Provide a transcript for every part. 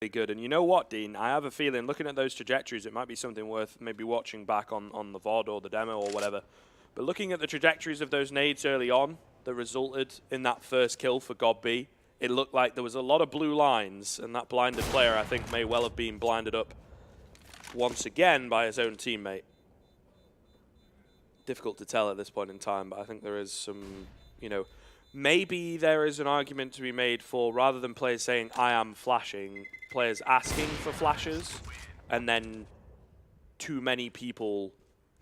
good. And you know what, Dean? I have a feeling, looking at those trajectories, it might be something worth maybe watching back on the VOD or the demo or whatever. But looking at the trajectories of those nades early on that resulted in that first kill for God B, it looked like there was a lot of blue lines, and that blinded player, I think, may well have been blinded up once again by his own teammate. Difficult to tell at this point in time, but I think there is some, you know, maybe there is an argument to be made for, rather than players saying, I am flashing, players asking for flashes, and then too many people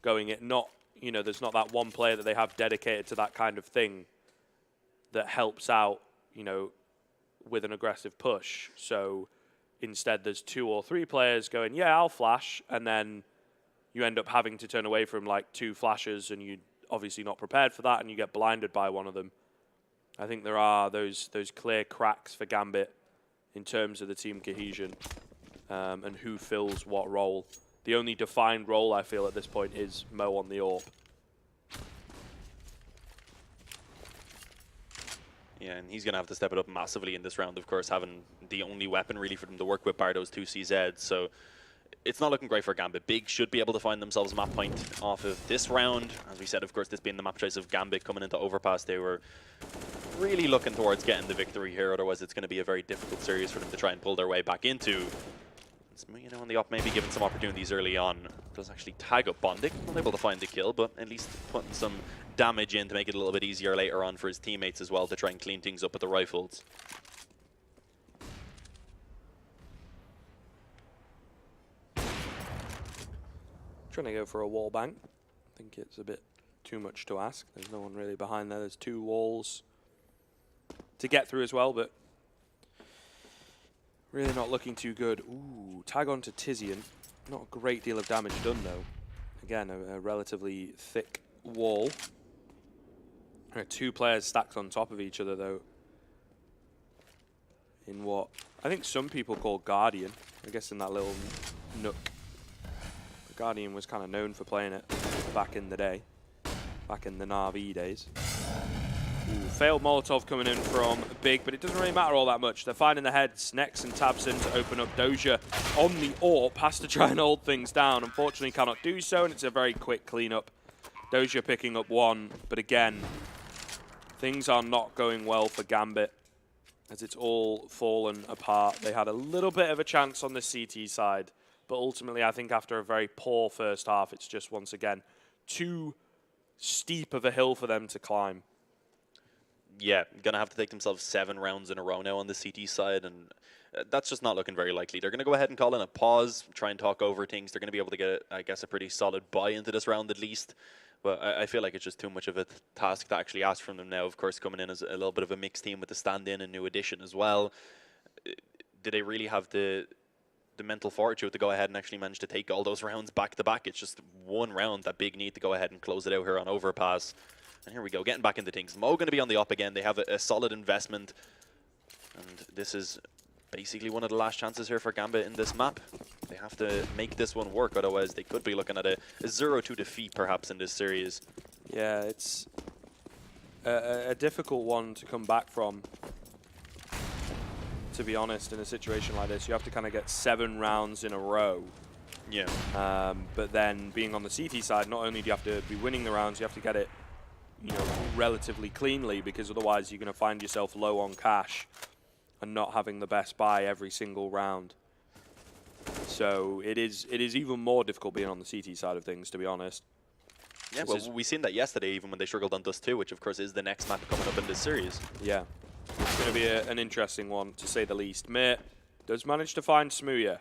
going it. Not, you know, there's not that one player that they have dedicated to that kind of thing that helps out, you know, with an aggressive push. So instead there's 2 or 3 players going, yeah, I'll flash, and then you end up having to turn away from like 2 flashes, and you're obviously not prepared for that, and you get blinded by one of them. I think there are those clear cracks for Gambit in terms of the team cohesion and who fills what role. The only defined role I feel at this point is Mo on the AWP. Yeah, and he's going to have to step it up massively in this round, of course, having the only weapon really for them to work with bar those 2 CZs. So it's not looking great for Gambit. Big should be able to find themselves a map point off of this round. As we said, of course, this being the map choice of Gambit coming into Overpass, they were really looking towards getting the victory here. Otherwise, it's going to be a very difficult series for them to try and pull their way back into. You know, on the op, maybe given some opportunities early on, does actually tag up Bondic. Not able to find the kill, but at least putting some damage in to make it a little bit easier later on for his teammates as well to try and clean things up with the rifles. Trying to go for a wall bang. I think it's a bit too much to ask. There's no one really behind there. There's 2 walls to get through as well, but really not looking too good. Ooh, tag on to Tizian. Not a great deal of damage done, though. Again, a relatively thick wall. 2 players stacked on top of each other, though, in what I think some people call Guardian. I guess in that little nook. Guardian was kind of known for playing it back in the day, back in the Na'Vi days. Ooh, failed Molotov coming in from Big, but it doesn't really matter all that much. They're finding the heads. Nex and Tabson to open up. Doja on the AWP has to try and hold things down. Unfortunately cannot do so, and it's a very quick cleanup. Doja picking up 1, but again, things are not going well for Gambit as it's all fallen apart. They had a little bit of a chance on the CT side, but ultimately, I think after a very poor first half, it's just, once again, too steep of a hill for them to climb. Yeah, going to have to take themselves 7 rounds in a row now on the CT side, and that's just not looking very likely. They're going to go ahead and call in a pause, try and talk over things. They're going to be able to get, I guess, a pretty solid buy into this round at least. But I feel like it's just too much of a task to actually ask from them now. Of course, coming in as a little bit of a mixed team with the stand-in and new addition as well. Do they really have the mental fortitude to go ahead and actually manage to take all those rounds back to back? It's just 1 round that Big need to go ahead and close it out here on Overpass. And here we go, getting back into things. Mo going to be on the up again. They have a solid investment. And this is basically one of the last chances here for Gambit in this map. They have to make this one work, otherwise they could be looking at a 0-2 defeat perhaps in this series. Yeah, it's a difficult one to come back from. To be honest, in a situation like this, you have to kind of get 7 rounds in a row. Yeah. But then being on the CT side, not only do you have to be winning the rounds, you have to get it, you know, relatively cleanly, because otherwise you're going to find yourself low on cash and not having the best buy every single round. So it is even more difficult being on the CT side of things, to be honest. Yeah, well, we've seen that yesterday, even when they struggled on Dust 2, which of course is the next map coming up in this series. Yeah. It's going to be an interesting one, to say the least. Mir does manage to find Smooya.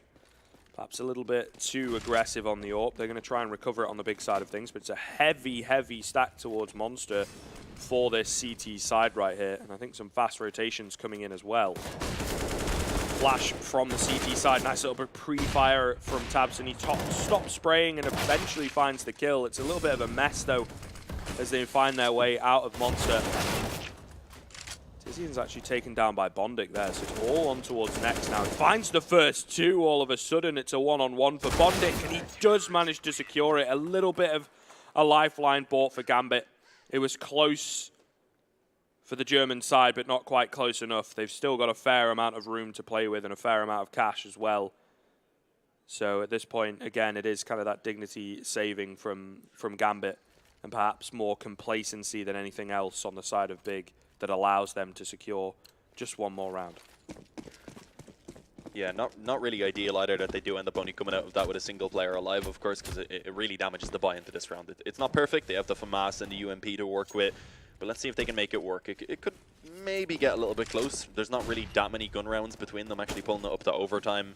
Perhaps a little bit too aggressive on the AWP. They're going to try and recover it on the big side of things, but it's a heavy, heavy stack towards Monster for this CT side right here. And I think some fast rotations coming in as well. Flash from the CT side. Nice little bit pre-fire from Tabson. He stops spraying and eventually finds the kill. It's a little bit of a mess, though, as they find their way out of Monster. Tizian's actually taken down by Bondic there, so it's all on towards Nex now. He finds the first 2 all of a sudden. It's a 1-on-1 for Bondic, and he does manage to secure it. A little bit of a lifeline bought for Gambit. It was close for the German side, but not quite close enough. They've still got a fair amount of room to play with and a fair amount of cash as well. So at this point, again, it is kind of that dignity saving from Gambit and perhaps more complacency than anything else on the side of Big that allows them to secure just one more round. Yeah, not really ideal either that they do end up only coming out of that with a single player alive, of course, because it really damages the buy into this round. It's not perfect. They have the FAMAS and the UMP to work with, but let's see if they can make it work. It could maybe get a little bit close. There's not really that many gun rounds between them actually pulling it up to overtime.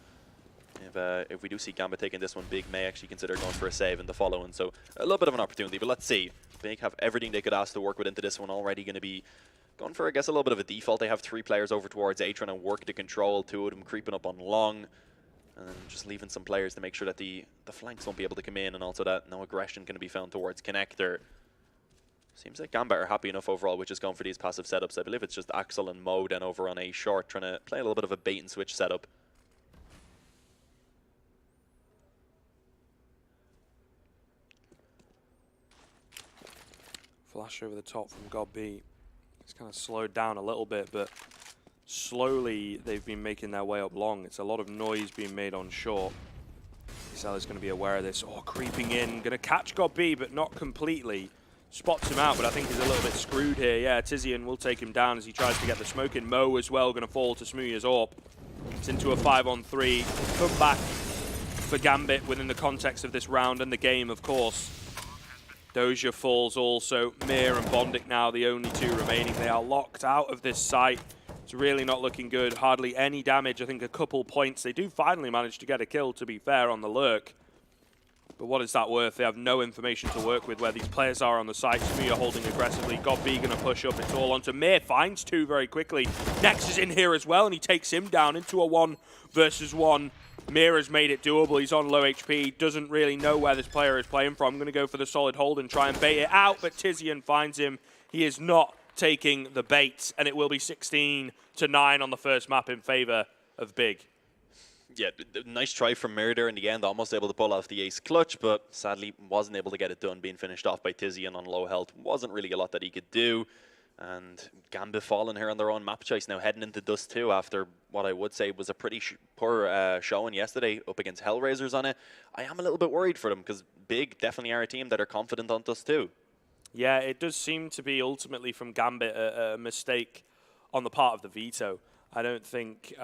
If we do see Gambit taking this one, Big may actually consider going for a save in the following. So a little bit of an opportunity, but let's see. Big have everything they could ask to work with into this one. Already going to be going for, I guess, a little bit of a default. They have 3 players over towards A trying to work the control, 2 of them creeping up on long, and then just leaving some players to make sure that the flanks won't be able to come in, and also that no aggression can be found towards Connector. Seems like Gambit are happy enough overall with just going for these passive setups. I believe it's just Axel and Mo then over on A short trying to play a little bit of a bait and switch setup. Flash over the top from God B. It's kind of slowed down a little bit, but slowly they've been making their way up long. It's a lot of noise being made on short. Excel is going to be aware of this. Oh, creeping in. Going to catch God B, but not completely. Spots him out, but I think he's a little bit screwed here. Yeah, Tizian will take him down as he tries to get the smoke in. Mo as well going to fall to Smooya's AWP. It's into a 5-on-3. Come back for Gambit within the context of this round and the game, of course. Doja falls also. Mir and Bondik now the only 2 remaining. They are locked out of this site. It's really not looking good. Hardly any damage. I think a couple points. They do finally manage to get a kill, to be fair, on the lurk. But what is that worth? They have no information to work with where these players are on the site. Smooya holding aggressively. God B going to push up. It's all onto Mir. Finds 2 very quickly. Nex is in here as well, and he takes him down into a 1 versus 1. Mir has made it doable. He's on low HP. Doesn't really know where this player is playing from. I'm going to go for the solid hold and try and bait it out, but Tizian finds him. He is not taking the bait, and it will be 16-9 on the first map in favor of Big. Yeah, nice try from Mir there in the end. Almost able to pull off the ace clutch, but sadly wasn't able to get it done. Being finished off by Tizian on low health. Wasn't really a lot that he could do. And Gambit falling here on their own map choice now, heading into Dust 2 after what I would say was a pretty poor showing yesterday up against Hellraisers on it. I am a little bit worried for them because Big definitely are a team that are confident on Dust 2. Yeah, it does seem to be ultimately from Gambit a mistake on the part of the veto. I don't think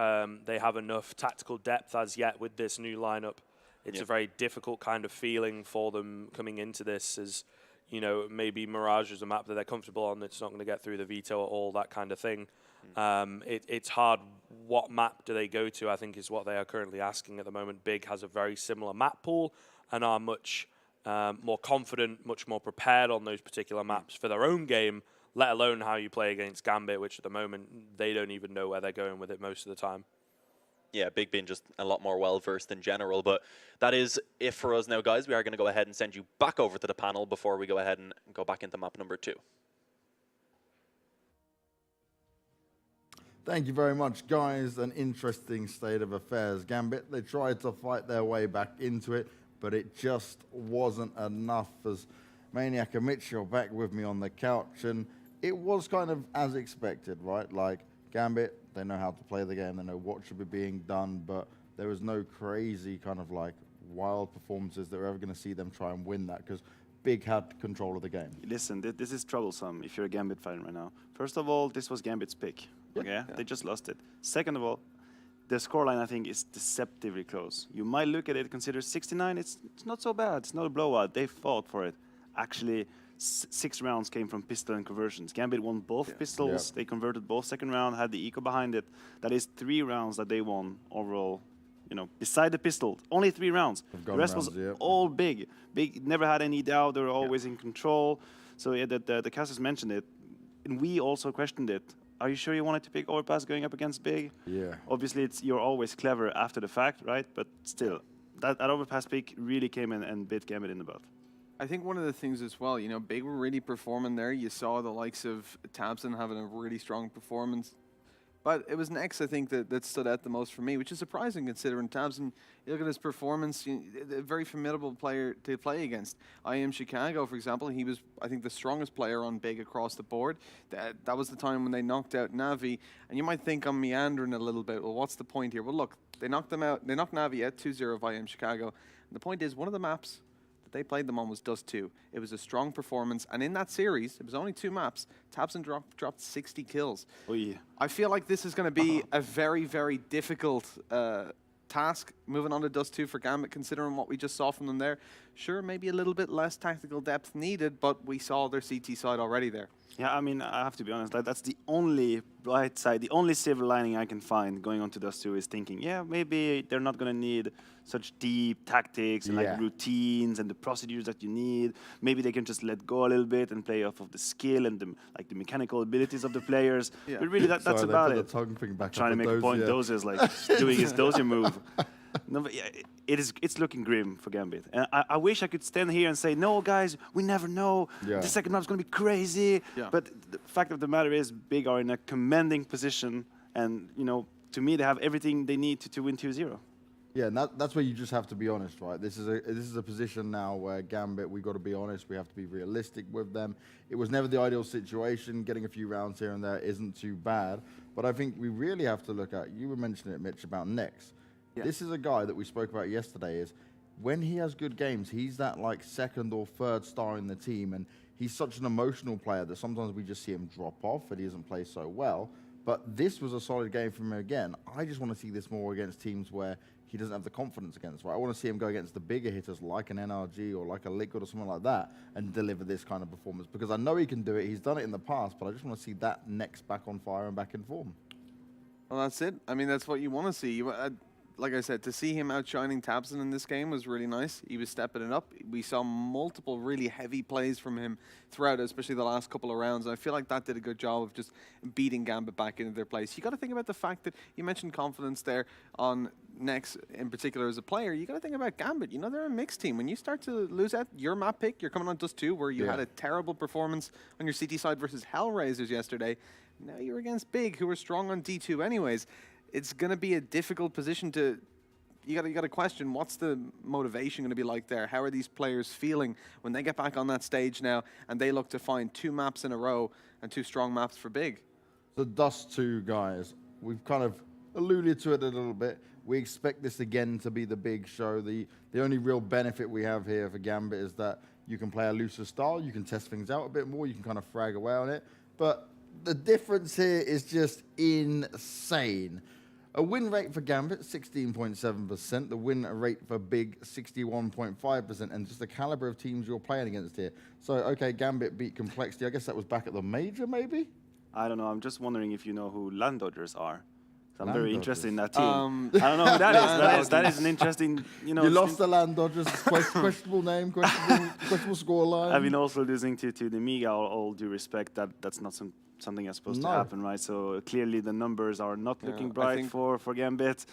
they have enough tactical depth as yet with this new lineup. It's a very difficult kind of feeling for them coming into this as, you know, maybe Mirage is a map that they're comfortable on. It's not going to get through the veto at all, that kind of thing. It's hard. What map do they go to, I think, is what they are currently asking at the moment. Big has a very similar map pool and are much more confident, much more prepared on those particular maps for their own game, let alone how you play against Gambit, which at the moment, they don't even know where they're going with it most of the time. Yeah, Big being just a lot more well-versed in general, but that is it for us now, guys. We are going to go ahead and send you back over to the panel before we go ahead and go back into map number 2. Thank you very much, guys. An interesting state of affairs. Gambit, they tried to fight their way back into it, but it just wasn't enough. As Maniac and Mitch are back with me on the couch, and it was kind of as expected, right? Like, Gambit, they know how to play the game, they know what should be being done, but there was no crazy kind of like wild performances that we're ever going to see them try and win that, because Big had control of the game. Listen, this is troublesome if you're a Gambit fan right now. First of all, this was Gambit's pick. Okay, Yeah. they just lost it. Second of all, the scoreline I think is deceptively close. You might look at it, consider 69. It's not so bad. It's not a blowout. They fought for it. Actually, 6 rounds came from pistol and conversions. Gambit won both pistols. Yeah. They converted both second round, had the eco behind it. That is 3 rounds that they won overall. You know, beside the pistol, only 3 rounds. The rest was all Big. Big never had any doubt. They were always in control. So yeah, the casters mentioned it, and we also questioned it. Are you sure you wanted to pick overpass going up against Big? Yeah. Obviously, you're always clever after the fact, right? But still, that overpass pick really came in and bit Gambit in the butt. I think one of the things as well, you know, Big were really performing there. You saw the likes of Tabson having a really strong performance. But it was Nex, I think, that stood out the most for me, which is surprising considering Tabson. You look at his performance, a very formidable player to play against. I Am Chicago, for example, he was, I think, the strongest player on Big across the board. That was the time when they knocked out Navi. And you might think I'm meandering a little bit. Well, what's the point here? Well, look, they knocked them out. They knocked Navi out 2-0 of I Am Chicago. And the point is, one of the maps they played them on was Dust 2. It was a strong performance, and in that series, it was only 2 maps. Tabson dropped 60 kills. Oh, yeah. I feel like this is going to be a very, very difficult task moving on to Dust 2 for Gambit, considering what we just saw from them there. Sure, maybe a little bit less tactical depth needed, but we saw their CT side already there. Yeah, I mean, I have to be honest, that's the only bright side, the only silver lining I can find going on to Dust 2 is thinking, yeah, maybe they're not going to need such deep tactics and like routines and the procedures that you need. Maybe they can just let go a little bit and play off of the skill and the mechanical abilities of the players. Yeah. But really, that's about it. Tongue thing back trying to make a point. Dozier is like doing his Dozier move. No, but yeah, it's looking grim for Gambit. And I wish I could stand here and say, no, guys, we never know. Yeah. The second map's going to be crazy. Yeah. But the fact of the matter is, Big are in a commanding position. And, you know, to me, they have everything they need to win 2-0. Yeah, and that's where you just have to be honest, right? This is a position now where Gambit, we've got to be honest. We have to be realistic with them. It was never the ideal situation. Getting a few rounds here and there isn't too bad. But I think we really have to look at, you were mentioning it, Mitch, about Nex. Yeah. This is a guy that we spoke about yesterday, is when he has good games, he's that like second or third star in the team, and he's such an emotional player that sometimes we just see him drop off and he doesn't play so well. But this was a solid game from him again. I just want to see this more against teams where he doesn't have the confidence against, right? I want to see him go against the bigger hitters like an NRG or like a Liquid or something like that and deliver this kind of performance, because I know he can do it. He's done it in the past, but I just want to see that Nex back on fire and back in form. Well, that's it. I mean, that's what you want to see. Like I said, to see him outshining Tabson in this game was really nice. He was stepping it up. We saw multiple really heavy plays from him throughout, especially the last couple of rounds. And I feel like that did a good job of just beating Gambit back into their place. You got to think about the fact that you mentioned confidence there on Nex in particular as a player. You got to think about Gambit. You know, they're a mixed team. When you start to lose out your map pick, you're coming on Dust 2 where you had a terrible performance on your CT side versus Hellraisers yesterday. Now you're against Big, who are strong on D2 anyways. It's going to be a difficult position to, you got to question, what's the motivation going to be like there? How are these players feeling when they get back on that stage now and they look to find 2 maps in a row and 2 strong maps for Big? The Dust 2 guys, we've kind of alluded to it a little bit. We expect this again to be the big show. The only real benefit we have here for Gambit is that you can play a looser style, you can test things out a bit more, you can kind of frag away on it. But the difference here is just insane. A win rate for Gambit, 16.7%. The win rate for Big, 61.5%. And just the caliber of teams you're playing against here. So, okay, Gambit beat Complexity. I guess that was back at the Major, maybe? I don't know. I'm just wondering if you know who Land Dodgers are. I'm very interested in that team. I don't know who that is. That is an interesting, you know. You lost the Land Dodgers. Questionable name, questionable scoreline. I've been also losing to the Miga, all due respect. That's not something that's supposed to happen, right? So clearly the numbers are not looking bright for Gambit.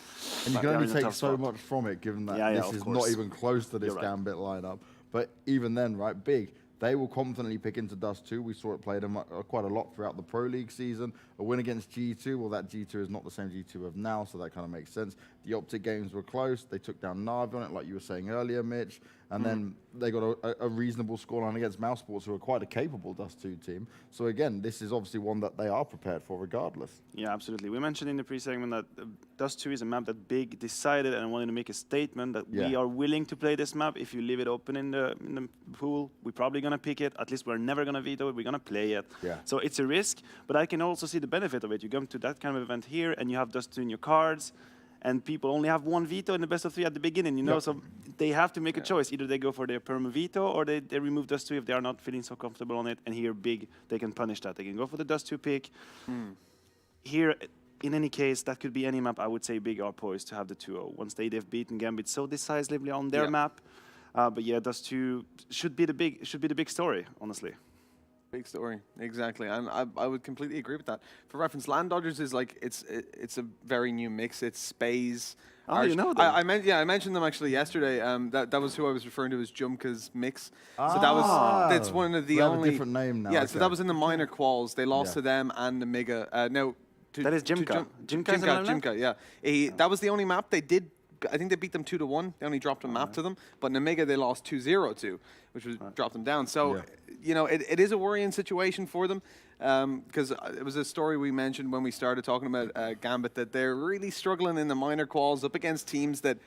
And you can only take so much from it, given that this is not even close to this Gambit lineup. But even then, right, Big, they will confidently pick into Dust 2. We saw it played them quite a lot throughout the Pro League season. A win against G2, well, that G2 is not the same G2 of now, so that kind of makes sense. The Optic games were close. They took down Navi on it, like you were saying earlier, Mitch. And then they got a reasonable scoreline against Mousesports, who are quite a capable Dust 2 team. So again, this is obviously one that they are prepared for regardless. Yeah, absolutely. We mentioned in the pre-segment that Dust 2 is a map that Big decided and wanted to make a statement that we are willing to play this map. If you leave it open in the pool, we're probably going to pick it. At least we're never going to veto it. We're going to play it. Yeah. So it's a risk, but I can also see the benefit of it. You come to that kind of event here, and you have Dust 2 in your cards, and people only have 1 veto in the best of 3 at the beginning, you know, so they have to make a choice. Either they go for their perma veto, or they remove Dust 2 if they are not feeling so comfortable on it, and here Big, they can punish that. They can go for the Dust 2 pick. Here, in any case, that could be any map. I would say Big are poised to have the 2-0 once they've beaten Gambit so decisively on their map. But yeah, Dust 2 should be the big story, honestly. Big story, exactly, and I would completely agree with that. For reference, Land Dodgers is like it's a very new mix. It's Space. Oh, you know them. I mentioned them actually yesterday. That was who I was referring to as Jumka's mix. So that's one of the only a different name now. Yeah, so that was in the minor quals. They lost to them and the Miga. Now That is Jimka. Jimka, yeah. That was the only map they did. I think they beat them 2-1. They only dropped a map to them. But in Omega, they lost 2-0 to, which was dropped them down. So, you know, it is a worrying situation for them. Because it was a story we mentioned when we started talking about Gambit, that they're really struggling in the minor quals up against teams that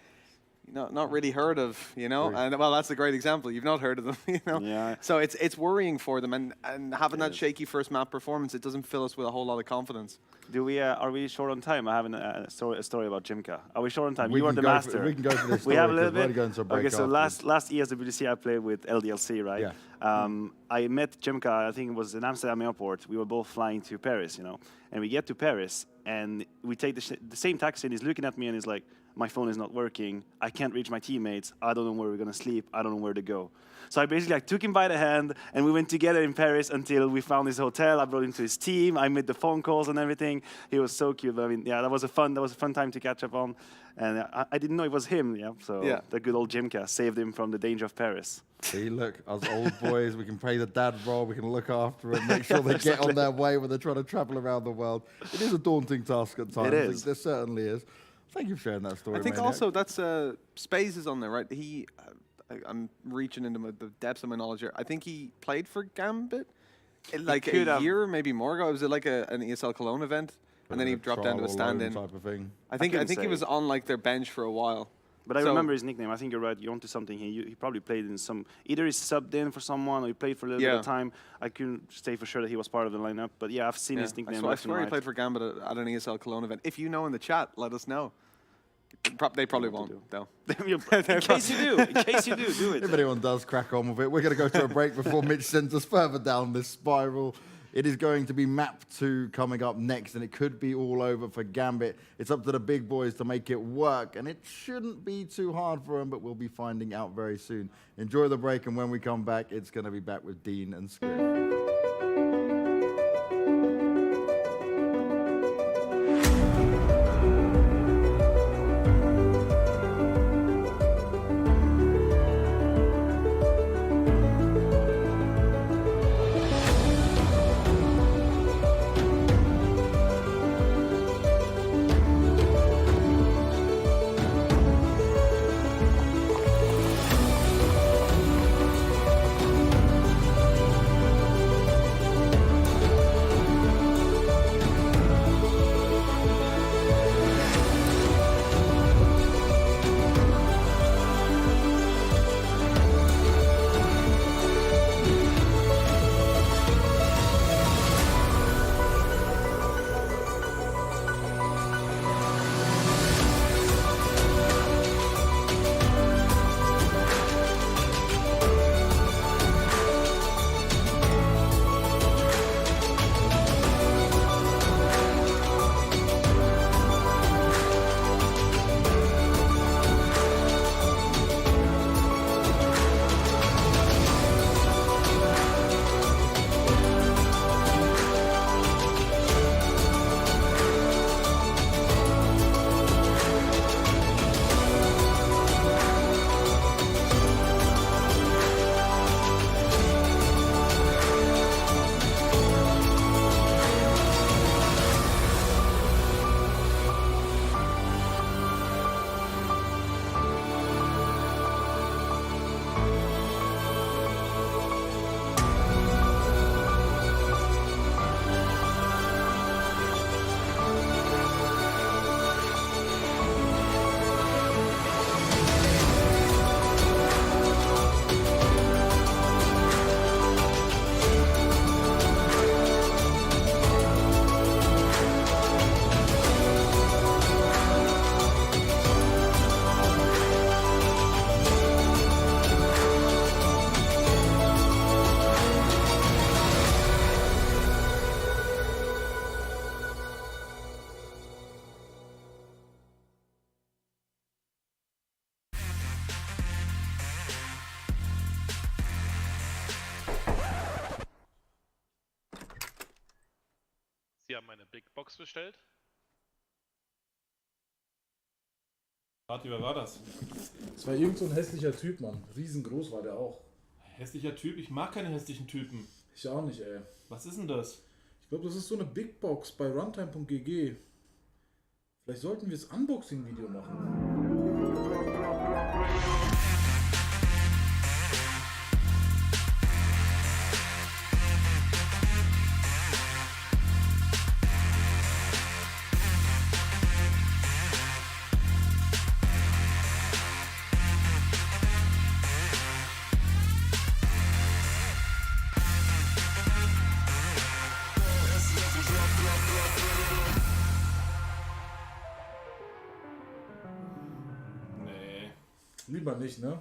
not really heard of, you know. And well, that's a great example. You've not heard of them, you know. Yeah. So it's worrying for them, and having that shaky first map performance, it doesn't fill us with a whole lot of confidence. Are we short on time? I have a story about Jimka. Are we short on time? You are the master. We can go for this story. We have a little bit. Okay, so last ESWC I played with LDLC, right? Yeah. I met Jimka, I think it was in Amsterdam airport. We were both flying to Paris, you know. And we get to Paris, and we take the same taxi, and he's looking at me, and he's like, my phone is not working. I can't reach my teammates. I don't know where we're going to sleep. I don't know where to go. So I basically took him by the hand, and we went together in Paris until we found his hotel. I brought him to his team. I made the phone calls and everything. He was so cute. I mean, yeah, that was a fun time to catch up on. And I didn't know it was him, So the good old Jimka saved him from the danger of Paris. See, look, us old boys, we can play the dad role, we can look after them, make sure they get on their way when they're trying to travel around the world. It is a daunting task at times. It is. There certainly is. Thank you for sharing that story. I think Maniac. also that's Spaze is on there, right? I'm reaching into the depths of my knowledge here. I think he played for Gambit like a year, maybe more ago. Was it like an ESL Cologne event? And then he dropped down to a stand-in type of thing. I think he was on like their bench for a while. But I remember his nickname. I think you're right. You're onto something. He probably played in some. Either he subbed in for someone or he played for a little bit of time. I couldn't say for sure that he was part of the lineup. But yeah, I've seen his nickname. I swear he played for Gambit at an ESL Cologne event. If you know in the chat, let us know. They probably won't, though. In case you do, do it. If anyone does, crack on with it. We're going to go to a break before Mitch sends us further down this spiral. It is going to be map 2 coming up next, and it could be all over for Gambit. It's up to the big boys to make it work, and it shouldn't be too hard for them, but we'll be finding out very soon. Enjoy the break, and when we come back, it's going to be back with Dean and Scrim. Sie haben eine Big Box bestellt. Warte, wer war das? Das war irgend so ein hässlicher Typ, Mann. Riesengroß war der auch. Hässlicher Typ? Ich mag keine hässlichen Typen. Ich auch nicht, ey. Was ist denn das? Ich glaube, das ist so eine Big Box bei runtime.gg. Vielleicht sollten wir das Unboxing-Video machen. Nee. Lieber nicht, ne?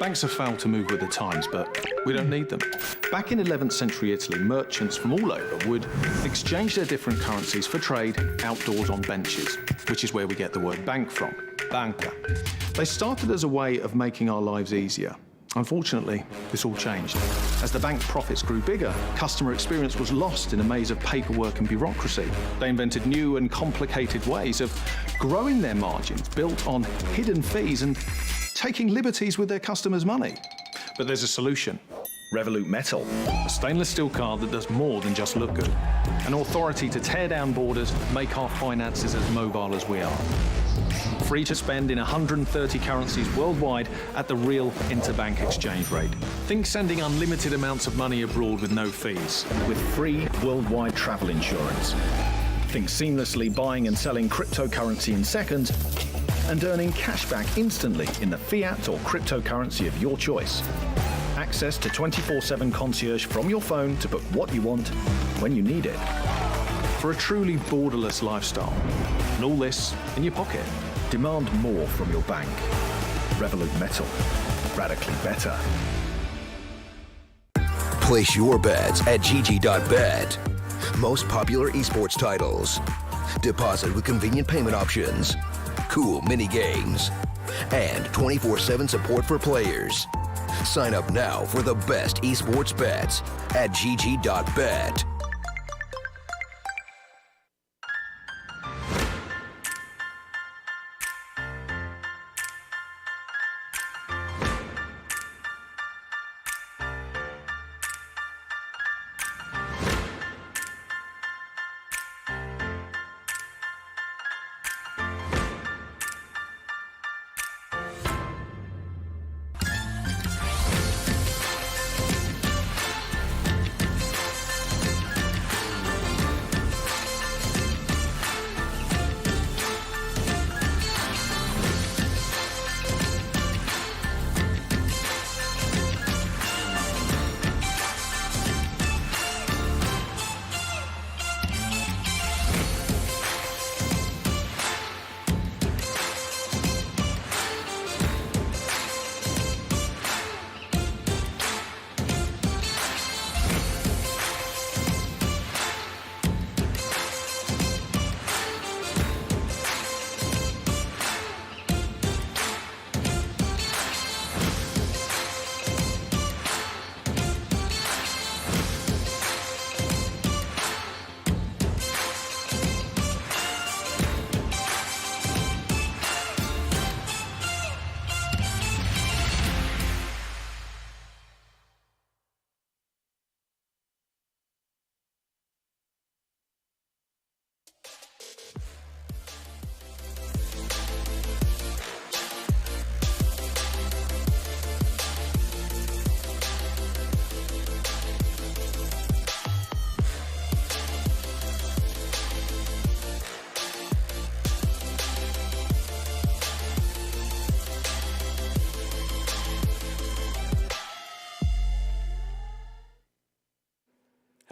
Banks have failed to move with the times, but we don't need them. Back in 11th century Italy, merchants from all over would exchange their different currencies for trade outdoors on benches, which is where we get the word bank from, banca. They started as a way of making our lives easier. Unfortunately, this all changed. As the bank profits grew bigger, customer experience was lost in a maze of paperwork and bureaucracy. They invented new and complicated ways of growing their margins, built on hidden fees and taking liberties with their customers' money. But there's a solution. Revolut Metal, a stainless steel card that does more than just look good. An authority to tear down borders, make our finances as mobile as we are. Free to spend in 130 currencies worldwide at the real interbank exchange rate. Think sending unlimited amounts of money abroad with no fees. With free worldwide travel insurance. Think seamlessly buying and selling cryptocurrency in seconds and earning cash back instantly in the fiat or cryptocurrency of your choice. Access to 24/7 concierge from your phone to book what you want when you need it. For a truly borderless lifestyle. And all this in your pocket. Demand more from your bank. Revolut Metal. Radically better. Place your bets at gg.bet. Most popular esports titles. Deposit with convenient payment options. Cool mini games. And 24/7 support for players. Sign up now for the best esports bets at gg.bet.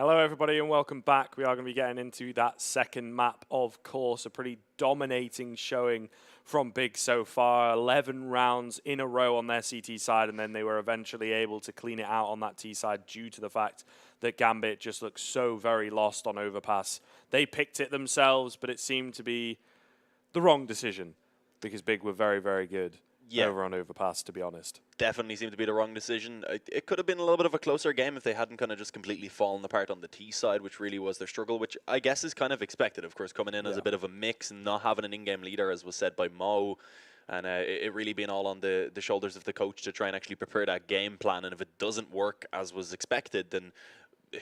Hello, everybody, and welcome back. We are going to be getting into that second map, of course. A pretty dominating showing from Big so far. 11 rounds in a row on their CT side, and then they were eventually able to clean it out on that T side due to the fact that Gambit just looks so very lost on Overpass. They picked it themselves, but it seemed to be the wrong decision because Big were very, very good over on Overpass, to be honest. Definitely seemed to be the wrong decision. It could have been a little bit of a closer game if they hadn't kind of just completely fallen apart on the T side, which really was their struggle, which I guess is kind of expected, of course, coming in as a bit of a mix and not having an in-game leader, as was said by Mo, and it really being all on the shoulders of the coach to try and actually prepare that game plan. And if it doesn't work as was expected, then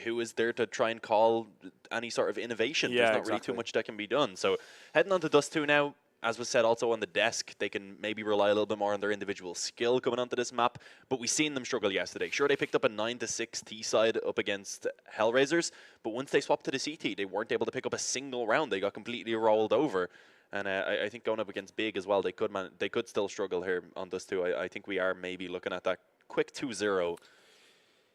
who is there to try and call any sort of innovation? There's not really too much that can be done. So heading on to Dust 2 now. As was said also on the desk, they can maybe rely a little bit more on their individual skill coming onto this map, but we've seen them struggle yesterday. Sure, they picked up a 9-6 T side up against Hellraisers, but once they swapped to the CT, they weren't able to pick up a single round. They got completely rolled over. And I think going up against Big as well, they could still struggle here on Dust 2. I think we are maybe looking at that quick 2-0.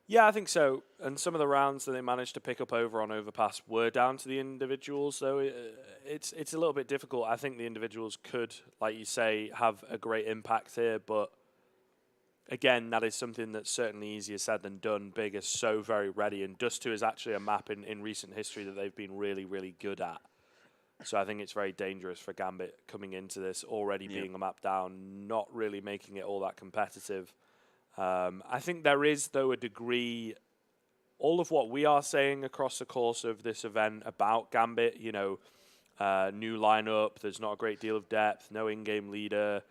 Yeah, I think so. And some of the rounds that they managed to pick up over on Overpass were down to the individuals, though. It's a little bit difficult. I think the individuals could, like you say, have a great impact here, but again, that is something that's certainly easier said than done. Big is so very ready, and Dust 2 is actually a map in recent history that they've been really, really good at. So I think it's very dangerous for Gambit coming into this, already being a map down, not really making it all that competitive. I think there is, though, a degree, all of what we are saying across the course of this event about Gambit, you know, new lineup, there's not a great deal of depth, no in-game leader,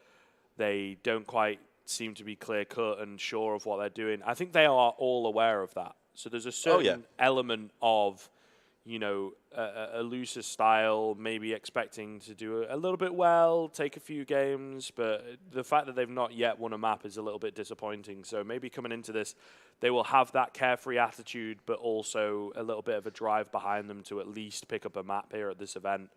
they don't quite seem to be clear-cut and sure of what they're doing. I think they are all aware of that. So there's a certain element of, you know, a looser style, maybe expecting to do a little bit well, take a few games, but the fact that they've not yet won a map is a little bit disappointing. So maybe coming into this, they will have that carefree attitude, but also a little bit of a drive behind them to at least pick up a map here at this event.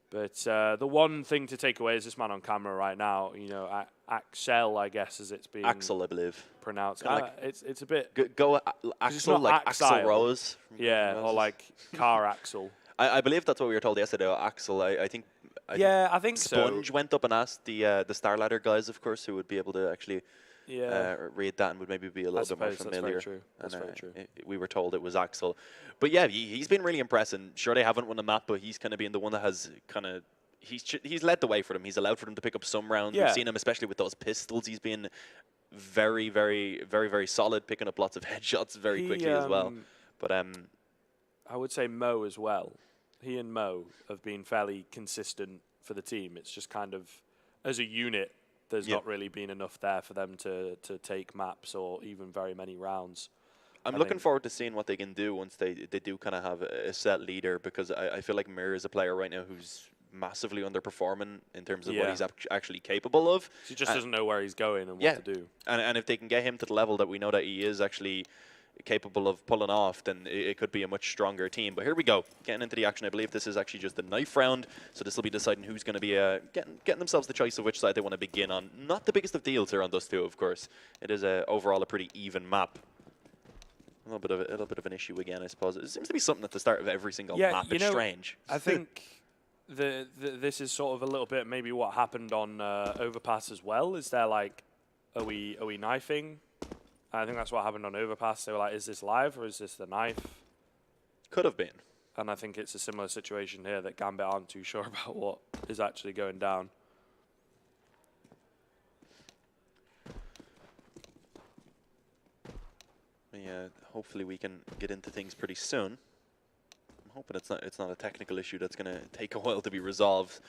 But the one thing to take away is this man on camera right now, you know, Axel, I guess, as it's being Axel, I believe. Pronounced. It's a bit... Go Axel, like Axel Rose. Yeah, or like car Axel. I believe that's what we were told yesterday, Axel. I think I think Sponge went up and asked the Star Ladder guys, of course, who would be able to actually read that and would maybe be a little bit more familiar. That's very true. That's very true. We were told it was Axel. But yeah, he's been really impressive. Sure, they haven't won a map, but he's kind of been the one that has kind of... He's led the way for them. He's allowed for them to pick up some rounds. We've seen him, especially with those pistols. He's been very, very, very, very solid, picking up lots of headshots very quickly as well. But I would say Mo as well. He and Mo have been fairly consistent for the team. It's just kind of, as a unit, there's not really been enough there for them to take maps or even very many rounds. I'm looking forward to seeing what they can do once they do kind of have a set leader, because I feel like Mir is a player right now who's massively underperforming in terms of what he's actually capable of. He just doesn't know where he's going and what to do. And if they can get him to the level that we know that he is actually capable of pulling off, then it could be a much stronger team. But here we go, getting into the action. I believe this is actually just the knife round, so this will be deciding who's going to be getting themselves the choice of which side they want to begin on. Not the biggest of deals here on Dust 2, of course. It is overall a pretty even map. A little bit of an issue again, I suppose. It seems to be something at the start of every single map. It's strange. I think this is sort of a little bit maybe what happened on Overpass as well. Is there like, are we knifing? I think that's what happened on Overpass. They were like, is this live or is this the knife? Could have been. And I think it's a similar situation here that Gambit aren't too sure about what is actually going down. Yeah, hopefully we can get into things pretty soon. I'm hoping it's not a technical issue that's going to take a while to be resolved.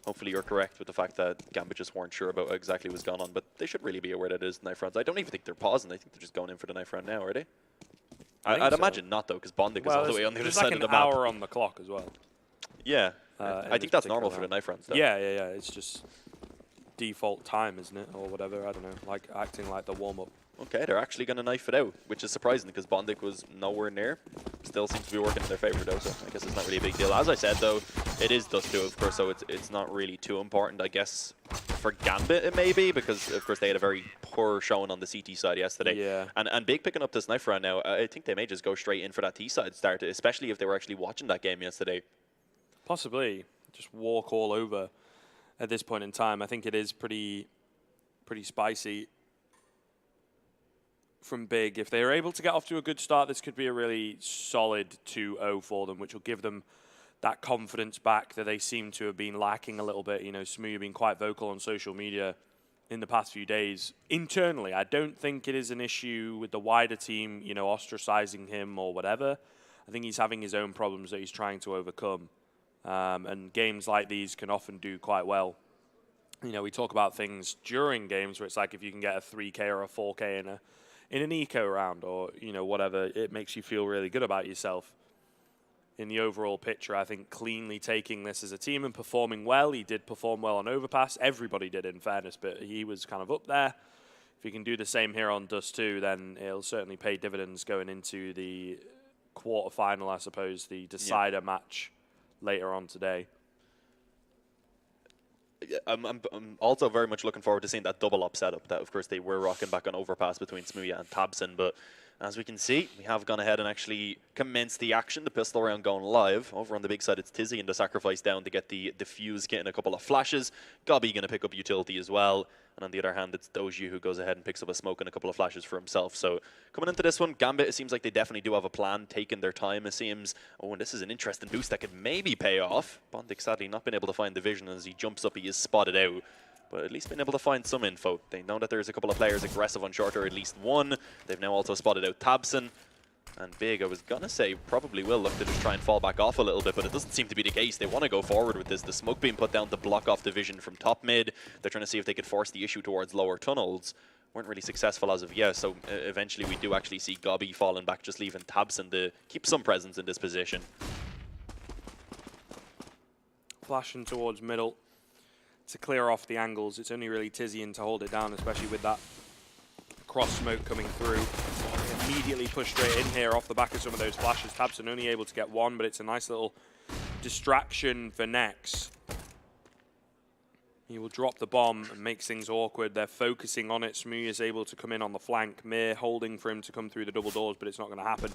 Hopefully you're correct with the fact that Gambit just weren't sure about exactly what's going on, but they should really be aware that it is knife rounds. I don't even think they're pausing. I think they're just going in for the knife round now, are they? I'd imagine not, though, because Bondic is all the way on the other side of the map. There's like an hour on the clock as well. Yeah, I think that's normal for the knife rounds, though. Yeah. It's just default time, isn't it? Or whatever, I don't know. Like acting like the warm-up. Okay, they're actually going to knife it out, which is surprising because Bondic was nowhere near. Still seems to be working in their favor, though, so I guess it's not really a big deal. As I said, though, it is Dust 2, of course, so it's not really too important, I guess, for Gambit, it may be, because, of course, they had a very poor showing on the CT side yesterday. Yeah. And Big picking up this knife round now, I think they may just go straight in for that T-side start, especially if they were actually watching that game yesterday. Possibly. Just walk all over at this point in time. I think it is pretty spicy from Big. If they are able to get off to a good start, this could be a really solid 2-0 for them, which will give them that confidence back that they seem to have been lacking a little bit. You know, Smooya been quite vocal on social media in the past few days. Internally, I don't think it is an issue with the wider team, you know, ostracizing him or whatever. I think he's having his own problems that he's trying to overcome. And games like these can often do quite well. You know, we talk about things during games where it's like if you can get a 3K or a 4K in an eco round or, you know, whatever, it makes you feel really good about yourself. In the overall picture, I think cleanly taking this as a team and performing well. He did perform well on Overpass. Everybody did, in fairness, but he was kind of up there. If he can do the same here on Dust 2, then it'll certainly pay dividends going into the quarterfinal, I suppose, the decider match later on today. I'm also very much looking forward to seeing that double up setup that, of course, they were rocking back on Overpass between Smooya and Tabson, but as we can see, we have gone ahead and actually commenced the action. The pistol round going live. Over on the big side, it's Tizzy and the sacrifice down to get the fuse, getting a couple of flashes. Gobby going to pick up utility as well. And on the other hand, it's Doji who goes ahead and picks up a smoke and a couple of flashes for himself. So coming into this one, Gambit, it seems like they definitely do have a plan, taking their time, it seems. Oh, and this is an interesting boost that could maybe pay off. Bondic sadly not been able to find the vision as he jumps up, he is spotted out. But at least been able to find some info. They know that there's a couple of players aggressive on short, or at least one. They've now also spotted out Tabson. And Big, I was going to say, probably will look to just try and fall back off a little bit, but it doesn't seem to be the case. They want to go forward with this. The smoke being put down to block off the vision from top mid. They're trying to see if they could force the issue towards lower tunnels. Weren't really successful as of yet, so eventually we do actually see Gobby falling back, just leaving Tabson to keep some presence in this position. Flashing towards middle to clear off the angles. It's only really Tizzy to hold it down, especially with that cross smoke coming through. Immediately push straight in here off the back of some of those flashes. Tabson only able to get one, but it's a nice little distraction for Nex. He will drop the bomb and makes things awkward. They're focusing on it. Smooya is able to come in on the flank. Mir holding for him to come through the double doors, but it's not going to happen.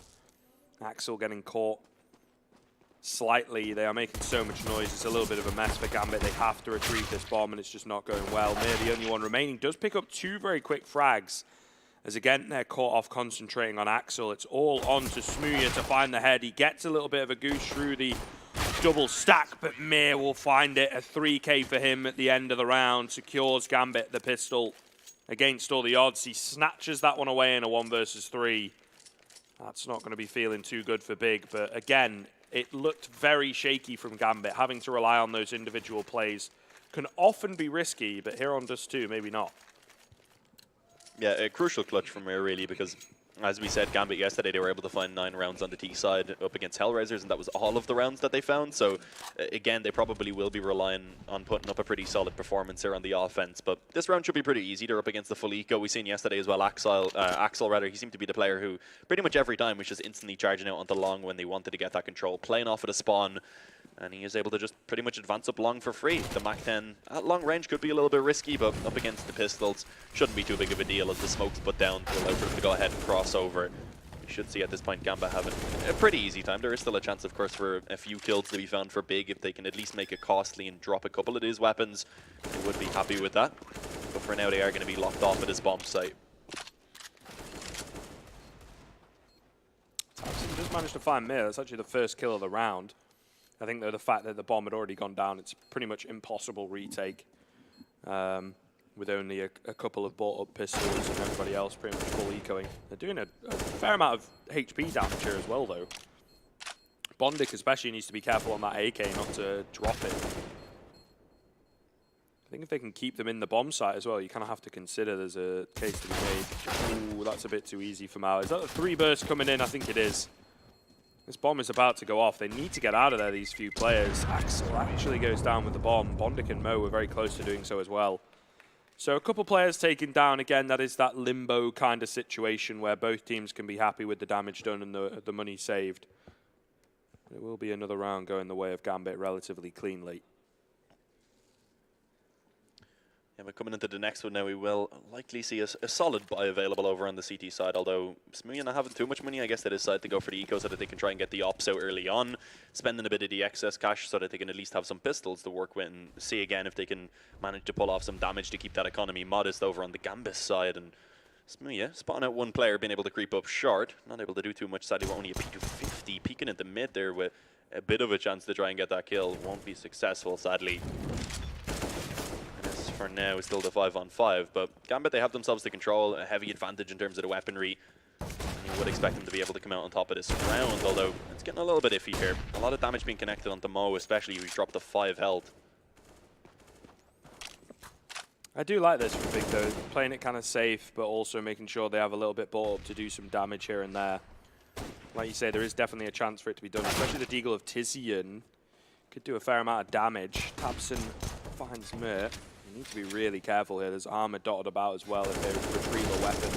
Axel getting caught slightly. They are making so much noise. It's a little bit of a mess for Gambit. They have to retrieve this bomb, and it's just not going well. Mir, the only one remaining, does pick up two very quick frags. As again, they're caught off concentrating on Axel. It's all on to Smooya to find the head. He gets a little bit of a goose through the double stack, but Mir will find it. A 3K for him at the end of the round. Secures Gambit the pistol against all the odds. He snatches that one away in a 1 versus 3. That's not going to be feeling too good for Big, but again, it looked very shaky from Gambit. Having to rely on those individual plays can often be risky, but here on Dust 2, maybe not. Yeah, a crucial clutch from Mir, really, because as we said, Gambit yesterday, they were able to find 9 rounds on the T side up against Hellraisers, and that was all of the rounds that they found. So, again, they probably will be relying on putting up a pretty solid performance here on the offense. But this round should be pretty easy. They're up against the full eco. We've seen yesterday as well, Axel, he seemed to be the player who pretty much every time was just instantly charging out onto long when they wanted to get that control, playing off of the spawn. And he is able to just pretty much advance up long for free. The Mach 10 at long range could be a little bit risky, but up against the pistols shouldn't be too big of a deal as the smoke's put down to allow for them to go ahead and cross over. We should see at this point Gambit having a pretty easy time. There is still a chance, of course, for a few kills to be found for Big. If they can at least make it costly and drop a couple of these weapons, they would be happy with that. But for now, they are going to be locked off at this bomb site. Tabson just managed to find Mir. That's actually the first kill of the round. I think, though, the fact that the bomb had already gone down, it's pretty much impossible retake with only a couple of bought-up pistols and everybody else pretty much full ecoing. They're doing a fair amount of HP damage here as well, though. Bondic especially needs to be careful on that AK not to drop it. I think if they can keep them in the bomb site as well, you kind of have to consider there's a case to be made. Ooh, that's a bit too easy for Mao. Is that the 3 burst coming in? I think it is. This bomb is about to go off. They need to get out of there, these few players. Axel actually goes down with the bomb. Bondic and Mo were very close to doing so as well. So a couple players taken down. Again, that is that limbo kind of situation where both teams can be happy with the damage done and the money saved. It will be another round going the way of Gambit relatively cleanly. Yeah, but coming into the next one now, we will likely see a solid buy available over on the CT side, although Smooya not having too much money, I guess they decide to go for the eco so that they can try and get the ops out early on, spending a bit of the excess cash so that they can at least have some pistols to work with and see again if they can manage to pull off some damage to keep that economy modest over on the Gambit side. And Smooya spotting out one player, being able to creep up short, not able to do too much, sadly, we're only a P250, peeking at the mid there with a bit of a chance to try and get that kill. Won't be successful, sadly. For now, it's still the 5-on-5, but Gambit, they have themselves to control, a heavy advantage in terms of the weaponry. And you would expect them to be able to come out on top of this round, although it's getting a little bit iffy here. A lot of damage being connected onto Mo, especially who's dropped to 5 health. I do like this from Big though, playing it kind of safe, but also making sure they have a little bit bought up to do some damage here and there. Like you say, there is definitely a chance for it to be done, especially the Deagle of Tizian could do a fair amount of damage. tabseN finds Mert. You need to be really careful here. There's armor dotted about as well if they retrieve a weapon.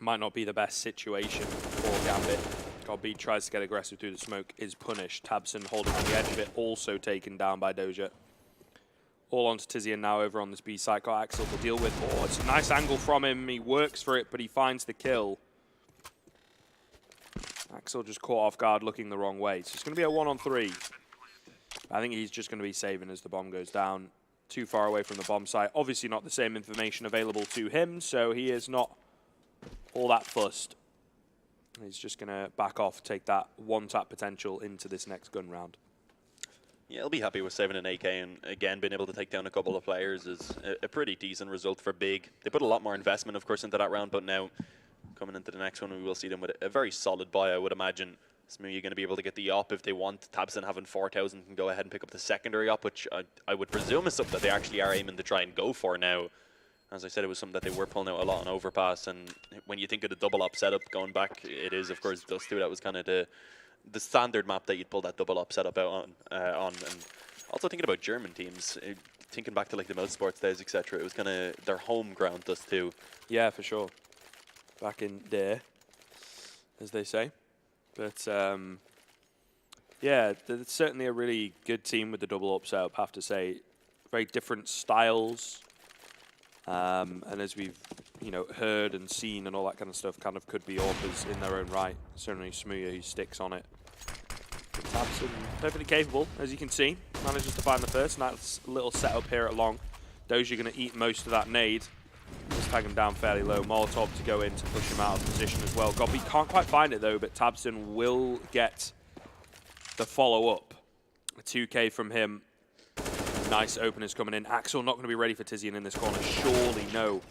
Might not be the best situation for Gambit. godb tries to get aggressive through the smoke, is punished. tabseN holding on the edge of it, also taken down by Doja. All onto Tizian now over on this B site. Got Axel to deal with. Oh, it's a nice angle from him. He works for it, but he finds the kill. Axel just caught off guard looking the wrong way. So it's going to be a 1-on-3. I think he's just going to be saving as the bomb goes down. Too far away from the bomb site. Obviously not the same information available to him, so he is not all that fussed. He's just going to back off, take that one-tap potential into this next gun round. Yeah, he'll be happy with saving an AK, and again, being able to take down a couple of players is a pretty decent result for Big. They put a lot more investment, of course, into that round, but now, coming into the next one, we will see them with a very solid buy, I would imagine. Smooya going to be able to get the op if they want. tabseN having 4,000 can go ahead and pick up the secondary op, which I would presume is something that they actually are aiming to try and go for now. As I said, it was something that they were pulling out a lot on Overpass, and when you think of the double op setup going back, it is, of course, Dust 2. That was kind of the standard map that you'd pull that double op setup out on. And also thinking about German teams, thinking back to like the Motorsports days, etc., it was kind of their home ground, Dust 2. Yeah, for sure. Back in there, as they say. But, yeah, it's certainly a really good team with the double up setup, I have to say. Very different styles. And as we've, heard and seen and all that kind of stuff, kind of could be AWPers in their own right. Certainly Smooya, who sticks on it. tabseN, perfectly capable, as you can see. Manages to find the first. Nice little setup here at long. Doja going to eat most of that nade. Just tag him down fairly low. Molotov to go in to push him out of position as well. godb can't quite find it though, but tabseN will get the follow-up. A 2K from him. Nice openers coming in. Axel not going to be ready for Tizian in this corner. Surely no.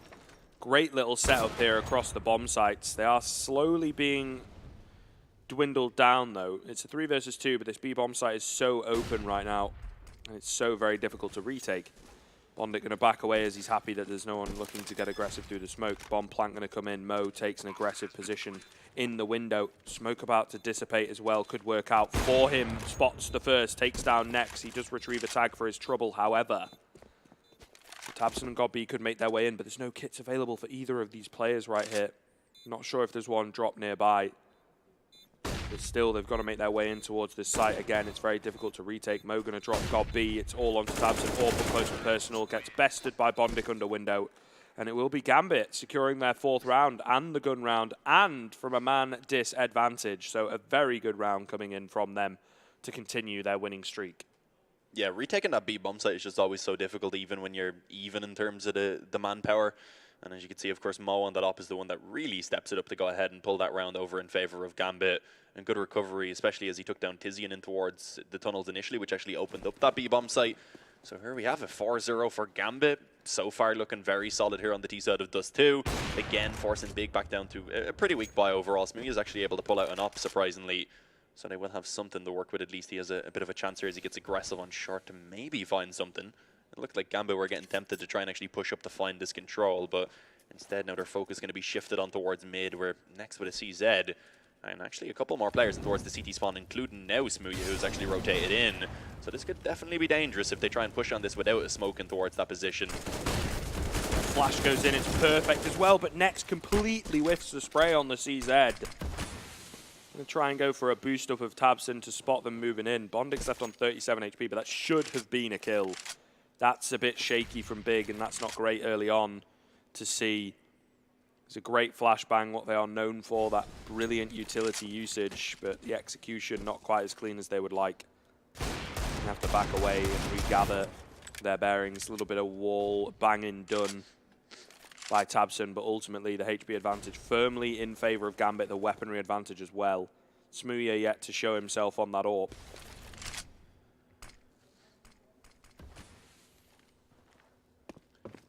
Great little setup here across the bomb sites. They are slowly being dwindled down though. It's a 3 versus 2, but this B bomb site is so open right now. And it's so very difficult to retake. Bondic going to back away as he's happy that there's no one looking to get aggressive through the smoke. Bomb plant going to come in. Mo takes an aggressive position in the window. Smoke about to dissipate as well. Could work out for him. Spots the first. Takes down next. He does retrieve a tag for his trouble, however. tabseN and godb could make their way in, but there's no kits available for either of these players right here. Not sure if there's one drop nearby. But still, they've got to make their way in towards this site. Again, it's very difficult to retake. Mo going to drop godb. It's all onto tabseN. Awful close and personal. Gets bested by Bondic under window. And it will be Gambit securing their 4th round and the gun round and from a man disadvantage. So a very good round coming in from them to continue their winning streak. Yeah, retaking that B bomb site is just always so difficult, even when you're even in terms of the manpower. And as you can see, of course, Mo on that op is the one that really steps it up to go ahead and pull that round over in favor of Gambit. And good recovery, especially as he took down Tizian in towards the tunnels initially, which actually opened up that B-bomb site. So here we have a 4-0 for Gambit. So far looking very solid here on the T side of Dust 2. Again, forcing Big back down to a pretty weak buy overall. Smooya is actually able to pull out an op, surprisingly. So they will have something to work with. At least he has a bit of a chance here as he gets aggressive on short to maybe find something. It looked like Gambit were getting tempted to try and actually push up to find this control, but instead now their focus is going to be shifted on towards mid. We're next with a CZ. And actually a couple more players towards the CT spawn, including now Smooya, who's actually rotated in. So this could definitely be dangerous if they try and push on this without a smoke in towards that position. Flash goes in, it's perfect as well, but Next completely whiffs the spray on the CZ. Going to try and go for a boost up of tabseN to spot them moving in. Bondic's left on 37 HP, but that should have been a kill. That's a bit shaky from Big, and that's not great early on to see. It's a great flashbang, what they are known for, that brilliant utility usage, but the execution not quite as clean as they would like. They have to back away and regather their bearings. A little bit of wall banging done by tabseN, but ultimately the HB advantage firmly in favor of Gambit, the weaponry advantage as well. Smooya yet to show himself on that AWP.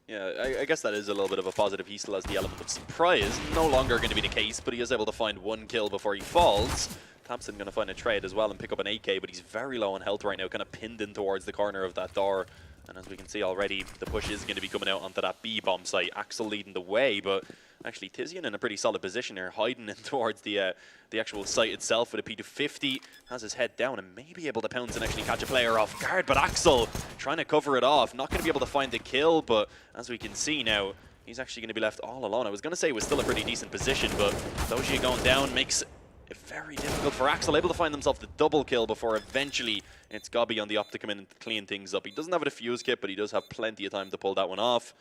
Yeah, I guess that is a little bit of a positive. He still has the element of surprise. No longer going to be the case, but he is able to find 1 kill before he falls. tabseN going to find a trade as well and pick up an AK, but he's very low on health right now, kind of pinned in towards the corner of that door. And as we can see already, the push is going to be coming out onto that B bomb site. Axel leading the way, but actually Tizian in a pretty solid position here, hiding in towards the actual site itself with a P250. Has his head down and may be able to pounce and actually catch a player off guard, but Axel trying to cover it off. Not going to be able to find the kill, but as we can see now, he's actually going to be left all alone. I was going to say it was still a pretty decent position, but Doji going down makes it very difficult for Axel, able to find himself the double kill before eventually it's Gobby on the up to come in and clean things up. He doesn't have a defuse kit, but he does have plenty of time to pull that one off.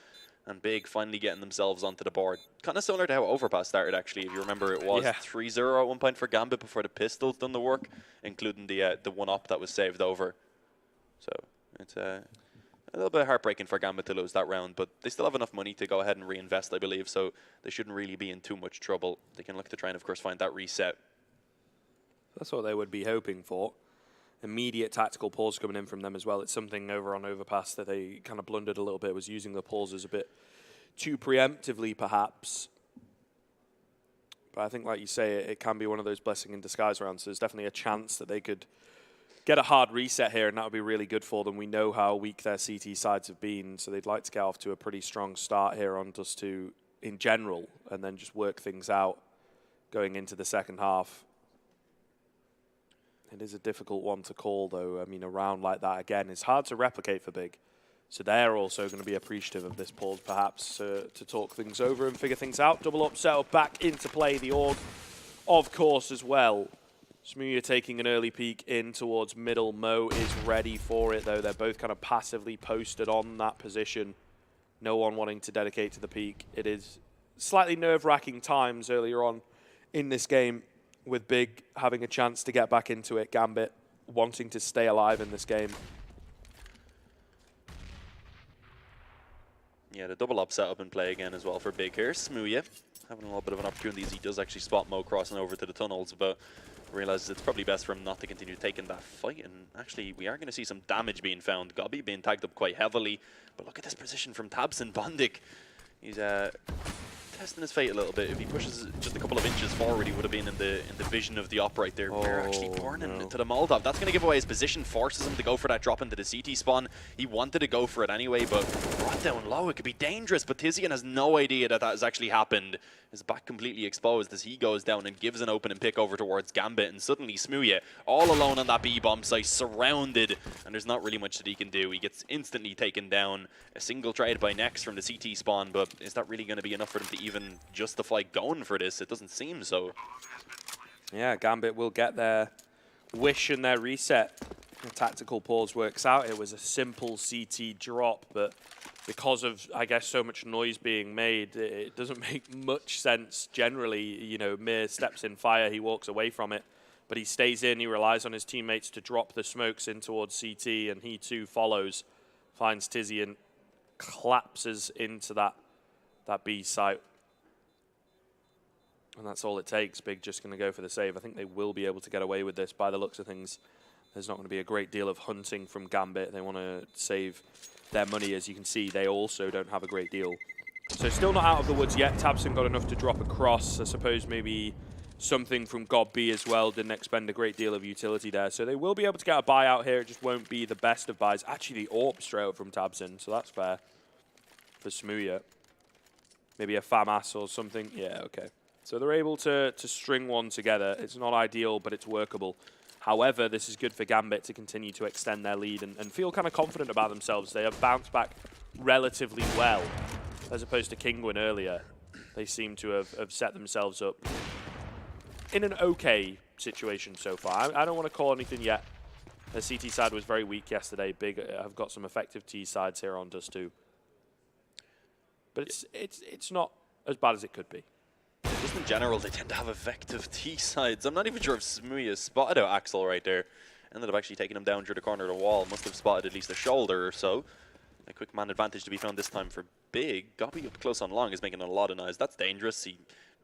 And Big finally getting themselves onto the board. Kind of similar to how Overpass started, actually. If you remember, it was 3-0 at one point for Gambit before the pistols done the work, including the one op that was saved over. So it's a little bit heartbreaking for Gambit to lose that round, but they still have enough money to go ahead and reinvest, I believe, so they shouldn't really be in too much trouble. They can look to try and, of course, find that reset. That's what they would be hoping for. Immediate tactical pause coming in from them as well. It's something over on Overpass that they kind of blundered a little bit, was using the pauses a bit too preemptively, perhaps. But I think, like you say, it can be one of those blessing in disguise rounds. So there's definitely a chance that they could get a hard reset here, and that would be really good for them. We know how weak their CT sides have been, so they'd like to get off to a pretty strong start here on Dust 2 in general, and then just work things out going into the second half. It is a difficult one to call, though. I mean, a round like that, again, is hard to replicate for Big. So they're also going to be appreciative of this pause, perhaps, to talk things over and figure things out. Double up setup back into play. The AUG, of course, as well. Smooya taking an early peek in towards middle. Mo is ready for it, though. They're both kind of passively posted on that position. No one wanting to dedicate to the peak. It is slightly nerve-wracking times earlier on in this game, with Big having a chance to get back into it. Gambit wanting to stay alive in this game. Yeah, the double up setup in play again as well for Big here. Smooya having a little bit of an opportunity as he does actually spot Mo crossing over to the tunnels, but realizes it's probably best for him not to continue taking that fight. And actually, we are going to see some damage being found. Gobby being tagged up quite heavily, but look at this position from tabseN. Bondik, he's testing his fate a little bit. If he pushes just a couple of inches forward, he would have been in the vision of the op right there. They're actually burning into the Molotov. That's going to give away his position, forces him to go for that drop into the CT spawn. He wanted to go for it anyway, but brought down low. It could be dangerous, but Tizian has no idea that has actually happened. His back completely exposed as he goes down and gives an open and pick over towards Gambit, and suddenly Smooya all alone on that B-bomb site, surrounded, and there's not really much that he can do. He gets instantly taken down. A single trade by Nex from the CT spawn, but is that really going to be enough for them to even justify going for this? It doesn't seem so. Yeah, Gambit will get their wish and their reset. The tactical pause works out. It was a simple CT drop, but because of, I guess, so much noise being made, it doesn't make much sense generally. You know, Mir steps in fire, he walks away from it, but he stays in, he relies on his teammates to drop the smokes in towards CT, and he too follows, finds Tizian, collapses into that B site. And that's all it takes. Big just going to go for the save. I think they will be able to get away with this by the looks of things. There's not going to be a great deal of hunting from Gambit. They want to save their money. As you can see, they also don't have a great deal. So still not out of the woods yet. tabseN got enough to drop across. I suppose maybe something from God B as well. Didn't expend a great deal of utility there. So they will be able to get a buyout here. It just won't be the best of buys. Actually, the AWP straight up from tabseN, so that's fair for Smooya. Maybe a FAMAS or something. Yeah, okay. So they're able to string one together. It's not ideal, but it's workable. However, this is good for Gambit to continue to extend their lead and feel kind of confident about themselves. They have bounced back relatively well, as opposed to Kingwin earlier. They seem to have set themselves up in an okay situation so far. I don't want to call anything yet The CT side was very weak yesterday. Big have got some effective T sides here on Dust 2. But it's not as bad as it could be. Just in general, they tend to have effective T sides. I'm not even sure if Smooya spotted out Axel right there. Ended up actually taking him down through the corner of the wall. Must have spotted at least a shoulder or so. A quick man advantage to be found this time for Big. Gobby up close on long is making a lot of noise. That's dangerous. He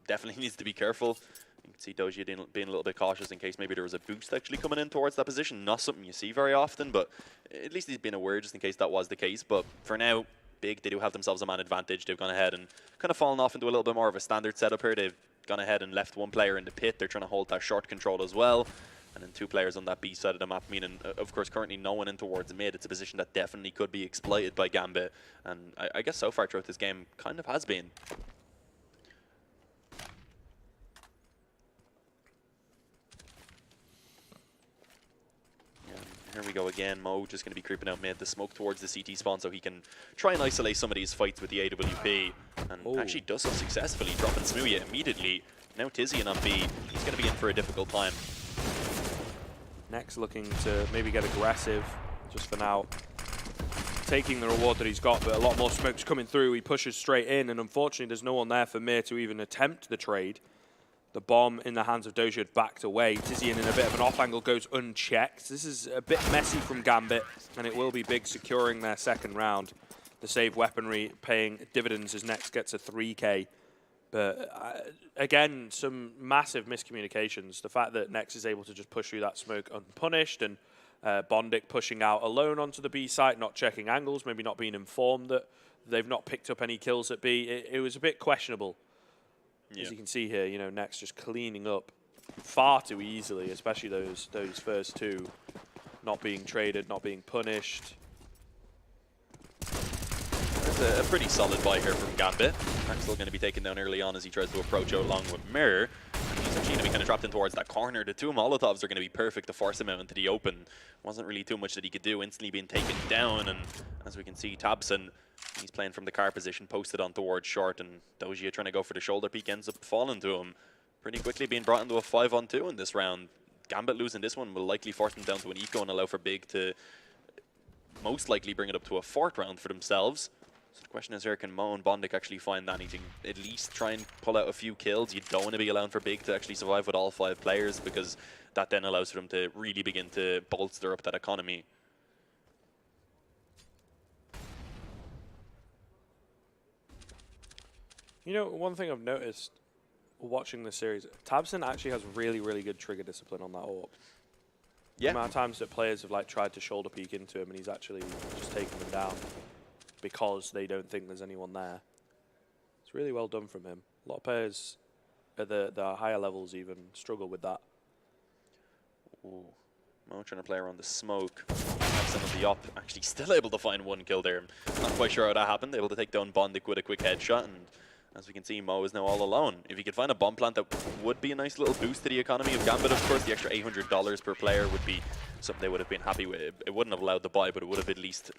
definitely needs to be careful. You can see Doji being a little bit cautious in case maybe there was a boost actually coming in towards that position. Not something you see very often, but at least he's been aware just in case that was the case. But for now, Big, they do have themselves a man advantage. They've gone ahead and kind of fallen off into a little bit more of a standard setup here. They've gone ahead and left one player in the pit. They're trying to hold that short control as well. And then 2 players on that B side of the map, meaning, of course, currently no one in towards mid. It's a position that definitely could be exploited by Gambit. And I guess so far throughout this game, kind of has been. Here we go again. Mo just going to be creeping out mid. The smoke towards the CT spawn so he can try and isolate some of these fights with the AWP. And actually does so successfully, dropping Smooya immediately. Now Tizian on B. He's going to be in for a difficult time. Next looking to maybe get aggressive just for now. Taking the reward that he's got, but a lot more smoke's coming through. He pushes straight in, and unfortunately there's no one there for Mir to even attempt the trade. The bomb in the hands of Doji had backed away. Tizian in a bit of an off angle goes unchecked. This is a bit messy from Gambit, and it will be Big securing their second round. The save weaponry paying dividends as Next gets a 3K. But again, some massive miscommunications. The fact that Next is able to just push through that smoke unpunished, and Bondic pushing out alone onto the B site, not checking angles, maybe not being informed that they've not picked up any kills at B. It was a bit questionable. Yeah. As you can see here, you know, Next just cleaning up far too easily, especially those first 2 not being traded, not being punished. There's a pretty solid buy here from Gambit. Axel going to be taken down early on as he tries to approach out along with Mir. He's actually going to be kind of trapped in towards that corner. The 2 Molotovs are going to be perfect to force him out into the open. Wasn't really too much that he could do, instantly being taken down. And as we can see, Tabson, he's playing from the car position, posted on towards short, and Doji trying to go for the shoulder peek ends up falling to him. Pretty quickly being brought into a 5-on-2 in this round. Gambit losing this one will likely force them down to an eco and allow for Big to most likely bring it up to a 4th round for themselves. So the question is here, can Mo and Bondic actually find anything? At least try and pull out a few kills. You don't want to be allowing for Big to actually survive with all 5 players, because that then allows for them to really begin to bolster up that economy. You know, one thing I've noticed watching this series, Tabson actually has really, really good trigger discipline on that AWP. Yeah. The amount of times that players have like tried to shoulder peek into him and he's actually just taken them down because they don't think there's anyone there. It's really well done from him. A lot of players at the higher levels even struggle with that. Ooh. Mo trying to play around the smoke. Some of the op actually still able to find 1 kill there. Not quite sure how that happened. Able to take down Bondic with a quick headshot, and as we can see, Mo is now all alone. If he could find a bomb plant, that would be a nice little boost to the economy of Gambit. Of course, the extra $800 per player would be something they would have been happy with. It wouldn't have allowed the buy, but it would have at least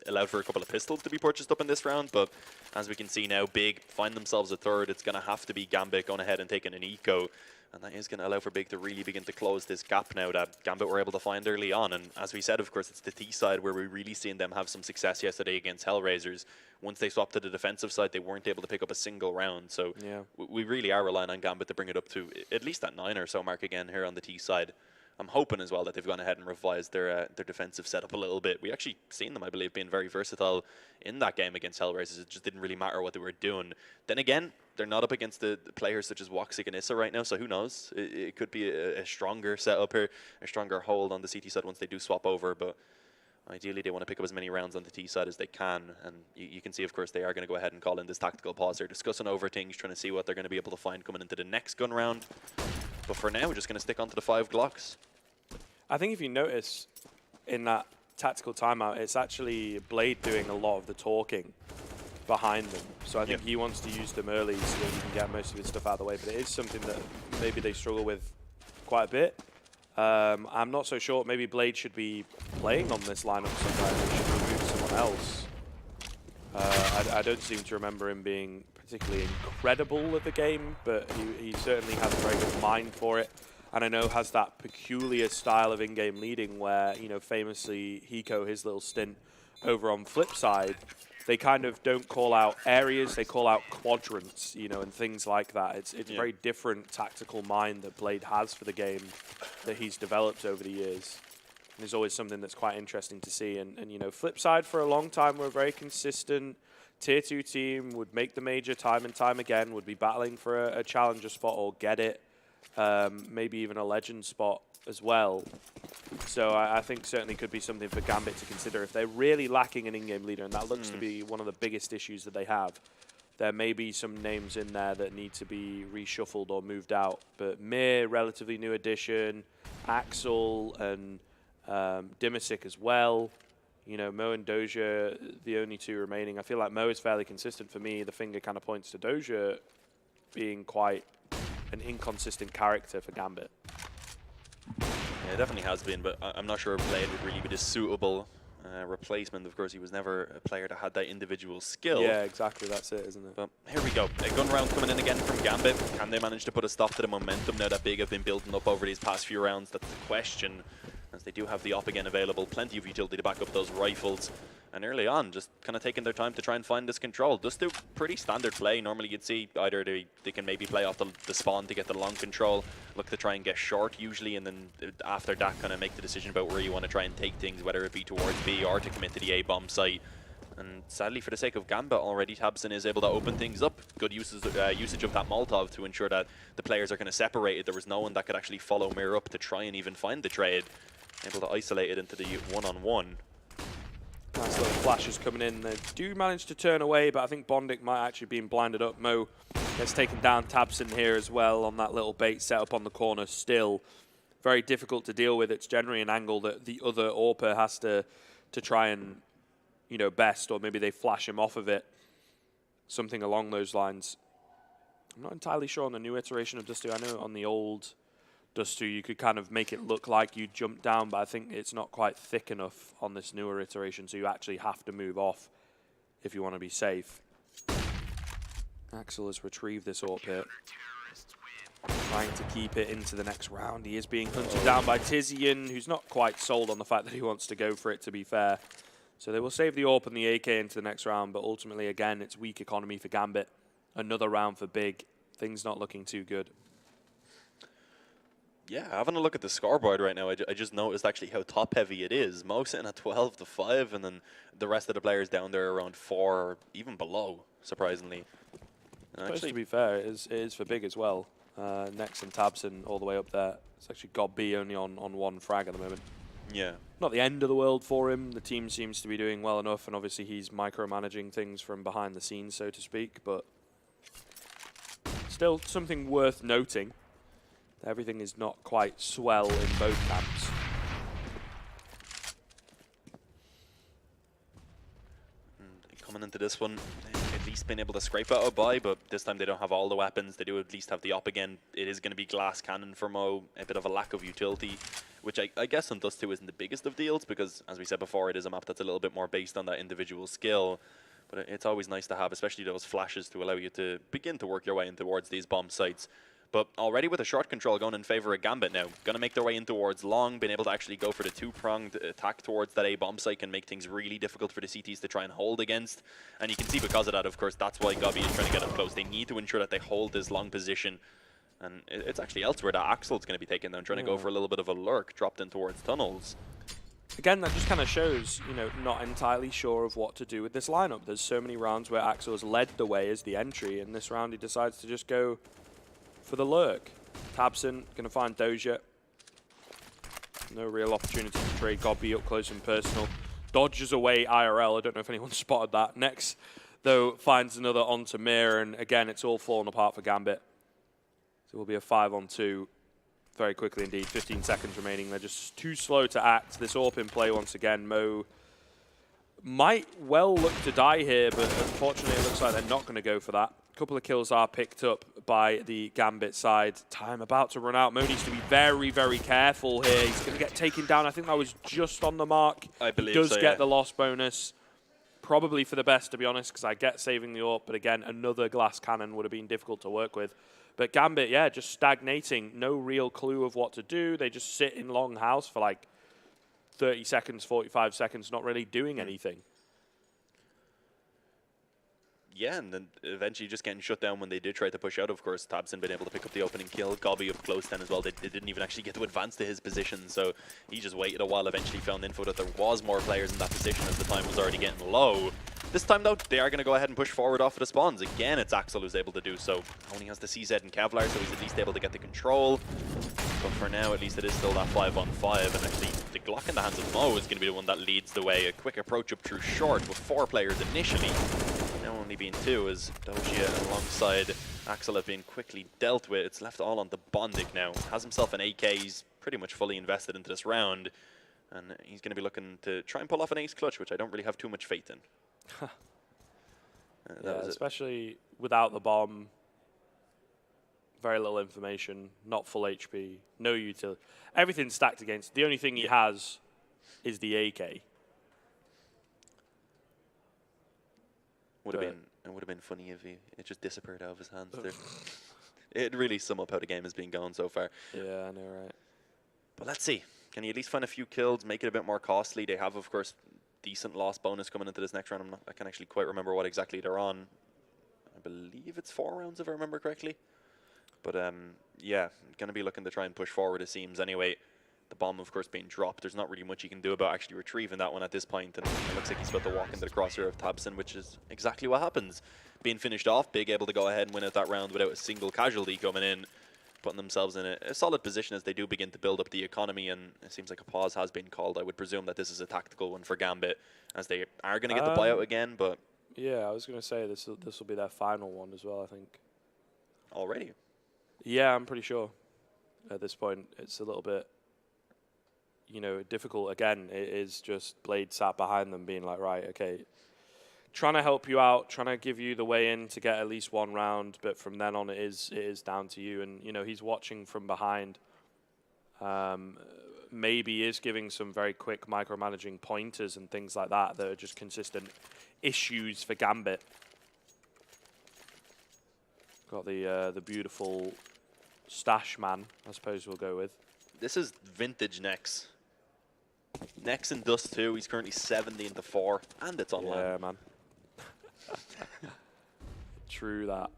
allowed for a couple of pistols to be purchased up in this round. But as we can see now, Big find themselves a 3rd. It's going to have to be Gambit going ahead and taking an eco. And that is going to allow for Big to really begin to close this gap now that Gambit were able to find early on. And as we said, of course, it's the T side where we're really seeing them have some success yesterday against Hellraisers. Once they swapped to the defensive side, they weren't able to pick up a single round. So yeah, we really are relying on Gambit to bring it up to at least that 9 or so mark again here on the T side. I'm hoping as well that they've gone ahead and revised their defensive setup a little bit. We actually seen them, I believe, being very versatile in that game against Hellraisers. It just didn't really matter what they were doing. Then again, they're not up against the players such as Woxic and Issa right now, so who knows? It could be a stronger setup here, a stronger hold on the CT side once they do swap over, but ideally they want to pick up as many rounds on the T side as they can, and you can see, of course, they are going to go ahead and call in this tactical pause. They're discussing over things, trying to see what they're going to be able to find coming into the next gun round. But for now, we're just going to stick onto the 5 Glocks. I think if you notice in that tactical timeout, it's actually Blade doing a lot of the talking behind them. So I think he wants to use them early so that he can get most of his stuff out of the way. But it is something that maybe they struggle with quite a bit. I'm not so sure. Maybe Blade should be playing on this lineup somewhere. They should remove someone else. I don't seem to remember him being particularly incredible at the game, but he certainly has a very good mind for it. and I know has that peculiar style of in-game leading where, you know, famously Hiko, his little stint over on flip side, they kind of don't call out areas, they call out quadrants, you know, and things like that. It's a very different tactical mind that Blade has for the game that he's developed over the years. And it's always something that's quite interesting to see. And you know, flip side for a long time were a very consistent tier 2 team, would make the major time and time again, would be battling for a challenger spot or get it, maybe even a legend spot as well. So I think certainly could be something for Gambit to consider. If they're really lacking an in-game leader, and that looks to be one of the biggest issues that they have, there may be some names in there that need to be reshuffled or moved out. But Mir, relatively new addition, Axel and Dimasic as well. You know, Mo and Doja, the only two remaining. I feel like Mo is fairly consistent for me. The finger kind of points to Doja being quite an inconsistent character for Gambit. Yeah, it definitely has been, but I'm not sure Blade would really be the suitable replacement. Of course, he was never a player that had that individual skill. Yeah, exactly. That's it, isn't it? But here we go. A gun round coming in again from Gambit. Can they manage to put a stop to the momentum now that Big have been building up over these past few rounds? That's the question, as they do have the op again available. Plenty of utility to back up those rifles. And early on, just kind of taking their time to try and find this control. Just do pretty standard play. Normally you'd see either they can maybe play off the spawn to get the long control, look to try and get short usually, and then after that kind of make the decision about where you want to try and take things, whether it be towards B or to commit to the A bomb site. And sadly, for the sake of Gambit already, tabseN is able to open things up. Good usage of that Molotov to ensure that the players are kind of separated. There was no one that could actually follow Mir up to try and even find the trade. Able to isolate it into the one-on-one. Nice little flashes coming in. They do manage to turn away, but I think Bondic might actually be blinded up. Mo gets taken down. tabseN here as well on that little bait set up on the corner. Still very difficult to deal with. It's generally an angle that the other AWPer has to try and, you know, best, or maybe they flash him off of it. Something along those lines. I'm not entirely sure on the new iteration of Dust 2. I know on the old Dust 2 you could kind of make it look like you jumped down, but I think it's not quite thick enough on this newer iteration, so you actually have to move off if you want to be safe. Axel has retrieved this AWP hit, trying to keep it into the next round. He is being hunted down by Tizian, who's not quite sold on the fact that he wants to go for it, to be fair. So they will save the AWP and the AK into the next round, but ultimately, again, it's weak economy for Gambit. Another round for Big. Things not looking too good. Yeah, having a look at the scoreboard right now, I just noticed actually how top-heavy it is. Mo sitting at 12-5, and then the rest of the players down there around 4, or even below, surprisingly. Actually, to be fair, it is for Big as well. Next and tabseN all the way up there. It's actually got B only on one frag at the moment. Yeah. Not the end of the world for him. The team seems to be doing well enough, and obviously he's micromanaging things from behind the scenes, so to speak, but still something worth noting. Everything is not quite swell in both camps. And coming into this one, they've at least been able to scrape out a buy, but this time they don't have all the weapons. They do at least have the op again. It is going to be glass cannon for Mo, a bit of a lack of utility, which I guess on Dust 2 isn't the biggest of deals, because as we said before, it is a map that's a little bit more based on that individual skill. But it's always nice to have, especially those flashes to allow you to begin to work your way in towards these bomb sites. But already with a short control going in favor of Gambit now. Going to make their way in towards long, being able to actually go for the two-pronged attack towards that A-bomb site can make things really difficult for the CTs to try and hold against. And you can see because of that, of course, that's why Gobby is trying to get up close. They need to ensure that they hold this long position. And it's actually elsewhere that Axel's going to be taken down, trying to go for a little bit of a lurk, dropped in towards tunnels. Again, that just kind of shows, you know, not entirely sure of what to do with this lineup. There's so many rounds where Axel has led the way as the entry, and this round he decides to just go for the lurk. tabseN going to find Doja. No real opportunity to trade Gobby up close and personal. Dodges away IRL. I don't know if anyone spotted that. Next, though, finds another onto Mir, and again, it's all fallen apart for Gambit. So it will be a 5-on-2 very quickly indeed. 15 seconds remaining. They're just too slow to act. This AWP in play once again. Mo might well look to die here, but unfortunately it looks like they're not going to go for that. A couple of kills are picked up by the Gambit side. Time about to run out. Mo needs to be very, very careful here. He's going to get taken down. I think that was just on the mark. I believe he does so, get yeah. the loss bonus. Probably for the best, to be honest, because I get saving the AWP, but again, another glass cannon would have been difficult to work with. But Gambit, yeah, just stagnating. No real clue of what to do. They just sit in long house for like 30 seconds, 45 seconds, not really doing anything. Yeah, and then eventually just getting shut down when they did try to push out. Of course, Tabson been able to pick up the opening kill. Gobby up close then as well. They didn't even actually get to advance to his position, so he just waited a while, eventually found info that there was more players in that position as the time was already getting low. This time, though, they are going to go ahead and push forward off of the spawns. Again, it's Axel who's able to do so. Only has the CZ and Kevlar, so he's at least able to get the control. But for now, at least it is still that 5-on-5. And actually, the Glock in the hands of Mo is going to be the one that leads the way. A quick approach up through short with 4 players initially. Now only being 2 as Doja alongside Axel have been quickly dealt with. It's left all on the Bondic now. Has himself an AK. He's pretty much fully invested into this round. And he's going to be looking to try and pull off an ace clutch, which I don't really have too much faith in. Yeah, especially without the bomb, very little information, not full HP, no utility. Everything's stacked against. The only thing he has is the AK. It would have been funny if it just disappeared out of his hands there. It'd really sum up how the game has been going so far. Yeah, I know, right? But let's see. Can he at least find a few kills, make it a bit more costly? They have, of course, decent loss bonus coming into this next round. I can't actually quite remember what exactly they're on. I believe it's 4 rounds, if I remember correctly. But yeah, going to be looking to try and push forward, it seems. Anyway, the bomb, of course, being dropped. There's not really much you can do about actually retrieving that one at this point. And it looks like he's about to walk into the crosshair of Tabson, which is exactly what happens. Being finished off, Big able to go ahead and win out that round without a single casualty coming in, putting themselves in a solid position as they do begin to build up the economy, and it seems like a pause has been called. I would presume that this is a tactical one for Gambit, as they are going to get the buyout again, but... Yeah, I was going to say this will be their final one as well, I think. Already? Yeah, I'm pretty sure. At this point, it's a little bit, you know, difficult. Again, it is just Blade sat behind them being like, right, okay, trying to help you out, trying to give you the way in to get at least 1 round, but from then on it is down to you. And, you know, he's watching from behind. Maybe is giving some very quick micromanaging pointers and things like that that are just consistent issues for Gambit. Got the beautiful stash man, I suppose we'll go with. This is vintage Nex. Nex in Dust 2, he's currently 70 into 4, and it's online. Yeah, man. True that.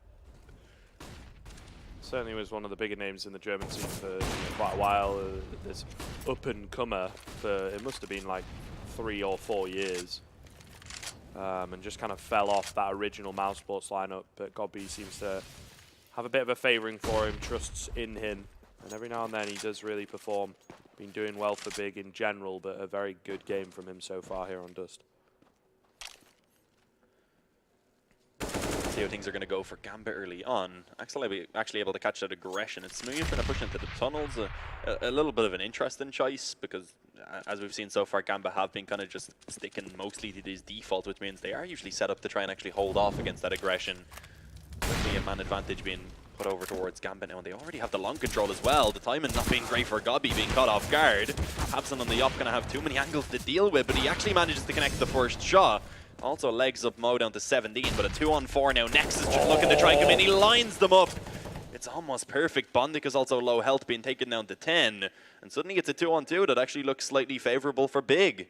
Certainly was one of the bigger names in the German scene for quite a while. This up-and-comer for, it must have been like 3 or 4 years. And just kind of fell off that original Mouse Sports lineup. But Gobby seems to have a bit of a favouring for him, trusts in him. And every now and then he does really perform. Been doing well for Big in general, but a very good game from him so far here on Dust. See how things are going to go for Gambit early on. Axel actually able to catch that aggression. It's Smooth going to push into the tunnels. A little bit of an interesting choice because, as we've seen so far, Gambit have been kind of just sticking mostly to these defaults, which means they are usually set up to try and actually hold off against that aggression. Quickly a man advantage being put over towards Gambit now, and they already have the long control as well. The timing not being great for Gobby, being caught off guard. Tabson on the op going to have too many angles to deal with, but he actually manages to connect the first shot. Also legs up Mo down to 17, but a 2-on-4 now. Nex is just looking to try and come in. He lines them up. It's almost perfect. Bondic is also low health, being taken down to 10. And suddenly it's a 2-on-2 that actually looks slightly favorable for Big.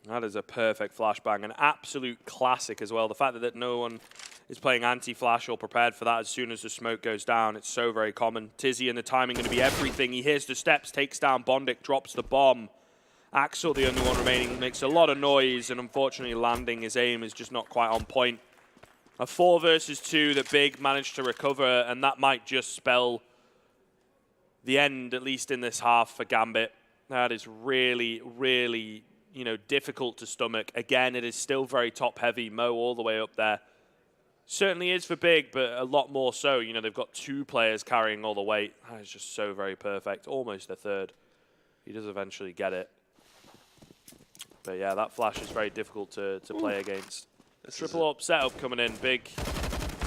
That is a perfect flashbang. An absolute classic as well. The fact that no one is playing anti-flash or prepared for that as soon as the smoke goes down. It's so very common. Tizzy and the timing going to be everything. He hears the steps, takes down Bondic, drops the bomb. Axel, the only one remaining, makes a lot of noise, and unfortunately landing his aim is just not quite on point. A 4 versus 2 that Big managed to recover, and that might just spell the end, at least in this half, for Gambit. That is really, really, you know, difficult to stomach. Again, it is still very top-heavy. Mo all the way up there. Certainly is for Big, but a lot more so. You know, they've got 2 players carrying all the weight. That is just so very perfect. Almost a third. He does eventually get it. But yeah, that flash is very difficult to play against. Triple up setup coming in. Big,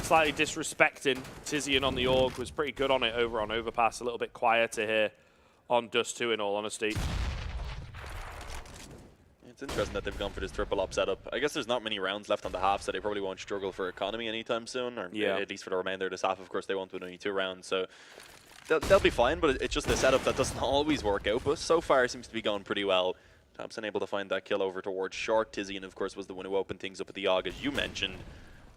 slightly disrespecting Tizzy, and on the Org was pretty good on it over on Overpass. A little bit quieter here on Dust 2, in all honesty. It's interesting that they've gone for this triple op setup. I guess there's not many rounds left on the half, so they probably won't struggle for economy anytime soon, or at least for the remainder of this half. Of course, they won't win only 2 rounds, so they'll be fine, but it's just a setup that doesn't always work out, but so far it seems to be going pretty well. Thompson able to find that kill over towards short. Tizian, of course, was the one who opened things up at the AUG, as you mentioned.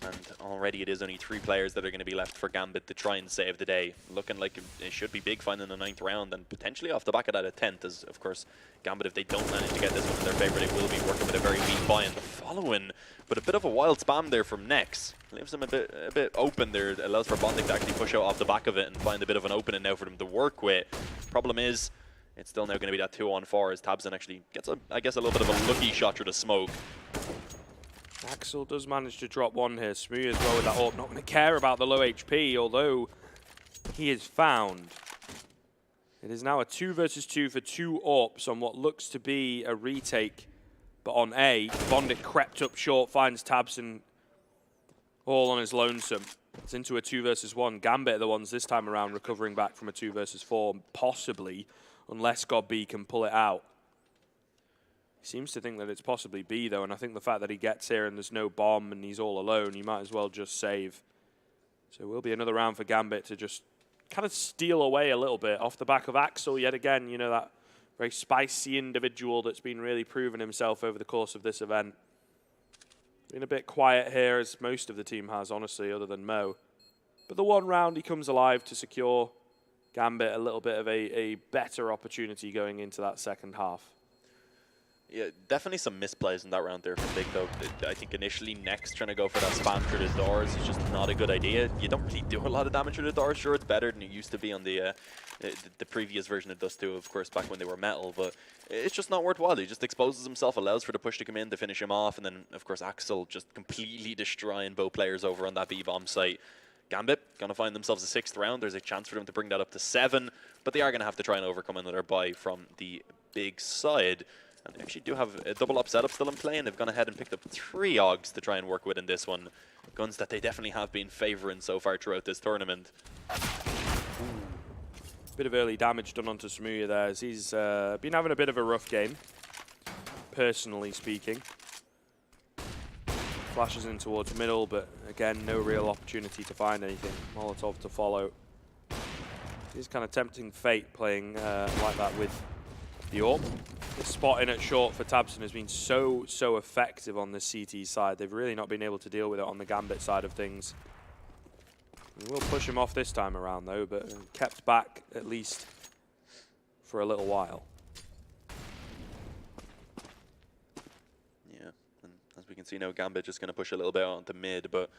And already it is only 3 players that are going to be left for Gambit to try and save the day. Looking like it should be big finding the 9th round, and potentially off the back of that a 10th, as of course Gambit, if they don't manage to get this one in their favor, they will be working with a very weak buy in the following. But a bit of a wild spam there from Nex. Leaves them a bit open there. It allows for Bondic to actually push out off the back of it and find a bit of an opening now for them to work with. Problem is, it's still now going to be that 2-on-4 as Tabson actually gets, I guess, a little bit of a lucky shot through the smoke. Axel does manage to drop one here. Smooth as well with that AWP. Not going to care about the low HP, although he is found. It is now a 2 versus 2 for 2 AWPs on what looks to be a retake. But on A, Bondic crept up short, finds Tabson all on his lonesome. It's into a 2 versus 1. Gambit are the ones this time around recovering back from a 2 versus 4, possibly, unless God B can pull it out. He seems to think that it's possibly B, though, and I think the fact that he gets here and there's no bomb and he's all alone, he might as well just save. So it will be another round for Gambit to just kind of steal away a little bit off the back of Axel yet again, you know, that very spicy individual that's been really proving himself over the course of this event. Been a bit quiet here, as most of the team has, honestly, other than Mo. But the one round he comes alive to secure Gambit a little bit of a better opportunity going into that second half. Yeah, definitely some misplays in that round there from Big, though. I think initially Nex trying to go for that spam through the doors is just not a good idea. You don't really do a lot of damage through the doors. Sure, it's better than it used to be on the previous version of Dust 2, of course, back when they were metal, but it's just not worthwhile. He just exposes himself, allows for the push to come in to finish him off, and then, of course, Axel just completely destroying both players over on that B-bomb site. Gambit going to find themselves a 6th round. There's a chance for them to bring that up to 7, but they are going to have to try and overcome another buy from the Big side. And they actually do have a double up setup still in play, and they've gone ahead and picked up 3 AUGs to try and work with in this one. Guns that they definitely have been favouring so far throughout this tournament. Bit of early damage done onto Samuya there, as he's been having a bit of a rough game, personally speaking. Flashes in towards middle, but again, no real opportunity to find anything. Molotov to follow. He's kind of tempting fate playing like that with the AWP. The spot in at short for Tabson has been so effective on the CT side. They've really not been able to deal with it on the Gambit side of things. We'll push him off this time around, though, but kept back at least for a little while. Yeah, and as we can see now, Gambit just going to push a little bit onto mid, but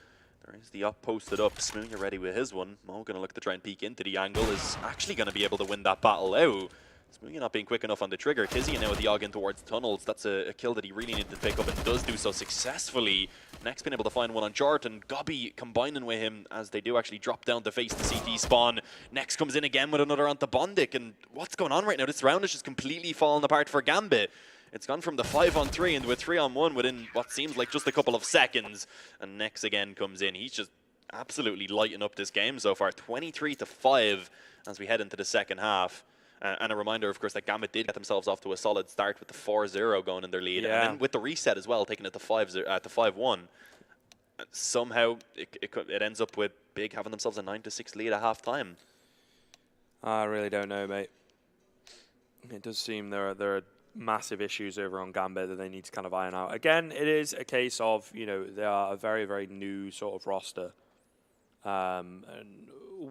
there is the up posted up. Smoonya ready with his one. Mo going to look to try and peek into the angle, is actually going to be able to win that battle out. Smoonya not being quick enough on the trigger. Tizian now with the AUG in towards tunnels. That's a kill that he really needed to pick up, and does do so successfully. Next been able to find one on Jart, and Gobby combining with him as they do actually drop down to face the CT spawn. Next comes in again with another onto Bondic, and what's going on right now? This round is just completely falling apart for Gambit. It's gone from the 5-on-3 into a 3-on-1 within what seems like just a couple of seconds. And Nex again comes in. He's just absolutely lighting up this game so far. 23-5 as we head into the second half. And a reminder, of course, that Gambit did get themselves off to a solid start with the 4-0 going in their lead. Yeah. And then with the reset as well, taking it to 5-1. Somehow, it ends up with Big having themselves a 9-6 lead at half-time. I really don't know, mate. It does seem there are massive issues over on Gambit that they need to kind of iron out. Again, it is a case of, you know, they are a very, very new sort of roster. And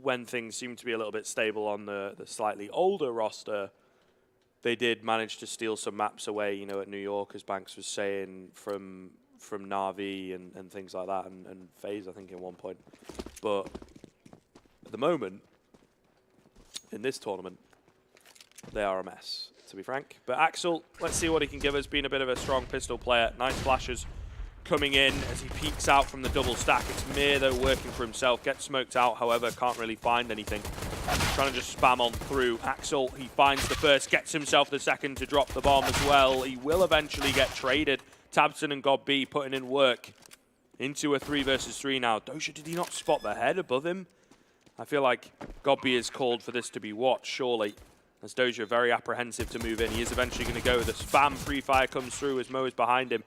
when things seem to be a little bit stable on the slightly older roster, they did manage to steal some maps away, you know, at New York, as Banks was saying, from Na'Vi and things like that, and FaZe, I think, at one point. But at the moment, in this tournament, they are a mess, to be frank. But Axel, let's see what he can give us, being a bit of a strong pistol player. Nice flashes coming in as he peeks out from the double stack. It's Mir, though, working for himself. Gets smoked out, however, can't really find anything. Trying to just spam on through. Axel, he finds the first, gets himself the second to drop the bomb as well. He will eventually get traded. Tabson and God B putting in work into a 3 versus 3 now. Doja, did he not spot the head above him? I feel like God B is called for this to be watched, surely. As Doja very apprehensive to move in. He is eventually going to go. The spam free fire comes through as Mo is behind him.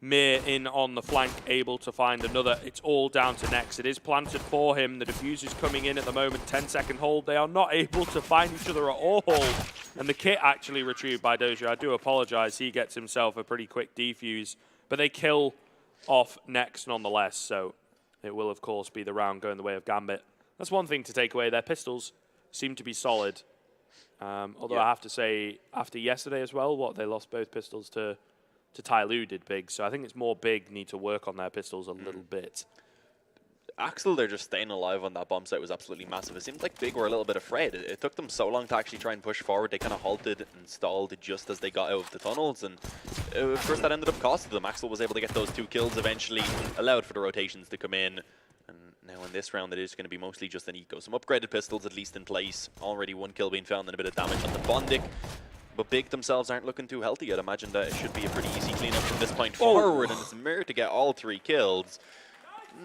Mir in on the flank, able to find another. It's all down to Nex. It is planted for him. The diffuser's coming in at the moment. 10-second hold. They are not able to find each other at all. And the kit actually retrieved by Doja. I do apologize. He gets himself a pretty quick defuse. But they kill off Nex nonetheless. So it will, of course, be the round going the way of Gambit. That's one thing to take away. Their pistols seem to be solid. Although I have to say, after yesterday as well, they lost both pistols to Tyloo did Big. So I think it's more Big need to work on their pistols a little bit. Axel, they're just staying alive on that bomb site was absolutely massive. It seemed like Big were a little bit afraid. It took them so long to actually try and push forward. They kind of halted and stalled just as they got out of the tunnels. And of course, that ended up costing them. Axel was able to get those 2 kills eventually, allowed for the rotations to come in. And now in this round, it is going to be mostly just an eco. Some upgraded pistols, at least in place. Already 1 kill being found and a bit of damage on the Bondic. But Big themselves aren't looking too healthy. I'd imagine that it should be a pretty easy cleanup from this point forward. And it's Mir to get all 3 kills.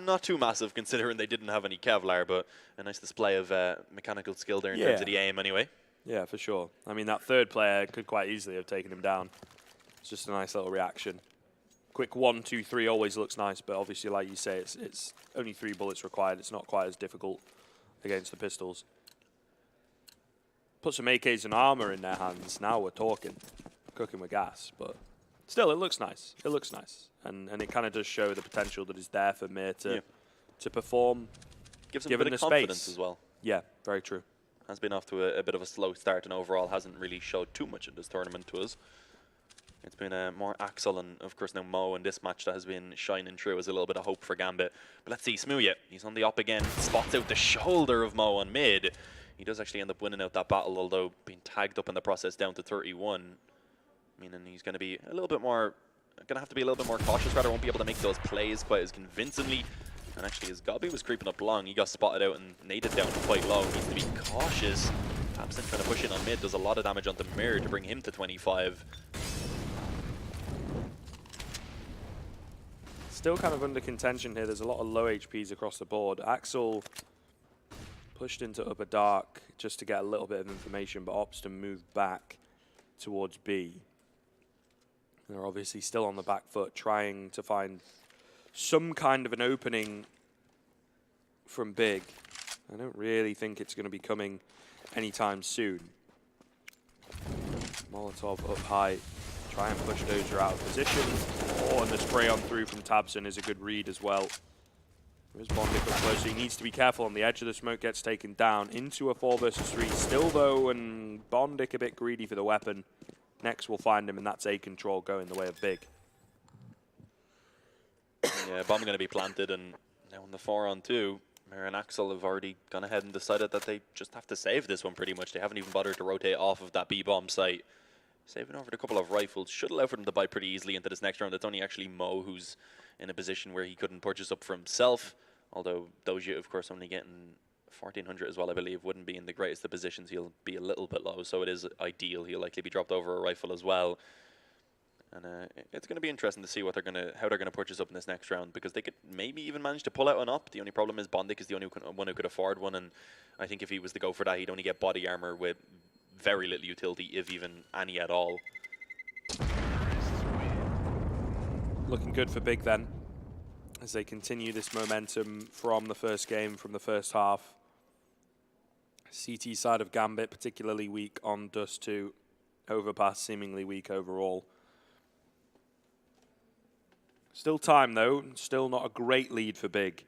Not too massive considering they didn't have any Kevlar, but a nice display of mechanical skill there in terms of the aim anyway. Yeah, for sure. I mean, that third player could quite easily have taken him down. It's just a nice little reaction. Quick 1, 2, 3 always looks nice, but obviously, like you say, it's only 3 bullets required. It's not quite as difficult against the pistols. Put some AKs and armor in their hands. Now we're talking. Cooking with gas. But still, it looks nice. It looks nice. And it kind of does show the potential that is there for Mir to perform. Gives him a bit of confidence as well. Yeah, very true. Has been off to a bit of a slow start and overall hasn't really showed too much in this tournament to us. It's been more Axel and, of course, now Mo in this match that has been shining through as a little bit of hope for Gambit. But let's see, Smooya, he's on the up again. Spots out the shoulder of Mo on mid. He does actually end up winning out that battle, although being tagged up in the process down to 31. Meaning he's going to be a little bit more, going to have to be a little bit more cautious, rather won't be able to make those plays quite as convincingly. And actually, as Gobby was creeping up long, he got spotted out and naded down quite low. He needs to be cautious. Thompson trying to push in on mid, does a lot of damage onto Mir to bring him to 25. Still kind of under contention here. There's a lot of low HPs across the board. Axel pushed into upper dark just to get a little bit of information, but opts to move back towards B. They're obviously still on the back foot, trying to find some kind of an opening from Big. I don't really think it's going to be coming anytime soon. Molotov up high, try and push Doja out of position. Oh, and the spray on through from Tabson is a good read as well. There's Bondic up close, so he needs to be careful on the edge of the smoke, gets taken down into a 4 versus 3 still though, and Bondic a bit greedy for the weapon. Next we'll find him, and that's A control going the way of Big. Yeah, bomb going to be planted, and now in the 4-on-2, Mir and Axel have already gone ahead and decided that they just have to save this one pretty much. They haven't even bothered to rotate off of that B-bomb site. Saving over a couple of rifles should allow for them to buy pretty easily into this next round. It's only actually Mo who's in a position where he couldn't purchase up for himself. Although Doja, of course, only getting 1,400 as well, I believe, wouldn't be in the greatest of positions. He'll be a little bit low, so it is ideal. He'll likely be dropped over a rifle as well. And it's going to be interesting to see what how they're gonna purchase up in this next round, because they could maybe even manage to pull out an up. The only problem is Bondic is the only one who could afford one, and I think if he was to go for that, he'd only get body armor with very little utility, if even any at all. Looking good for Big then, as they continue this momentum from the first game, from the first half. CT side of Gambit particularly weak on Dust 2. Overpass seemingly weak overall. Still time though, still not a great lead for Big.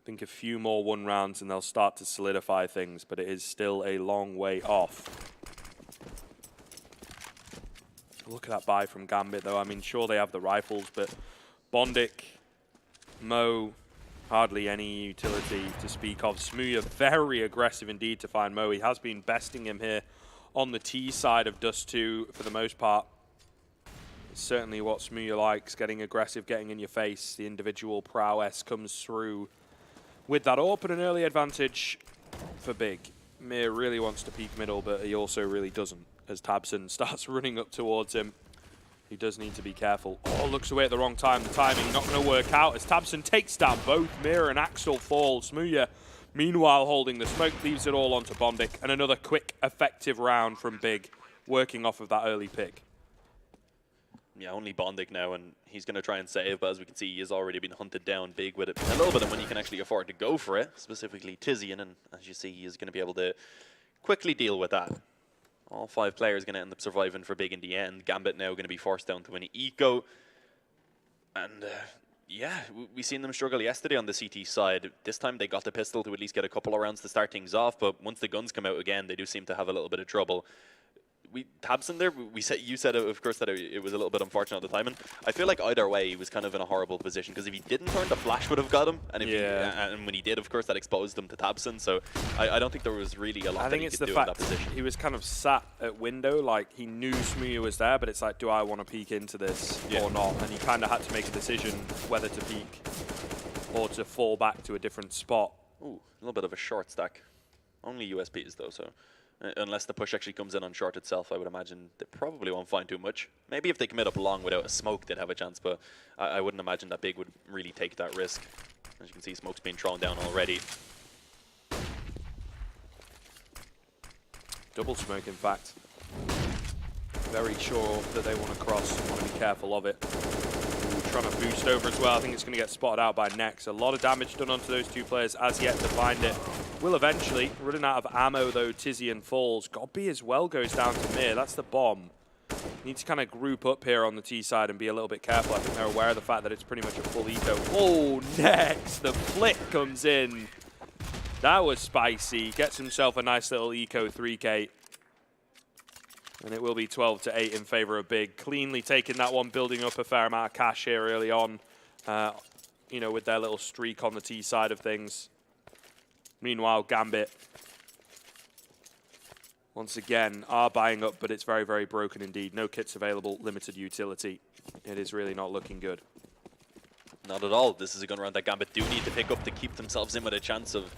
I think a few more 1 rounds and they'll start to solidify things, but it is still a long way off. Look at that buy from Gambit though. I mean, sure they have the rifles, but Bondic, Mo, hardly any utility to speak of. Smooya very aggressive indeed to find Mo. He has been besting him here on the T side of Dust 2 for the most part. It's certainly what Smooya likes, getting aggressive, getting in your face. The individual prowess comes through with that AWP, and an early advantage for Big. Mir really wants to peek middle, but he also really doesn't, as Tabson starts running up towards him. He does need to be careful. Oh, looks away at the wrong time. The timing not going to work out as Tabson takes down both Mir and Axel fall. Smooya Meanwhile, holding the smoke leaves it all onto Bondic, and another quick, effective round from Big, working off of that early pick. Yeah, only Bondic now, and he's going to try and save, but as we can see, he has already been hunted down big with it. A little bit of money can actually afford to go for it, specifically Tizian, and as you see, he is going to be able to quickly deal with that. All 5 players going to end up surviving for Big in the end. Gambit now going to be forced down to an eco. And yeah, we seen them struggle yesterday on the CT side. This time they got the pistol to at least get a couple of rounds to start things off, but once the guns come out again, they do seem to have a little bit of trouble. Tabson there, you said, of course, that it was a little bit unfortunate at the time, and I feel like either way he was kind of in a horrible position, because if he didn't turn, the flash would have got him, and and when he did, of course, that exposed him to Tabson, so I don't think there was really a lot that he could do in that position. He was kind of sat at window, like he knew Smooya was there, but it's like, do I want to peek into this or not? And he kind of had to make a decision whether to peek or to fall back to a different spot. Ooh, a little bit of a short stack. Only USPs though, so unless the push actually comes in on short itself, I would imagine they probably won't find too much. Maybe if they commit up long without a smoke, they'd have a chance, but I wouldn't imagine that Big would really take that risk. As you can see, smoke's being thrown down already. Double smoke, in fact. Very sure that they want to cross, want to be careful of it. Trying to boost over as well. I think it's going to get spotted out by Nex. A lot of damage done onto those 2 players as yet to find it. Will eventually. Running out of ammo though, Tizian falls. Gobby as well goes down to Mir. That's the bomb. Need to kind of group up here on the T side and be a little bit careful. I think they're aware of the fact that it's pretty much a full eco. Oh, Nex! The flick comes in. That was spicy. Gets himself a nice little eco 3K. And it will be 12-8 in favor of Big. Cleanly taking that one, building up a fair amount of cash here early on. You know, with their little streak on the T side of things. Meanwhile, Gambit, once again, are buying up, but it's very, very broken indeed. No kits available, limited utility. It is really not looking good. Not at all. This is a gun round that Gambit do need to pick up to keep themselves in with a chance of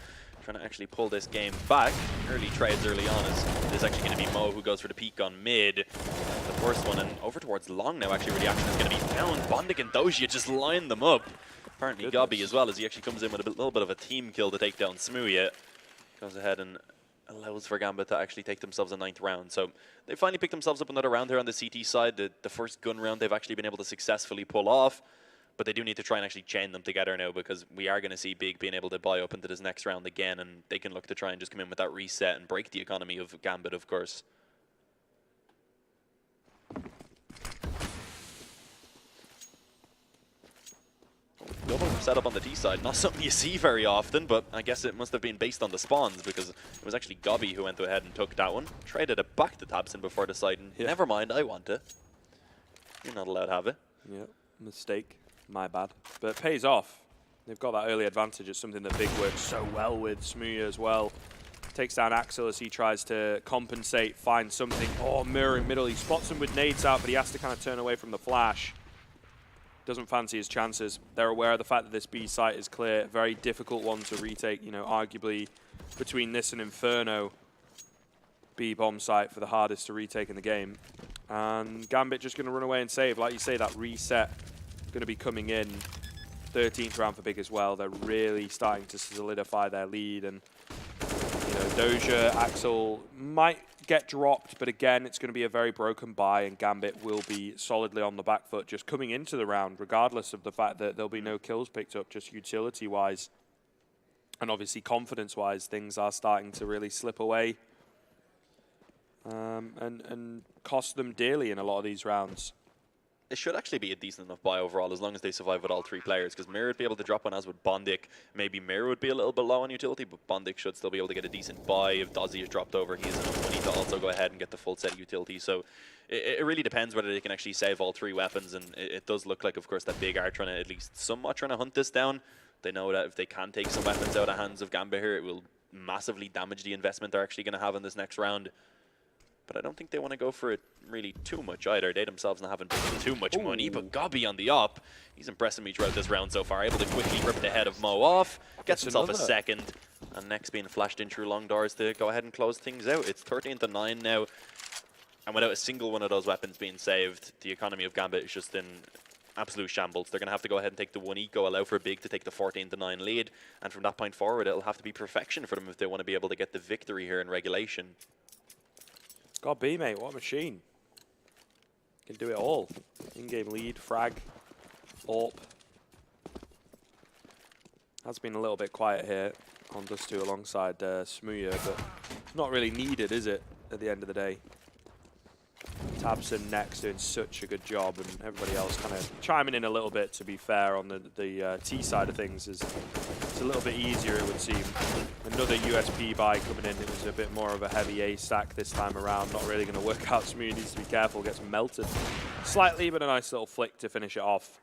trying to actually pull this game back. Early trades early on is there's actually going to be Mo who goes for the peek on mid. The first one, and over towards long now, actually, where the action is going to be found. Bondic and Doja just line them up. Apparently Gobby as well, as he actually comes in with a little bit of a team kill to take down Smooya. Goes ahead and allows for Gambit to actually take themselves a 9th round. So they finally picked themselves up another round here on the CT side. The first gun round they've actually been able to successfully pull off. But they do need to try and actually chain them together now, because we are going to see Big being able to buy up into this next round again, and they can look to try and just come in with that reset and break the economy of Gambit, of course. Double setup on the T side, not something you see very often, but I guess it must have been based on the spawns, because it was actually Gobby who went ahead and took that one. Traded it back to Tabson before deciding, never mind, I want it. You're not allowed to have it. Yeah, mistake. My bad. But it pays off. They've got that early advantage. It's something that Big works so well with. Smooya as well. Takes down Axel as he tries to compensate, find something. Oh, Mirror in middle. He spots him with nades out, but he has to kind of turn away from the flash. Doesn't fancy his chances. They're aware of the fact that this B site is clear. Very difficult one to retake. You know, arguably between this and Inferno, B bomb site for the hardest to retake in the game. And Gambit just going to run away and save. Like you say, that reset going to be coming in. 13th round for Big as well. They're really starting to solidify their lead, and you know, Doja, Axel might get dropped, but again, it's going to be a very broken buy, and Gambit will be solidly on the back foot just coming into the round, regardless of the fact that there'll be no kills picked up, just utility-wise. And obviously confidence-wise, things are starting to really slip away and cost them dearly in a lot of these rounds. It should actually be a decent enough buy overall, as long as they survive with all 3 players, because Mirror would be able to drop one, as with Bondic. Maybe Mirror would be a little bit low on utility, but Bondic should still be able to get a decent buy. If Dozzy is dropped over, he has enough money to also go ahead and get the full set of utility. So it really depends whether they can actually save all 3 weapons, and it does look like, of course, that Big are trying to at least somewhat trying to hunt this down. They know that if they can take some weapons out of the hands of Gambit here, it will massively damage the investment they're actually going to have in this next round. But I don't think they want to go for it really too much either. They themselves haven't paid too much money, but Gobby on the up, he's impressing me throughout this round so far. Able to quickly rip the head of Mo off, gets himself a second, and next being flashed in through long doors to go ahead and close things out. It's 13-9 now, and without a single one of those weapons being saved, the economy of Gambit is just in absolute shambles. They're going to have to go ahead and take the 1 eco, allow for Big to take the 14-9 lead, and from that point forward, it'll have to be perfection for them if they want to be able to get the victory here in regulation. God B, mate, what a machine. Can do it all. In-game lead, frag, AWP. Has been a little bit quiet here on Dust2 alongside Smooya, but not really needed, is it, at the end of the day? Tabson next doing such a good job, and everybody else kind of chiming in a little bit, to be fair, on the T side of things. It's a little bit easier, it would seem. Another USP buy coming in. It was a bit more of a heavy A stack this time around. Not really going to work out. Smooya needs to be careful, gets melted slightly, but a nice little flick to finish it off.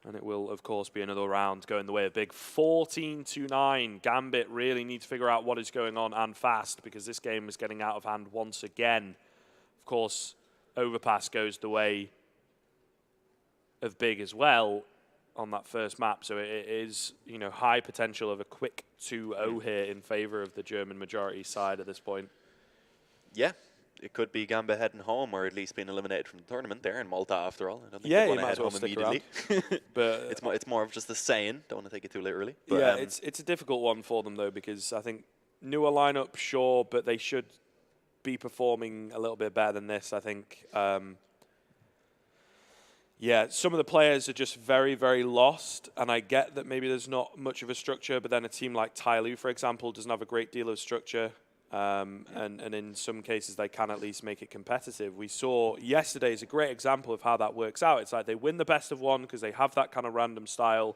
And it will, of course, be another round going the way of Big. 14-9. Gambit really need to figure out what is going on, and fast, because this game is getting out of hand once again. Of course, Overpass goes the way of Big as well on that first map. So it is, you know, high potential of a quick 2-0 here in favor of the German majority side at this point. Yeah. It could be Gambit heading home, or at least being eliminated from the tournament. They're in Malta after all. I don't think they want to head home immediately. But it's more of just a saying. Don't want to take it too literally. But, yeah, it's a difficult one for them though, because I think newer lineup, sure, but they should be performing a little bit better than this. I think. Yeah, some of the players are just very, very lost, and I get that maybe there's not much of a structure. But then a team like Tyloo, for example, doesn't have a great deal of structure. And in some cases, they can at least make it competitive. We saw yesterday is a great example of how that works out. It's like they win the best of one because they have that kind of random style.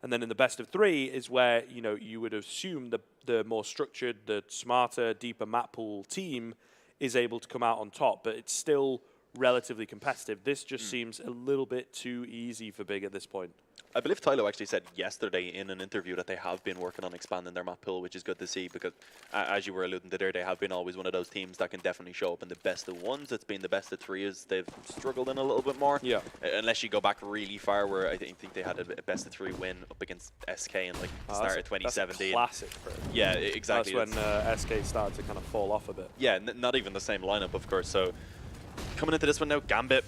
And then in the best of three is where, you know, you would assume the more structured, the smarter, deeper map pool team is able to come out on top. But it's still relatively competitive. This just seems a little bit too easy for Big at this point. I believe Tyloo actually said yesterday in an interview that they have been working on expanding their map pool, which is good to see, because as you were alluding to there, they have been always one of those teams that can definitely show up in the best of ones. It's been the best of three as they've struggled in a little bit more. Yeah. Unless you go back really far, where I think they had a best of three win up against SK in like the start of 2017. That's classic for it. Yeah, exactly. That's when SK started to kind of fall off a bit. Yeah, not even the same lineup, of course. So coming into this one now, Gambit,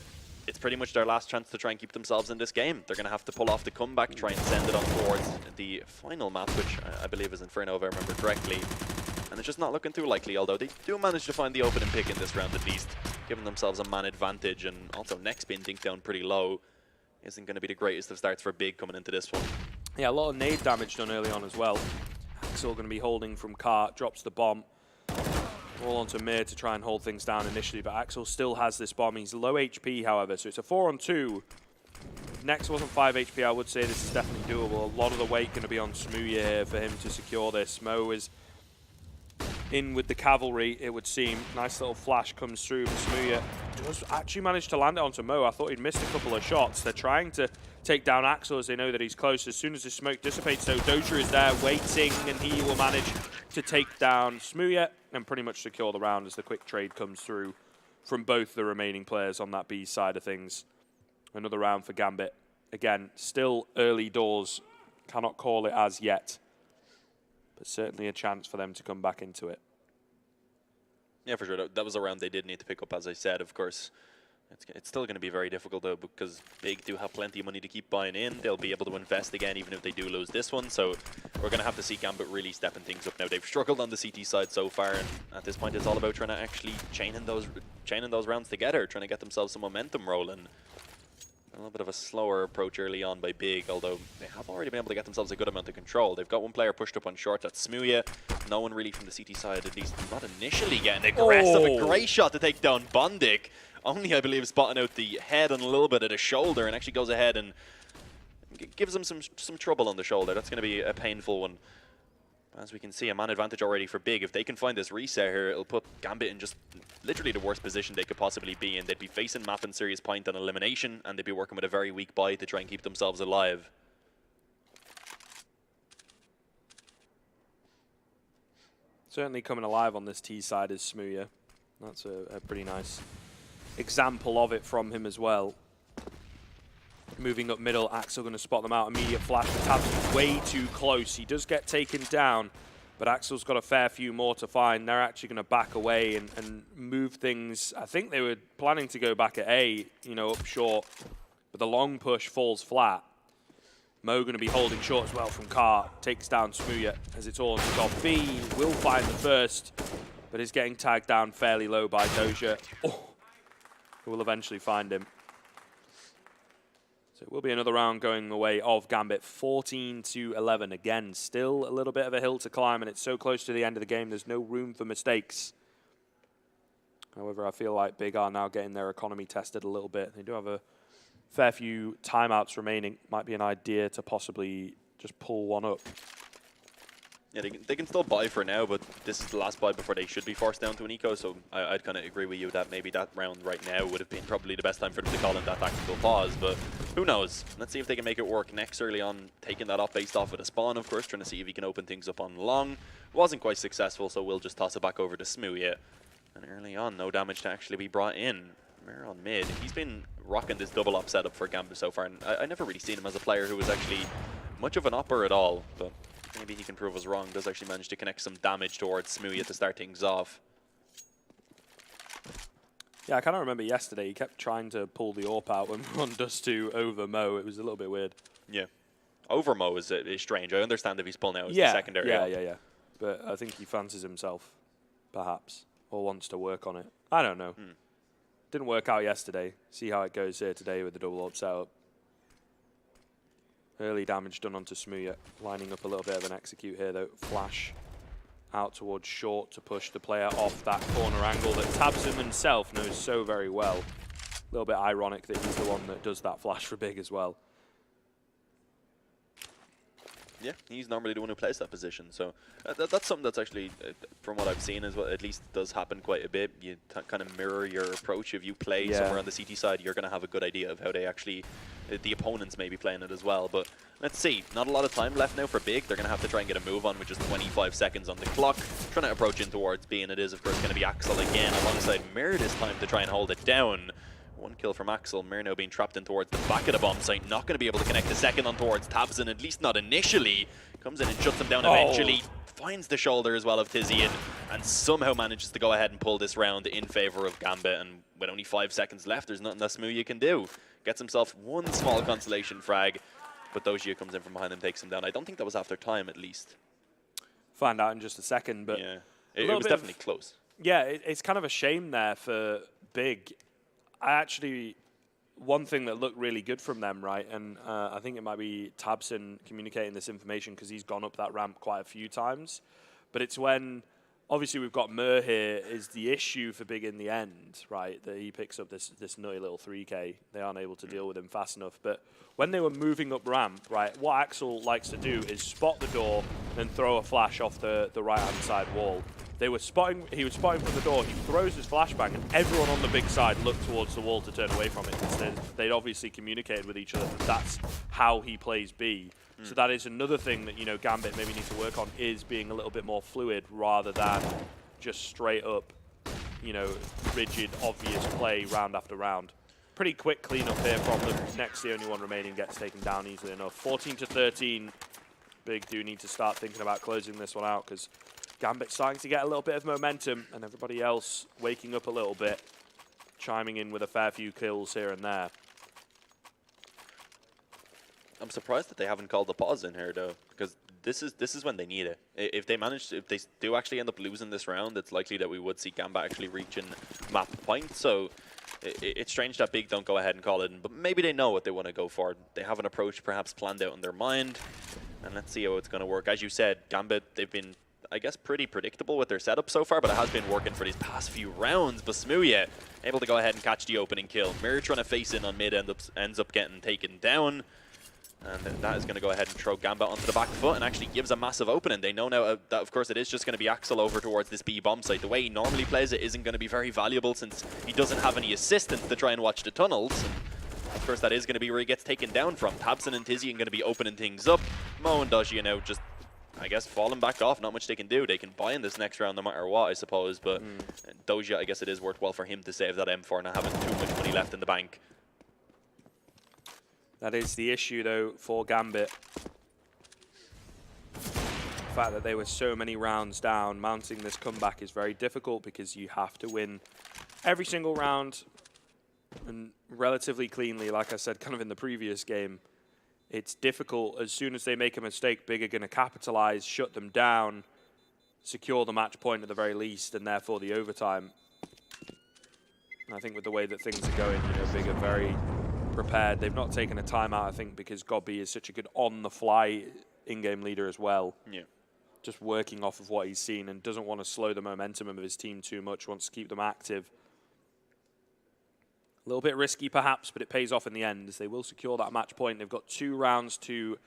it's pretty much their last chance to try and keep themselves in this game. They're going to have to pull off the comeback, try and send it on towards the final map, which I believe is Inferno, if I remember correctly. And it's just not looking too likely, although they do manage to find the opening pick in this round at least, giving themselves a man advantage. And also next being dinked down pretty low isn't going to be the greatest of starts for Big coming into this one. Yeah, a lot of nade damage done early on as well. Axel going to be holding from Cart, drops the bomb. All onto Mir to try and hold things down initially, but Axel still has this bomb. He's low HP, however, so it's a 4-on-2. Next wasn't 5 HP, I would say this is definitely doable. A lot of the weight going to be on Smooya here for him to secure this. Mo is in with the cavalry, it would seem. Nice little flash comes through, but Smooya does actually manage to land it onto Mo. I thought he'd missed a couple of shots. They're trying to take down Axel as they know that he's close. As soon as the smoke dissipates, though, Doja is there waiting, and he will manage to take down Smooya and pretty much secure the round as the quick trade comes through from both the remaining players on that B side of things. Another round for Gambit. Again, still early doors. Cannot call it as yet. But certainly a chance for them to come back into it. Yeah, for sure. That was a round they did need to pick up, as I said, of course. It's still going to be very difficult, though, because Big do have plenty of money to keep buying in. They'll be able to invest again, even if they do lose this one. So we're going to have to see Gambit really stepping things up now. They've struggled on the CT side so far, and at this point, it's all about trying to actually chaining those rounds together, trying to get themselves some momentum rolling. A little bit of a slower approach early on by Big, although they have already been able to get themselves a good amount of control. They've got one player pushed up on short, that's Smooya. No one really from the CT side, at least not initially, getting aggressive. A great shot to take down Bondik. Only, I believe, spotting out the head and a little bit of the shoulder, and actually goes ahead and gives them some trouble on the shoulder. That's going to be a painful one. As we can see, a man advantage already for Big. If they can find this reset here, it'll put Gambit in just literally the worst position they could possibly be in. They'd be facing map and serious point on elimination, and they'd be working with a very weak buy to try and keep themselves alive. Certainly coming alive on this T side is Smooya. That's a pretty nice example of it from him as well. Moving up middle, Axel going to spot them out. Immediate flash, but Tabs way too close. He does get taken down, but Axel's got a fair few more to find. They're actually going to back away and move things. I think they were planning to go back at A, you know, up short. but the long push falls flat. Mo going to be holding short as well from Car. Takes down Smooya as it's all on top. B will find the first, but is getting tagged down fairly low by Doja. Oh, who will eventually find him. So it will be another round going the way of Gambit. 14-11. Again, still a little bit of a hill to climb, and it's so close to the end of the game, there's no room for mistakes. However, I feel like Big are now getting their economy tested a little bit. They do have a fair few timeouts remaining. Might be an idea to possibly just pull one up. Yeah, they can still buy for now, but this is the last buy before they should be forced down to an eco, so I'd kind of agree with you that maybe that round right now would have been probably the best time for them to call in that tactical pause, but who knows? Let's see if they can make it work next early on, taking that off based off of the spawn, of course, trying to see if he can open things up on long. Wasn't quite successful, so we'll just toss it back over to Smooya. And early on, no damage to actually be brought in. Mir on mid. He's been rocking this double op setup for Gambit so far, and I never really seen him as a player who was actually much of an opper at all, but maybe he can prove us wrong. Does actually manage to connect some damage towards Smooya to start things off. Yeah, I kind of remember yesterday he kept trying to pull the AWP out when Ron does to over Mo. It was a little bit weird. Yeah. Over Mo is strange. I understand if he's pulling out as the secondary. Yeah. But I think he fancies himself, perhaps, or wants to work on it. I don't know. Didn't work out yesterday. See how it goes here today with the double up setup. Early damage done onto Smooya. Lining up a little bit of an execute here, though. Flash out towards short to push the player off that corner angle that Tabsum himself knows so very well. A little bit ironic that he's the one that does that flash for Big as well. Yeah, he's normally the one who plays that position, so that's something that's actually, from what I've seen, is what at least does happen quite a bit. You kind of mirror your approach. If you play somewhere on the CT side, you're going to have a good idea of how they actually, the opponents may be playing it as well. But let's see, not a lot of time left now for Big. They're going to have to try and get a move on with just 25 seconds on the clock. Trying to approach in towards B, and it is, of course, going to be Axel again alongside Mir this time to try and hold it down. One kill from Axel. Mir now being trapped in towards the back of the bomb site. Not going to be able to connect the second on towards Tabson, at least not initially. Comes in and shuts him down eventually. Finds the shoulder as well of Tizian, and somehow manages to go ahead and pull this round in favor of Gambit. And with only 5 seconds left, there's nothing that Smooya can do. Gets himself one small consolation frag, but Doja comes in from behind and takes him down. I don't think that was after time, at least. Find out in just a second, but yeah, it was definitely close. Yeah, it's kind of a shame there for Big. One thing that looked really good from them, right, and I think it might be Tabson communicating this information because he's gone up that ramp quite a few times, but it's when, obviously we've got Mir here, is the issue for Big in the end, right, that he picks up this nutty little 3K. They aren't able to deal with him fast enough, but when they were moving up ramp, right, what Axel likes to do is spot the door and throw a flash off the right-hand side wall. He was spotting from the door, he throws his flashbang, and everyone on the Big side looked towards the wall to turn away from it, because they'd obviously communicated with each other that that's how he plays B. So that is another thing that, you know, Gambit maybe needs to work on, is being a little bit more fluid rather than just straight up, you know, rigid, obvious play round after round. Pretty quick cleanup here from them. Next, the only one remaining gets taken down easily enough. 14-13. Big do need to start thinking about closing this one out, because Gambit's starting to get a little bit of momentum, and everybody else waking up a little bit, chiming in with a fair few kills here and there. I'm surprised that they haven't called the pause in here, though, because this is when they need it. If they do actually end up losing this round, it's likely that we would see Gambit actually reaching map point. So it's strange that Big don't go ahead and call it in, but maybe they know what they want to go for. They have an approach perhaps planned out in their mind, and let's see how it's going to work. As you said, Gambit, they've been, I guess, pretty predictable with their setup so far, but it has been working for these past few rounds. But Smooya able to go ahead and catch the opening kill. Mir trying to face in on mid ends up getting taken down. And that is going to go ahead and throw Gambit onto the back foot and actually gives a massive opening. They know now that, of course, it is just going to be Axel over towards this B bomb site. The way he normally plays it isn't going to be very valuable since he doesn't have any assistance to try and watch the tunnels. Of course, that is going to be where he gets taken down from. Tabson and Tizian going to be opening things up. Mo and Doji now just, I guess, falling back off. Not much they can do. They can buy in this next round no matter what, I suppose. But Doja, I guess it is worthwhile for him to save that M4, not having too much money left in the bank. That is the issue, though, for Gambit. The fact that they were so many rounds down, mounting this comeback is very difficult because you have to win every single round. and relatively cleanly, like I said, kind of in the previous game. It's difficult. As soon as they make a mistake, Big are going to capitalize, shut them down, secure the match point at the very least, and therefore the overtime. And I think with the way that things are going, you know, Big are very prepared. They've not taken a timeout, I think, because Gobby is such a good on-the-fly in-game leader as well. Yeah. Just working off of what he's seen and doesn't want to slow the momentum of his team too much, wants to keep them active. A little bit risky, perhaps, but it pays off in the end as they will secure that match point. They've got 2 rounds to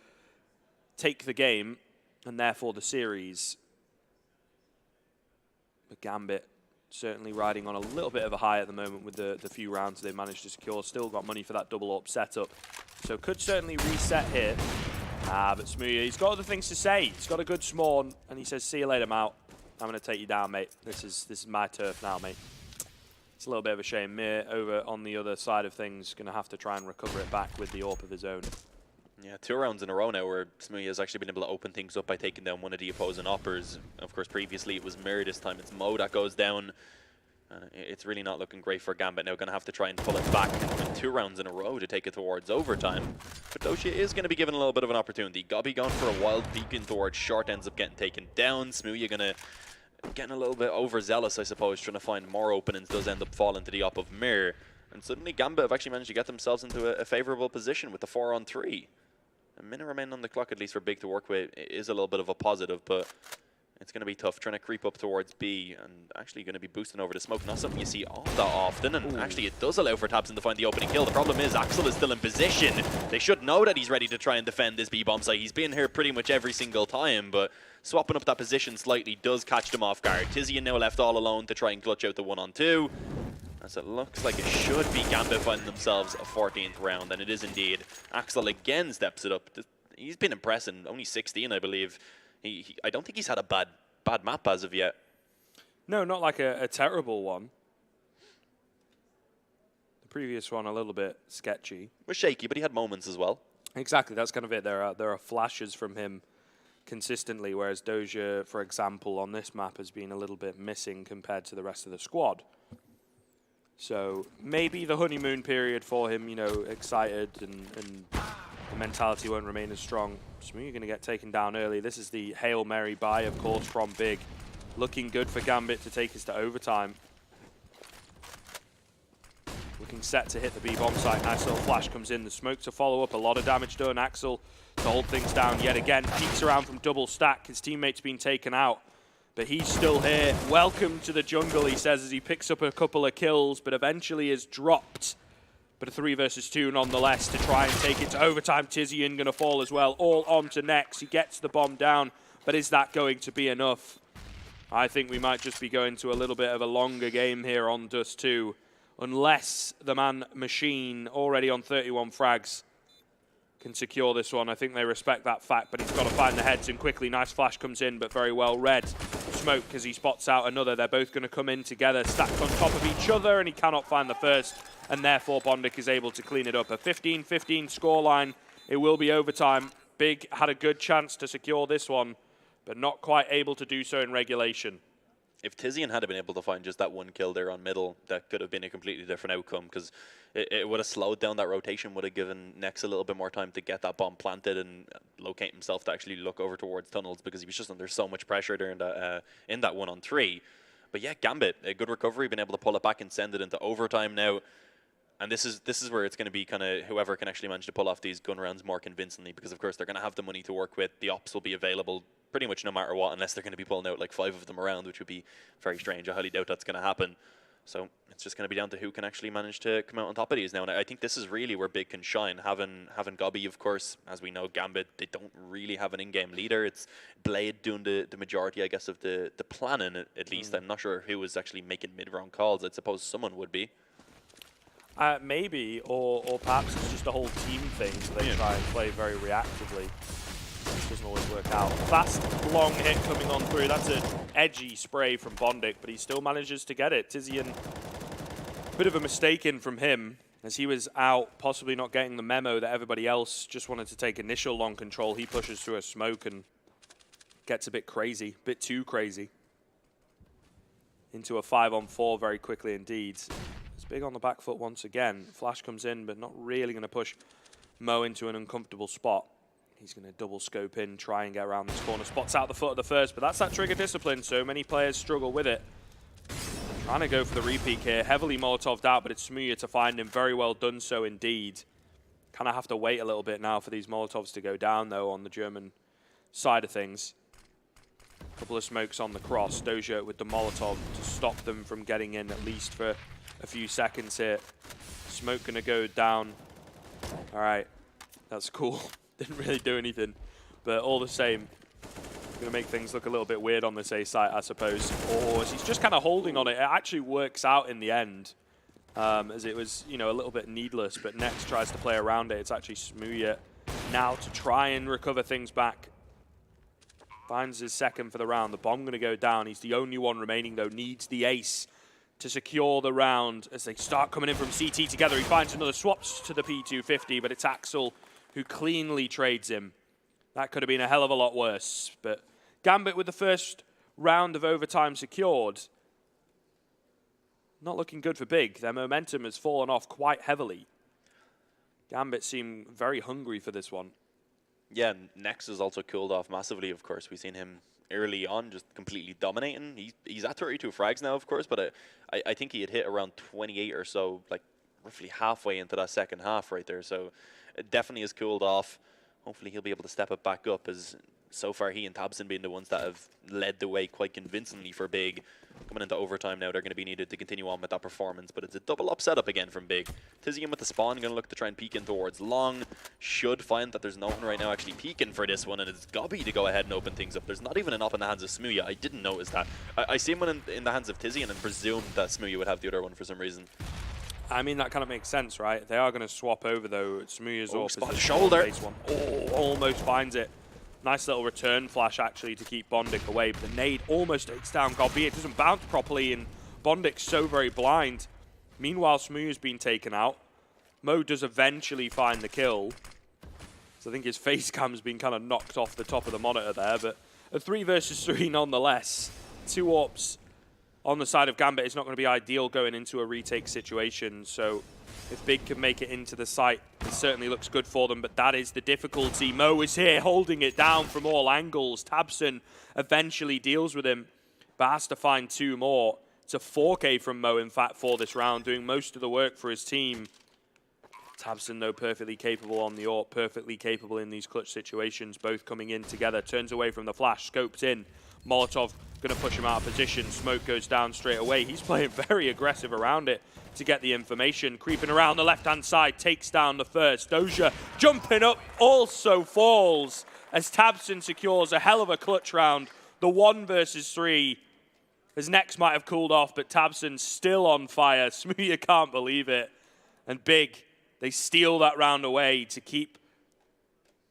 take the game and therefore the series. But Gambit certainly riding on a little bit of a high at the moment with the few rounds they've managed to secure. Still got money for that double up setup. So could certainly reset here. But Smooya, he's got other things to say. He's got a good spawn, and he says, see you later, Mout. I'm going to take you down, mate. This is my turf now, mate. It's a little bit of a shame. Mir over on the other side of things, going to have to try and recover it back with the AWP of his own. Yeah, 2 rounds in a row now where Smooya has actually been able to open things up by taking down one of the opposing uppers. Of course, previously it was Mir. This time it's Mo that goes down. It's really not looking great for Gambit now. Going to have to try and pull it back and win 2 rounds in a row to take it towards overtime. But Doshia is going to be given a little bit of an opportunity. Gobby gone for a wild peek in towards short, ends up getting taken down. Smooya going to getting a little bit overzealous, I suppose, trying to find more openings. Does end up falling to the up of Mir. And suddenly Gambit have actually managed to get themselves into a favorable position with the 4-on-3. A minute remaining on the clock, at least for Big to work with, is a little bit of a positive, but it's going to be tough trying to creep up towards B and actually going to be boosting over the smoke. Not something you see all that often, and actually it does allow for tabseN to find the opening kill. The problem is Axel is still in position. They should know that he's ready to try and defend this B-bomb site. He's been here pretty much every single time, but swapping up that position slightly does catch them off guard. Tizian now left all alone to try and clutch out the 1-on-2. As it looks like it should be Gambit finding themselves a 14th round, and it is indeed. Axel again steps it up. He's been impressing, only 16, I believe. I don't think he's had a bad map as of yet. No, not like a terrible one. The previous one a little bit sketchy. Was shaky, but he had moments as well. Exactly, that's kind of it. There are flashes from him consistently, whereas Doja, for example, on this map has been a little bit missing compared to the rest of the squad. So maybe the honeymoon period for him, you know, excited and the mentality won't remain as strong. Smooya going to get taken down early. This is the Hail Mary buy, of course, from Big. Looking good for Gambit to take us to overtime. Looking set to hit the B-bomb site. Nice little flash comes in. The smoke to follow up. A lot of damage done. Axel to hold things down yet again. Peeks around from double stack. His teammate's been taken out, but he's still here. Welcome to the jungle, he says as he picks up a couple of kills, but eventually is dropped. But a 3 versus 2 nonetheless to try and take it to overtime. Tizian going to fall as well. All on to Nex. He gets the bomb down, but is that going to be enough? I think we might just be going to a little bit of a longer game here on Dust 2, unless the man Machine, already on 31 frags, can secure this one. I think they respect that fact, but he's got to find the heads in quickly. Nice flash comes in, but very well read. Smoke as he spots out another. They're both going to come in together, stacked on top of each other, and he cannot find the first, and therefore Bondik is able to clean it up. A 15-15 scoreline. It will be overtime. Big had a good chance to secure this one, but not quite able to do so in regulation. If Tizian had been able to find just that one kill there on middle, that could have been a completely different outcome, because it would have slowed down that rotation, would have given Nex a little bit more time to get that bomb planted and locate himself to actually look over towards tunnels, because he was just under so much pressure there in that 1-on-3. But yeah, Gambit, a good recovery, been able to pull it back and send it into overtime now. And this is where it's going to be kind of whoever can actually manage to pull off these gun rounds more convincingly, because of course they're going to have the money to work with. The ops will be available pretty much no matter what, unless they're going to be pulling out like 5 of them around, which would be very strange. I highly doubt that's going to happen. So it's just going to be down to who can actually manage to come out on top of these now. And I think this is really where Big can shine. Having Gobby, of course, as we know, Gambit, they don't really have an in-game leader. It's Blade doing the majority, I guess, of the planning, at least. I'm not sure who was actually making mid-round calls. I suppose someone would be. Maybe, or perhaps it's just a whole team thing, so they try and play very reactively. Which doesn't always work out. Fast, long hit coming on through. That's an edgy spray from Bondik, but he still manages to get it. Tizian, bit of a mistake in from him, as he was out, possibly not getting the memo that everybody else just wanted to take initial long control. He pushes through a smoke and gets a bit crazy, a bit too crazy. Into a 5-on-4 very quickly indeed. It's Big on the back foot once again. Flash comes in, but not really going to push Mo into an uncomfortable spot. He's going to double scope in, try and get around this corner. Spots out the foot of the first, but that's that trigger discipline. So many players struggle with it. Trying to go for the repeat here. Heavily Molotov'd out, but it's Smooya to find him. Very well done so indeed. Kind of have to wait a little bit now for these Molotovs to go down, though, on the German side of things. Couple of smokes on the cross. Doja with the Molotov to stop them from getting in, at least for a few seconds here. Smoke going to go down. All right, that's cool. Didn't really do anything, but all the same, going to make things look a little bit weird on this A site, I suppose. Or he's just kind of holding on it. It actually works out in the end, as it was, you know, a little bit needless. But Next tries to play around it. It's actually Smooya now to try and recover things back. Finds his second for the round. The bomb going to go down. He's the only one remaining, though. Needs the ace to secure the round as they start coming in from CT together. He finds another swaps to the P250, but it's Axel who cleanly trades him. That could have been a hell of a lot worse. But Gambit with the first round of overtime secured. Not looking good for Big. Their momentum has fallen off quite heavily. Gambit seem very hungry for this one. Yeah, Nex has also cooled off massively, of course. We've seen him early on just completely dominating. He's at 32 frags now, of course, but I think he had hit around 28 or so, like roughly halfway into that second half right there. So it definitely has cooled off. Hopefully he'll be able to step it back up, as so far he and Tabson being the ones that have led the way quite convincingly for Big. Coming into overtime now, they're going to be needed to continue on with that performance, but it's a double up setup again from Big. Tizian with the spawn, going to look to try and peek in towards Long. Should find that there's no one right now actually peeking for this one, and it's Gobby to go ahead and open things up. There's not even an up in the hands of Smooya. I didn't notice that. I see him one in the hands of Tizian and presumed that Smooya would have the other one for some reason. I mean, that kind of makes sense, right? They are going to swap over, though. Smooya's off. Spot shoulder. Oh, almost finds it. Nice little return flash, actually, to keep Bondik away. But the nade almost takes down Gobby. It doesn't bounce properly, and Bondik's so very blind. Meanwhile, Smooya's been taken out. Mo does eventually find the kill. So I think his face cam's been kind of knocked off the top of the monitor there. But a 3 versus 3 nonetheless. 2 AWPs on the side of Gambit. It's not going to be ideal going into a retake situation. So if Big can make it into the site, it certainly looks good for them, but that is the difficulty. Mo is here holding it down from all angles. Tabson eventually deals with him, but has to find 2 more. It's a 4K from Mo, in fact, for this round, doing most of the work for his team. Tabson, though, perfectly capable on the AWP, perfectly capable in these clutch situations, both coming in together. Turns away from the flash, scoped in. Molotov going to push him out of position. Smoke goes down straight away. He's playing very aggressive around it to get the information. Creeping around the left-hand side, takes down the first. Doja jumping up, also falls as Tabson secures a hell of a clutch round. The 1 versus 3. His Nex might have cooled off, but Tabson's still on fire. Smooya can't believe it. And Big, they steal that round away to keep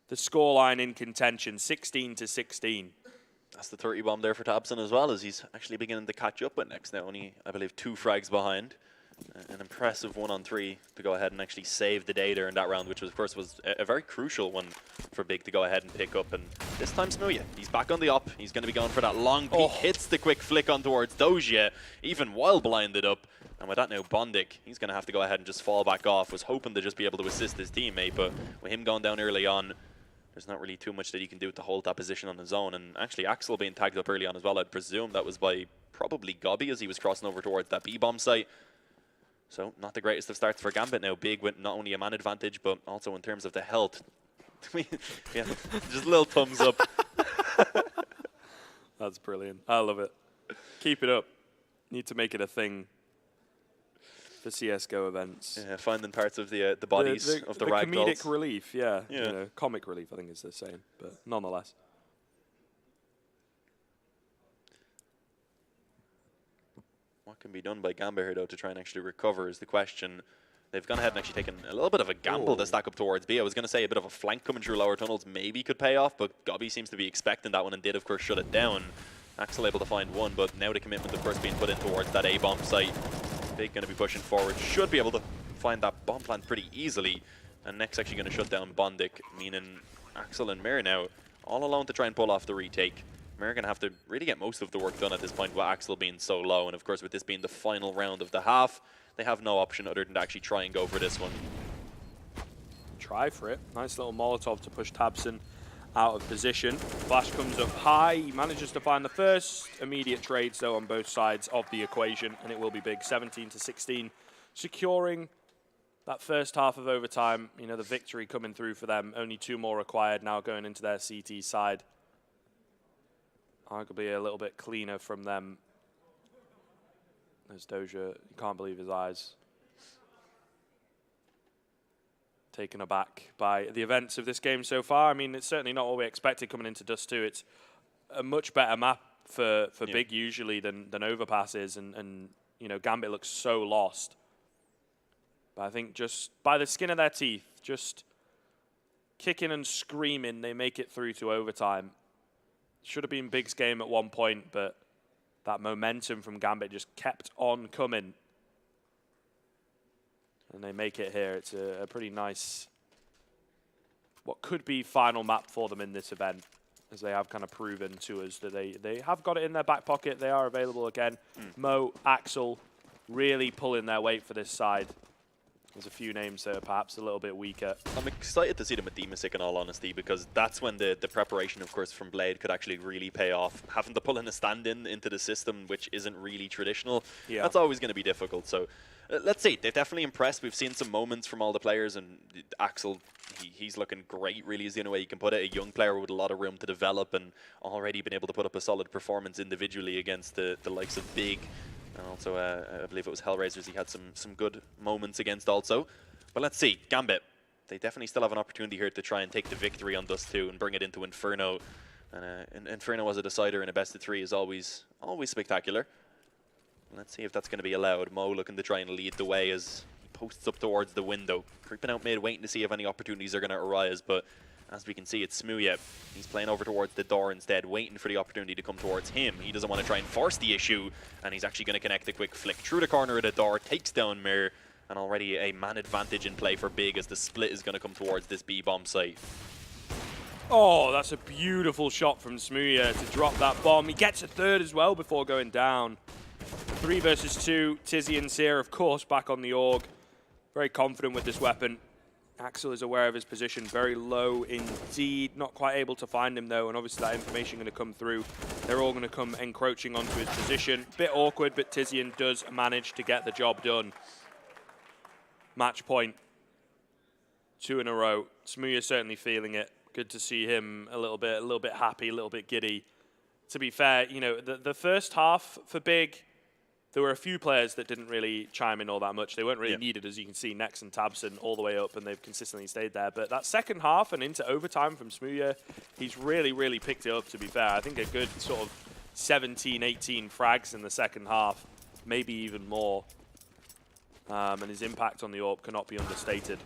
the scoreline in contention, 16-16. That's the 30 bomb there for Tabson as well, as he's actually beginning to catch up with Nex now. Only, I believe, 2 frags behind. An impressive 1-on-3 to go ahead and actually save the day there in that round, which was, of course, was a very crucial one for Big to go ahead and pick up. And this time Smooya, he's back on the up. He's going to be going for that long peek. Hits the quick flick on towards Doja, even while blinded up. And with that now, Bondik, he's going to have to go ahead and just fall back off. Was hoping to just be able to assist his teammate, but with him going down early on, there's not really too much that he can do to hold that position on his own. And actually, Axel being tagged up early on as well, I'd presume that was by probably Gobby as he was crossing over towards that B-bomb site. So, not the greatest of starts for Gambit now. Big with not only a man advantage, but also in terms of the health. Yeah, just a little thumbs up. That's brilliant. I love it. Keep it up. Need to make it a thing for CSGO events. Yeah, finding parts of the bodies of the ragdolls. Comedic relief, yeah. You know, comic relief, I think is the same, but nonetheless. What can be done by Gambit here, though, to try and actually recover is the question. They've gone ahead and actually taken a little bit of a gamble to stack up towards B. I was going to say a bit of a flank coming through lower tunnels maybe could pay off, but Gobby seems to be expecting that one and did, of course, shut it down. Axel able to find 1, but now the commitment, of course, being put in towards that A-bomb site. Big going to be pushing forward. Should be able to find that bomb plant pretty easily. And Next actually going to shut down Bondik, meaning Axel and Mir now all alone to try and pull off the retake. Mir going to have to really get most of the work done at this point with Axel being so low. And of course, with this being the final round of the half, they have no option other than to actually try and go for this one. Try for it. Nice little Molotov to push Tabson out of position. Flash comes up high. He manages to find the first. Immediate trades, though, on both sides of the equation, and it will be big. 17-16, securing that first half of overtime. You know, the victory coming through for them. Only 2 more required now going into their CT side. Arguably a little bit cleaner from them. There's Doja. You can't believe his eyes. Taken aback by the events of this game so far. I mean, it's certainly not what we expected coming into Dust 2. It's a much better map for Big usually than Overpass is, and you know, Gambit looks so lost. But I think just by the skin of their teeth, just kicking and screaming, they make it through to overtime. Should have been Big's game at one point, but that momentum from Gambit just kept on coming. And they make it here. It's a pretty nice, what could be final map for them in this event, as they have kind of proven to us that they have got it in their back pocket. They are available again. Mo, Axel, really pulling their weight for this side. There's a few names that are perhaps a little bit weaker. I'm excited to see them with Demasic in all honesty, because that's when the preparation, of course, from Blade could actually really pay off. Having to pull in a stand-in into the system, which isn't really traditional, that's always going to be difficult. So let's see. They've definitely impressed. We've seen some moments from all the players, and Axel, he's looking great, really is the only way you can put it. A young player with a lot of room to develop, and already been able to put up a solid performance individually against the likes of Big. And also, I believe it was Hellraisers he had some good moments against also. But let's see, Gambit, they definitely still have an opportunity here to try and take the victory on Dust 2 and bring it into Inferno. And Inferno as a decider in a best of 3 is always spectacular. Let's see if that's going to be allowed. Mo looking to try and lead the way as he posts up towards the window. Creeping out mid, waiting to see if any opportunities are going to arise, but as we can see, it's Smooya. He's playing over towards the door instead, waiting for the opportunity to come towards him. He doesn't want to try and force the issue, and he's actually going to connect a quick flick through the corner of the door, takes down Mir, and already a man advantage in play for Big as the split is going to come towards this B-bomb site. Oh, that's a beautiful shot from Smooya to drop that bomb. He gets a third as well before going down. 3 versus 2. Tizzy and Seer, of course, back on the org. Very confident with this weapon. Axel is aware of his position, very low indeed. Not quite able to find him though, and obviously that information going to come through. They're all going to come encroaching onto his position. Bit awkward, but Tizian does manage to get the job done. Match point. 2 in a row. Smooya's certainly feeling it. Good to see him a little bit happy, a little bit giddy. To be fair, you know, the first half for Big, there were a few players that didn't really chime in all that much. They weren't really needed, as you can see, Nex and Tabson all the way up, and they've consistently stayed there. But that second half and into overtime from Smooya, he's really picked it up, to be fair. I think a good sort of 17, 18 frags in the second half, maybe even more. And his impact on the AWP cannot be understated.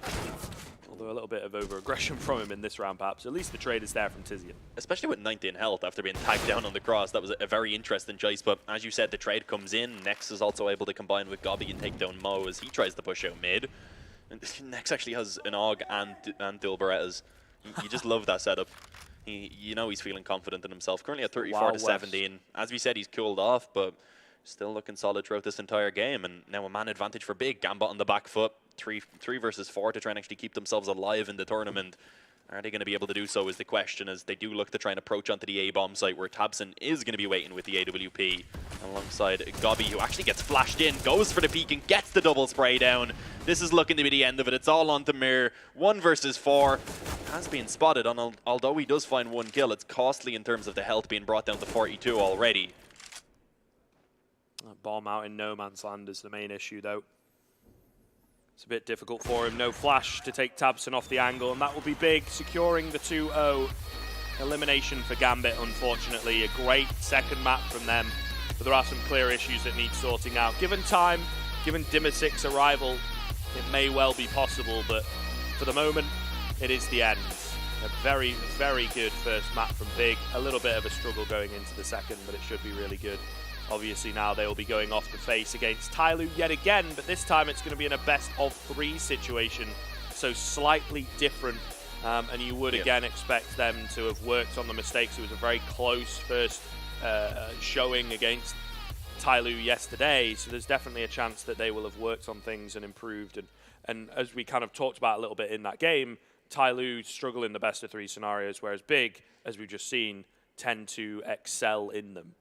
Although a little bit of over-aggression from him in this round, perhaps. At least the trade is there from Tizian. Especially with 19 health after being tagged down on the cross. That was a very interesting choice. But as you said, the trade comes in. Nex is also able to combine with Gobby and take down Mo as he tries to push out mid. And Nex actually has an AUG and dual Berettas. You just love that setup. You know he's feeling confident in himself. Currently at 34 to 17. As we said, he's cooled off, but still looking solid throughout this entire game. And now a man advantage for Big. Gambit on the back foot. 3 versus 4 to try and actually keep themselves alive in the tournament. Are they going to be able to do so is the question, as they do look to try and approach onto the A-bomb site where Tabson is going to be waiting with the AWP alongside Gobby, who actually gets flashed in, goes for the peek and gets the double spray down. This is looking to be the end of it. It's all on to Mir. 1 versus 4 has been spotted, and although he does find 1 kill, it's costly in terms of the health being brought down to 42 already. Bomb out in no man's land is the main issue, though. It's a bit difficult for him. No flash to take Tabson off the angle, and that will be Big, securing the 2-0 elimination for Gambit, unfortunately. A great second map from them, but there are some clear issues that need sorting out. Given time, given Dimasic's arrival, it may well be possible, but for the moment, it is the end. A very good first map from Big. A little bit of a struggle going into the second, but it should be really good. Obviously now they will be going off the face against Tyloo yet again, but this time it's going to be in a best-of-3 situation, so slightly different. And you would again expect them to have worked on the mistakes. It was a very close first showing against Tyloo yesterday, so there's definitely a chance that they will have worked on things and improved. And as we kind of talked about a little bit in that game, Tyloo struggle in the best of 3 scenarios, whereas Big, as we've just seen, tend to excel in them.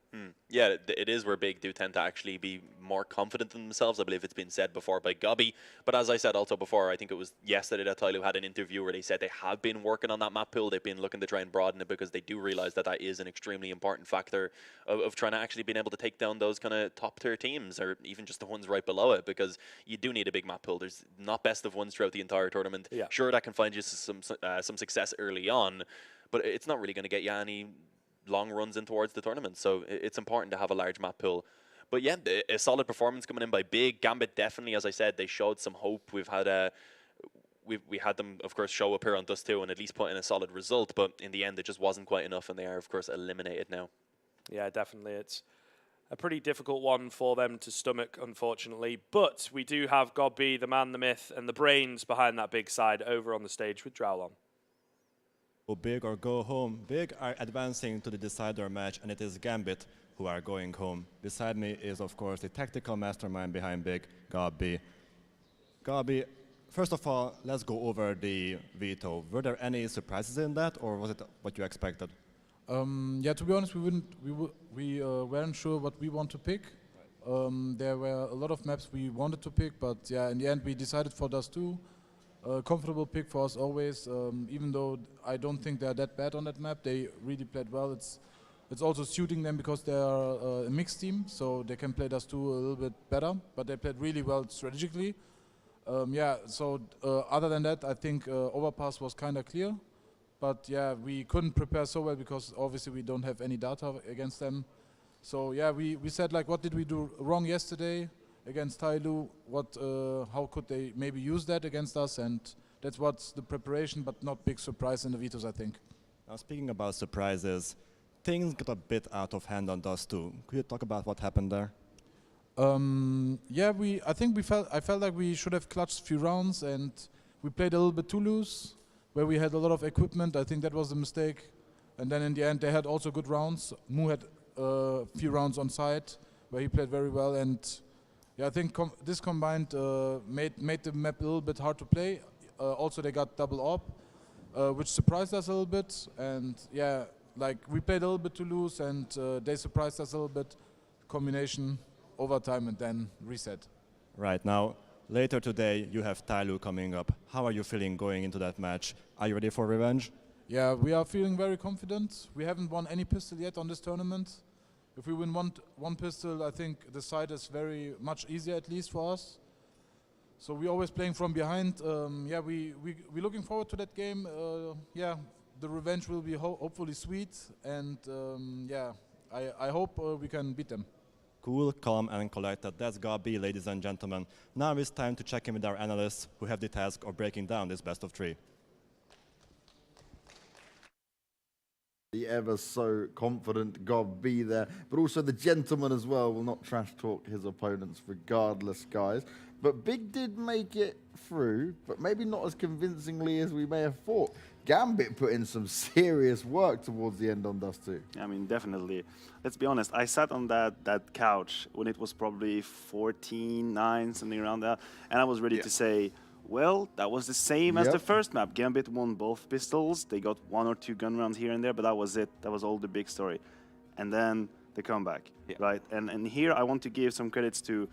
Yeah, it is where Big do tend to actually be more confident in themselves. I believe it's been said before by Gobby. But as I said also before, I think it was yesterday that Tyloo had an interview where they said they have been working on that map pool. They've been looking to try and broaden it because they do realize that that is an extremely important factor of trying to actually being able to take down those kind of top tier teams, or even just the ones right below it, because you do need a big map pool. There's not best of ones throughout the entire tournament. Yeah. Sure, that can find you some success early on, but it's not really going to get you any long runs in towards the tournament, so it's important to have a large map pool. But yeah, a solid performance coming in by Big. Gambit definitely, as I said, they showed some hope. We've had we had them, of course, show up here on Dust 2 and at least put in a solid result, but in the end it just wasn't quite enough, and they are, of course, eliminated now. Yeah, definitely. It's a pretty difficult one for them to stomach, unfortunately. But we do have Gobby, the man, the myth, and the brains behind that Big side over on the stage with Drowlon. Go big or go home. Big are advancing to the decider match, and it is Gambit who are going home. Beside me is, of course, the tactical mastermind behind Big, Gobby. Gobby, first of all, let's go over the veto. Were there any surprises in that, or was it what you expected? Yeah, to be honest, we weren't sure what we want to pick. There were a lot of maps we wanted to pick, but yeah, in the end we decided for Dust 2. Comfortable pick for us always, even though I don't think they're that bad on that map. They really played well. It's also suiting them because they are a mixed team, so they can play Dust 2 a little bit better, but they played really well strategically. Yeah, so other than that, I think Overpass was kind of clear, but yeah, we couldn't prepare so well because obviously we don't have any data against them. So yeah, we said, like, what did we do wrong yesterday against Tyloo? How could they maybe use that against us? And that's what's the preparation, but not big surprise in the vetoes, I think. Now, speaking about surprises, things got a bit out of hand on Dust 2. Could you talk about what happened there? Yeah, I felt like we should have clutched a few rounds, and we played a little bit too loose, where we had a lot of equipment. I think that was a mistake. And then in the end, they had also good rounds. Mu had a few rounds on site, where he played very well, and yeah, I think this combined made the map a little bit hard to play. Also, they got double AWP, which surprised us a little bit. And yeah, like, we played a little bit too loose, and they surprised us a little bit. Combination, overtime, and then reset. Right, now, later today you have Tyloo coming up. How are you feeling going into that match? Are you ready for revenge? Yeah, we are feeling very confident. We haven't won any pistol yet on this tournament. If we win one pistol, I think the side is very much easier, at least for us. So we're always playing from behind. Yeah, we're looking forward to that game. Yeah, the revenge will be hopefully sweet, and yeah, I hope we can beat them. Cool, calm, and collected. That's Gobby, ladies and gentlemen. Now it's time to check in with our analysts who have the task of breaking down this best of 3. The ever so confident Gobby there, but also the gentleman as well will not trash talk his opponents regardless, guys. But Big did make it through, but maybe not as convincingly as we may have thought. Gambit put in some serious work towards the end on Dust 2. I mean, definitely. Let's be honest, I sat on that couch when it was probably 14-9, something around that, and I was ready to say, well, that was the same as the first map. Gambit won both pistols. They got 1 or 2 gun rounds here and there, but that was it. That was all the big story. And then the comeback, right? And here I want to give some credits to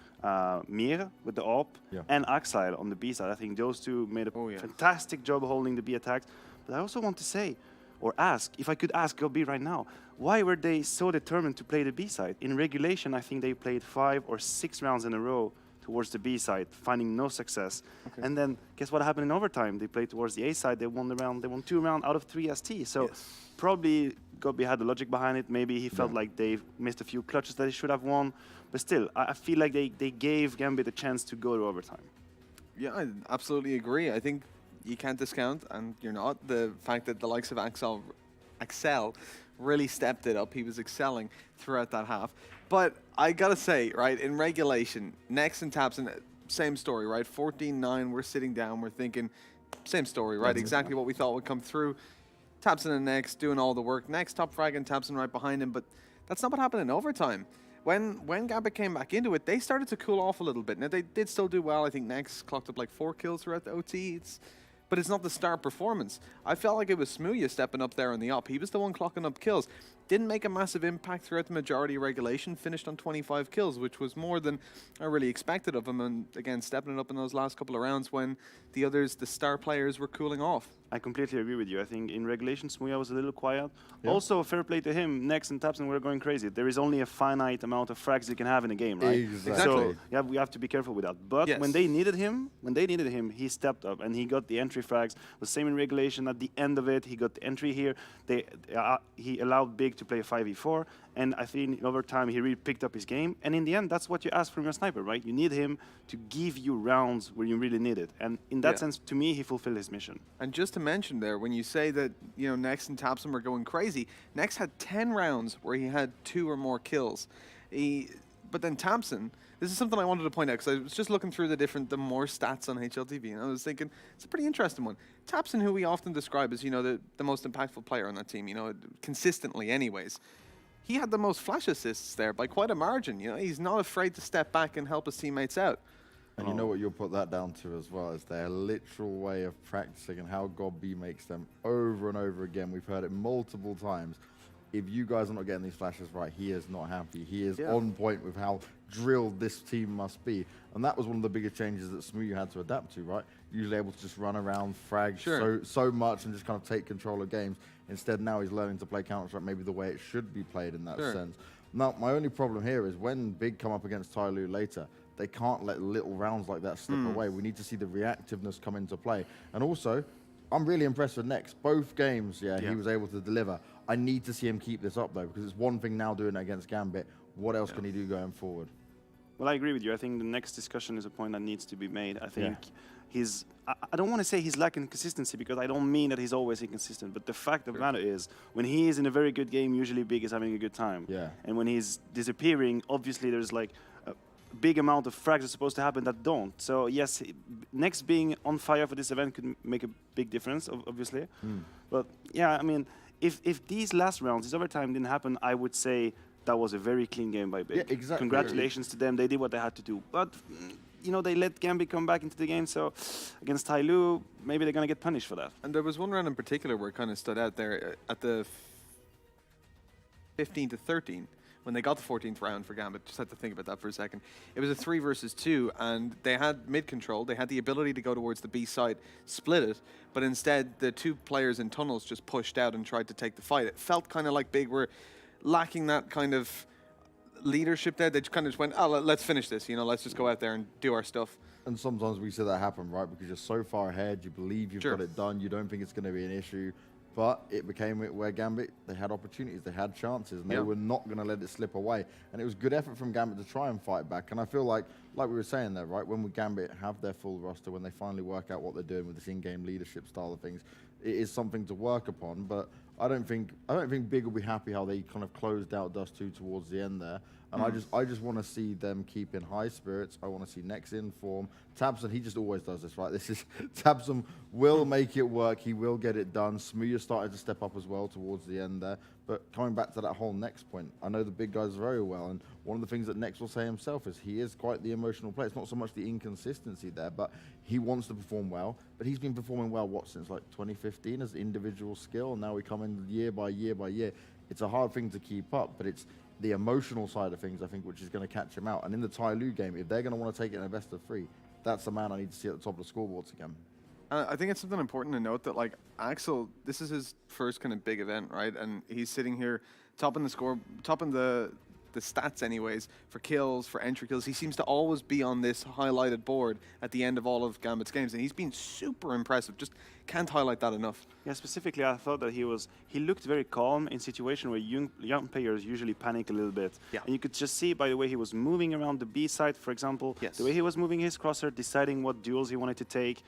Mir with the AWP and Axile on the B side. I think those two made a fantastic job holding the B attacks. But I also want to say, or ask, if I could ask Gobby right now, why were they so determined to play the B side? In regulation, I think they played 5 or 6 rounds in a row towards the B side, finding no success. And then guess what happened in overtime? They played towards the A side. They won the round. They won 2 rounds out of 3 ST. So probably Gobby had the logic behind it. Maybe he felt like they missed a few clutches that he should have won. But still, I feel like they gave Gambit a chance to go to overtime. Yeah, I absolutely agree. I think you can't discount, and you're not, the fact that the likes of Axel really stepped it up. He was excelling throughout that half. But I gotta say, right, in regulation, Nex and Tapson, same story, right? 14-9, we're sitting down, we're thinking, same story, right? Exactly what we thought would come through. Tapson and Nex doing all the work. Nex top frag and Tapson right behind him, but that's not what happened in overtime. when Gambit came back into it, they started to cool off a little bit. Now, they did still do well. I think Nex clocked up like 4 kills throughout the OT. But it's not the star performance. I felt like it was Smooya stepping up there on the op. He was the one clocking up kills. Didn't make a massive impact throughout the majority of regulation. Finished on 25 kills, which was more than I really expected of him. And again, stepping it up in those last couple of rounds when the others, the star players, were cooling off. I completely agree with you. I think in regulation, Smooya was a little quiet. Yeah. Also, fair play to him. Nex and tabseN were going crazy. There is only a finite amount of frags you can have in a game, right? Exactly. So yeah, we have to be careful with that. But when they needed him, he stepped up and he got the entry frags. The same in regulation. At the end of it, he got the entry here. He allowed Big to play a 5v4, and I think over time he really picked up his game. And in the end, that's what you ask from your sniper, right? You need him to give you rounds where you really need it. And in that sense, to me, he fulfilled his mission. And just to mention there, when you say that, you know, Nex and tabseN were going crazy, Nex had 10 rounds where he had 2 or more kills. But then tabseN, this is something I wanted to point out because I was just looking through the more stats on HLTV, and I was thinking it's a pretty interesting one. tabseN, who we often describe as, you know, the most impactful player on that team, you know, consistently anyways. He had the most flash assists there by quite a margin. You know, he's not afraid to step back and help his teammates out. And you know what you'll put that down to as well, is their literal way of practicing and how GodB makes them over and over again. We've heard it multiple times. If you guys are not getting these flashes right, he is not happy. He is on point with how drilled this team must be. And that was one of the biggest changes that Smooya had to adapt to, right? Usually able to just run around, frag so much and just kind of take control of games. Instead, now he's learning to play Counter-Strike maybe the way it should be played in that sense. Now, my only problem here is when Big come up against Tyloo later, they can't let little rounds like that slip away. We need to see the reactiveness come into play. And also, I'm really impressed with Nex. Both games, he was able to deliver. I need to see him keep this up, though, because it's one thing now doing it against Gambit. What else can he do going forward? Well, I agree with you. I think the next discussion is a point that needs to be made. I think he's... I don't want to say he's lacking consistency, because I don't mean that he's always inconsistent. But the fact of the matter is, when he is in a very good game, usually Big is having a good time. And when he's disappearing, obviously there's like a big amount of frags are supposed to happen that don't. So yes, Nex being on fire for this event could make a big difference, obviously. But yeah, I mean, if these last rounds, this overtime didn't happen, I would say that was a very clean game by Big. Yeah, exactly. Congratulations to them. They did what they had to do. But, you know, they let Gambit come back into the game. So against Tyloo, maybe they're going to get punished for that. And there was one round in particular where it kind of stood out there at the 15 to 13. When they got the 14th round for Gambit, just had to think about that for a second. It was a 3 versus 2, and they had mid-control. They had the ability to go towards the B side, split it, but instead the 2 players in tunnels just pushed out and tried to take the fight. It felt kind of like Big were lacking that kind of leadership there. They just kind of just went, oh, let's finish this, you know, let's just go out there and do our stuff. And sometimes we see that happen, right? Because you're so far ahead, you believe you've got it done, you don't think it's going to be an issue. But it became where Gambit, they had opportunities, they had chances, and they were not going to let it slip away. And it was good effort from Gambit to try and fight back. And I feel like we were saying there, right, when Gambit have their full roster, when they finally work out what they're doing with this in-game leadership style of things, it is something to work upon. But I don't think Big will be happy how they kind of closed out Dust 2 towards the end there. And I just want to see them keep in high spirits. I want to see Nex in form. tabseN, he just always does this, right? tabseN will make it work. He will get it done. Smooya started to step up as well towards the end there. But coming back to that whole Nex point, I know the big guys very well. And one of the things that Nex will say himself is he is quite the emotional player. It's not so much the inconsistency there, but he wants to perform well. But he's been performing well, since like 2015 as individual skill. And now we come in year by year by year. It's a hard thing to keep up, but it's the emotional side of things, I think, which is going to catch him out. And in the Tyloo game, if they're going to want to take it in a best of 3, that's the man I need to see at the top of the scoreboards again. I think it's something important to note that, like, Axel, this is his first kind of big event, right? And he's sitting here topping the stats anyways, for kills, for entry kills. He seems to always be on this highlighted board at the end of all of Gambit's games, and he's been super impressive. Just can't highlight that enough. Yeah, specifically, I thought that he looked very calm in situation where young players usually panic a little bit. Yeah. And you could just see by the way he was moving around the B side, for example, the way he was moving his crosshair, deciding what duels he wanted to take.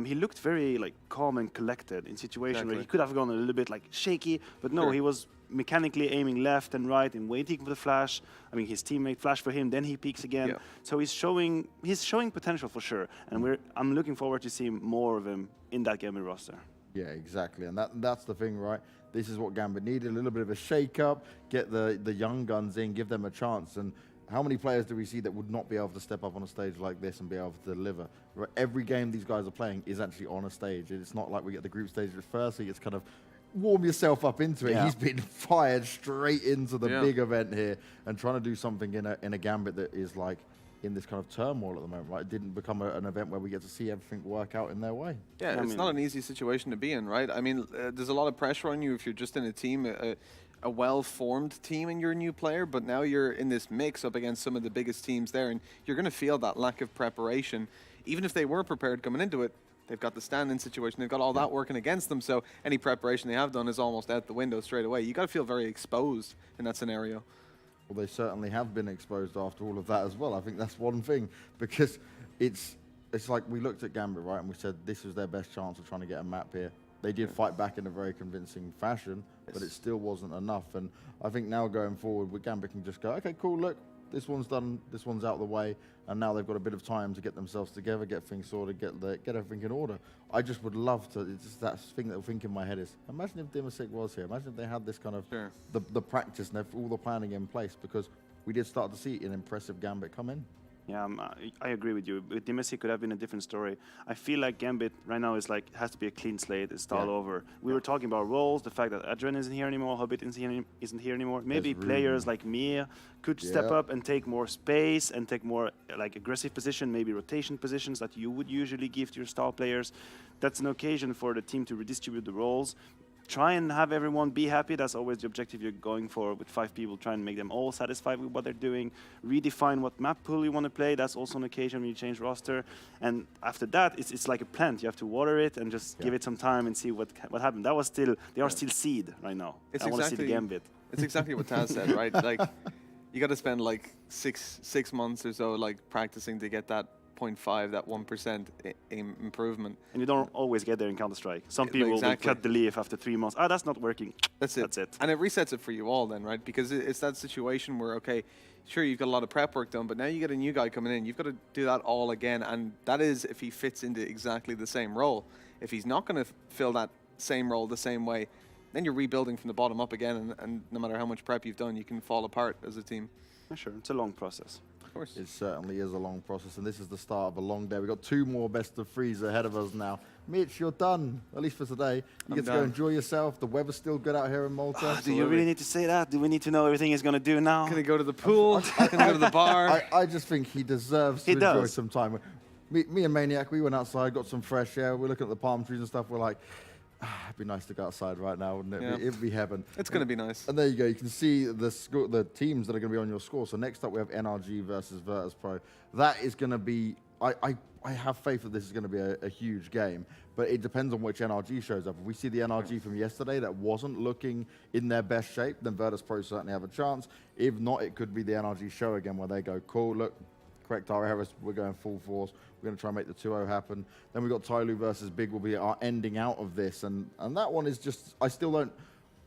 He looked very like calm and collected in situation where he could have gone a little bit like shaky, but no, he was mechanically aiming left and right and waiting for the flash. I mean, his teammate flashed for him, then he peeks again. So he's showing potential for sure, and I'm looking forward to seeing more of him in that Gambit roster. Yeah, exactly, and that's the thing, right? this is what Gambit needed, a little bit of a shake-up, get the young guns in, give them a chance. And how many players do we see that would not be able to step up on a stage like this and be able to deliver? Every game these guys are playing is actually on a stage. It's not like we get the group stage at first, so it's kind of warm yourself up into it. Yeah. He's been fired straight into the big event here and trying to do something in a Gambit that is like in this kind of turmoil at the moment, right? It didn't become an event where we get to see everything work out in their way. Yeah, it's not an easy situation to be in, right? I mean, there's a lot of pressure on you if you're just in a team, a well-formed team and you're a new player, but now you're in this mix up against some of the biggest teams there, and you're going to feel that lack of preparation. Even if they were prepared coming into it, they've got the stand-in situation, they've got all that working against them, so any preparation they have done is almost out the window straight away. You got to feel very exposed in that scenario. Well, they certainly have been exposed after all of that as well. I think that's one thing, because it's like we looked at Gambit, right, and we said this was their best chance of trying to get a map here. They did fight back in a very convincing fashion, but it still wasn't enough. And I think now going forward, with Gambit can just go, okay, cool, look, this one's done, this one's out of the way, and now they've got a bit of time to get themselves together, get things sorted, get everything in order. I just would love to, it's just that thing that I think in my head is, imagine if Dimasic was here, imagine if they had this kind of, the practice and all the planning in place, because we did start to see an impressive Gambit come in. Yeah, I agree with you. With Dimasic could have been a different story. I feel like Gambit right now is like, has to be a clean slate, it's all over. We were talking about roles, the fact that Adren isn't here anymore, Hobbit isn't here anymore. Maybe players like Mia could step up and take more space and take more like aggressive position, maybe rotation positions that you would usually give to your star players. That's an occasion for the team to redistribute the roles. Try and have everyone be happy. That's always the objective you're going for with 5 people. Try and make them all satisfied with what they're doing. Redefine what map pool you want to play. That's also an occasion when you change roster. And after that, it's like a plant. You have to water it and just give it some time and see what happened. That was still, they are still seed right now. I want to see the Gambit. It's exactly what Taz said, right? Like, you got to spend like six months or so like practicing to get that 0.5, that 1% improvement. And you don't always get there in Counter-Strike. Some people will cut the leaf after 3 months. Ah, that's not working. That's it. And it resets it for you all then, right? Because it's that situation where, okay, sure, you've got a lot of prep work done, but now you get a new guy coming in. You've got to do that all again. And that is if he fits into exactly the same role. If he's not going to fill that same role the same way, then you're rebuilding from the bottom up again. And no matter how much prep you've done, you can fall apart as a team. Yeah, sure, it's a long process. It certainly is a long process, and this is the start of a long day. We've got 2 more best of 3s ahead of us now. Mitch, you're done, at least for today. You get to go enjoy yourself. The weather's still good out here in Malta. Do you really need to say that? Do we need to know everything he's going to do now? Going to go to the pool, going to go to the bar. I just think he deserves to enjoy some time. Me and Maniac, we went outside, got some fresh air. We're looking at the palm trees and stuff. We're like, it'd be nice to go outside right now, wouldn't it? Yeah. It'd be heaven. It's going to be nice. And there you go. You can see the teams that are going to be on your score. So next up, we have NRG versus Virtus Pro. That is going to be... I have faith that this is going to be a huge game, but it depends on which NRG shows up. If we see the NRG from yesterday that wasn't looking in their best shape, then Virtus Pro certainly have a chance. If not, it could be the NRG show again where they go, cool, look, correct our errors, we're going full force. We're going to try and make the 2-0 happen. Then we've got Tyloo versus Big will be our ending out of this. And that one is just, I still don't,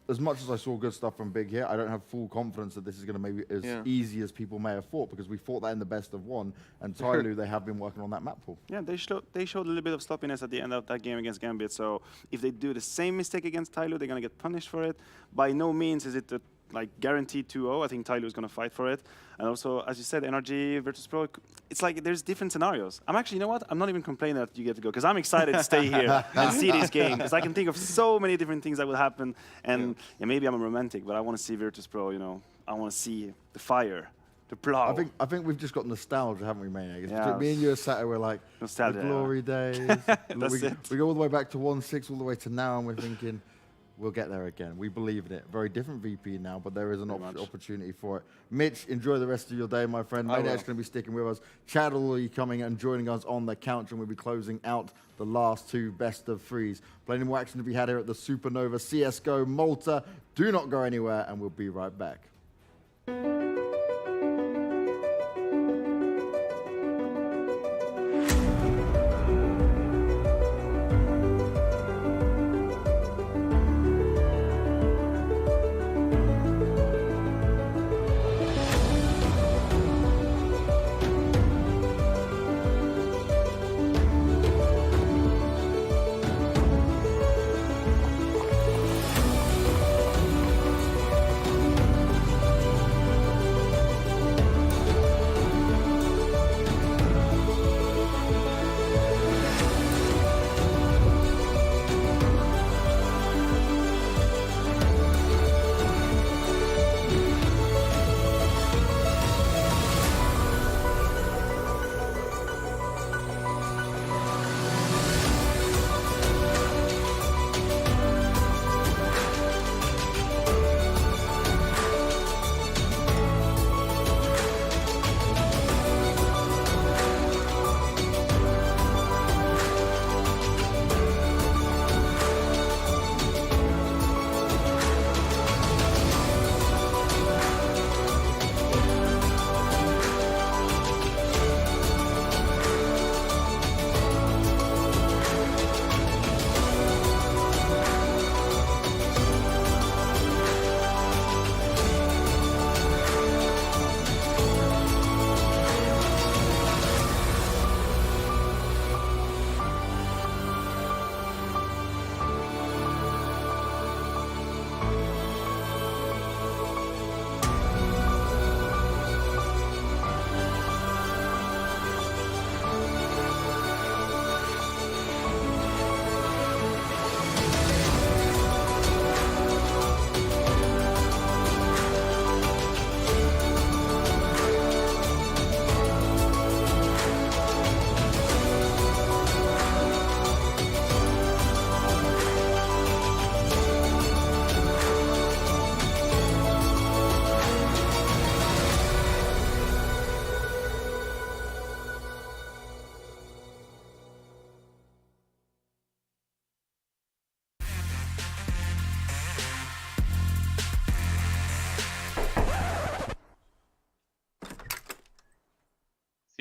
as much as I saw good stuff from Big here, I don't have full confidence that this is going to maybe as easy as people may have thought, because we thought that in the best of 1. And Tyloo, they have been working on that map pool. Yeah, they showed a little bit of sloppiness at the end of that game against Gambit. So if they do the same mistake against Tyloo, they're going to get punished for it. By no means is it like guaranteed 2-0. I think Tyloo is going to fight for it. And also, as you said, NRG, Virtus Pro, it's like there's different scenarios. I'm actually, you know what? I'm not even complaining that you get to go, because I'm excited to stay here and see this game, because I can think of so many different things that will happen. And maybe I'm a romantic, but I want to see Virtus Pro, you know. I want to see the fire, the plow. I think we've just got nostalgia, haven't we, Maniac? Yeah. Me and you are sat here, we're like, nostalgia, the glory days. We go all the way back to 1-6, all the way to now, and we're thinking, we'll get there again. We believe in it. Very different VP now, but there is an opportunity for it. Mitch, enjoy the rest of your day, my friend. Maniac's going to be sticking with us. Chad will be coming and joining us on the couch, and we'll be closing out the last 2 best of 3s. Plenty more action to be had here at the Supernova CSGO Malta. Do not go anywhere, and we'll be right back.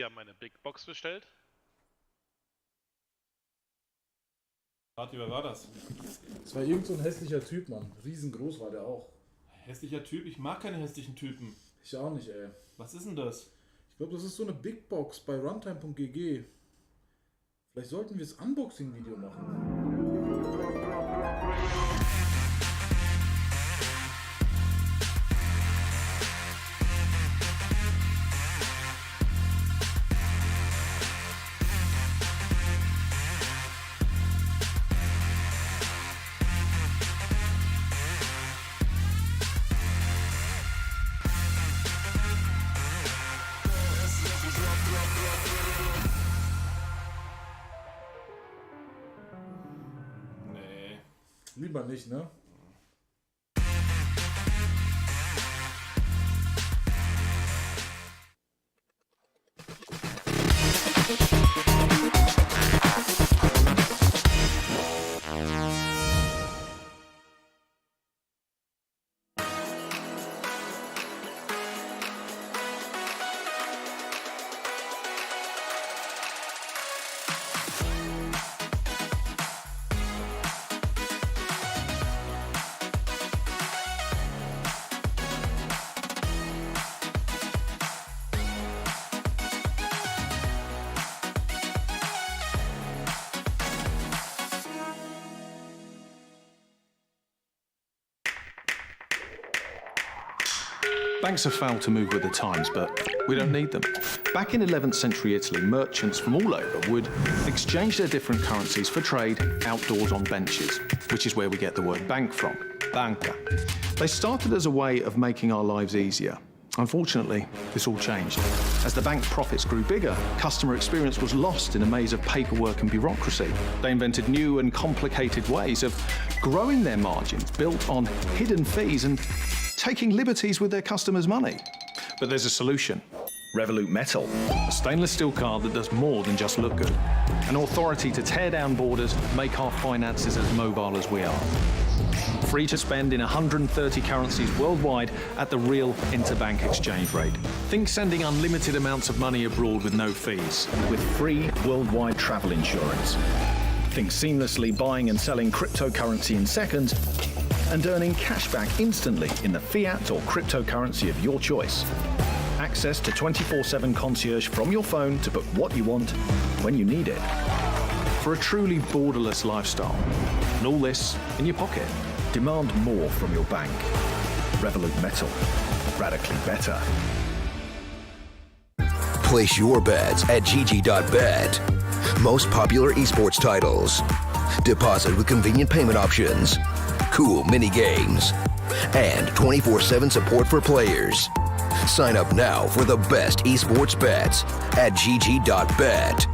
Sie haben eine Big Box bestellt. Warte, wer war das? Das war irgend so ein hässlicher Typ, Mann. Riesengroß war der auch. Hässlicher Typ? Ich mag keine hässlichen Typen. Ich auch nicht, ey. Was ist denn das? Ich glaube, das ist so eine Big Box bei runtime.gg. Vielleicht sollten wir das Unboxing-Video machen. Nee. Lieber nicht, ne? Banks are foul to move with the times, but we don't need them. Back in 11th century Italy, merchants from all over would exchange their different currencies for trade outdoors on benches, which is where we get the word bank from, banca. They started as a way of making our lives easier. Unfortunately, this all changed. As the bank profits grew bigger, customer experience was lost in a maze of paperwork and bureaucracy. They invented new and complicated ways of growing their margins, built on hidden fees and taking liberties with their customers' money. But there's a solution. Revolut Metal, a stainless steel card that does more than just look good. An authority to tear down borders, make our finances as mobile as we are. Free to spend in 130 currencies worldwide at the real interbank exchange rate. Think sending unlimited amounts of money abroad with no fees. With free worldwide travel insurance. Think seamlessly buying and selling cryptocurrency in seconds and earning cash back instantly in the fiat or cryptocurrency of your choice. Access to 24/7 concierge from your phone to book what you want when you need it. For a truly borderless lifestyle. And all this in your pocket. Demand more from your bank. Revolut Metal. Radically better. Place your bets at gg.bet. Most popular esports titles. Deposit with convenient payment options. Cool mini games. And 24/7 support for players. Sign up now for the best esports bets at gg.bet.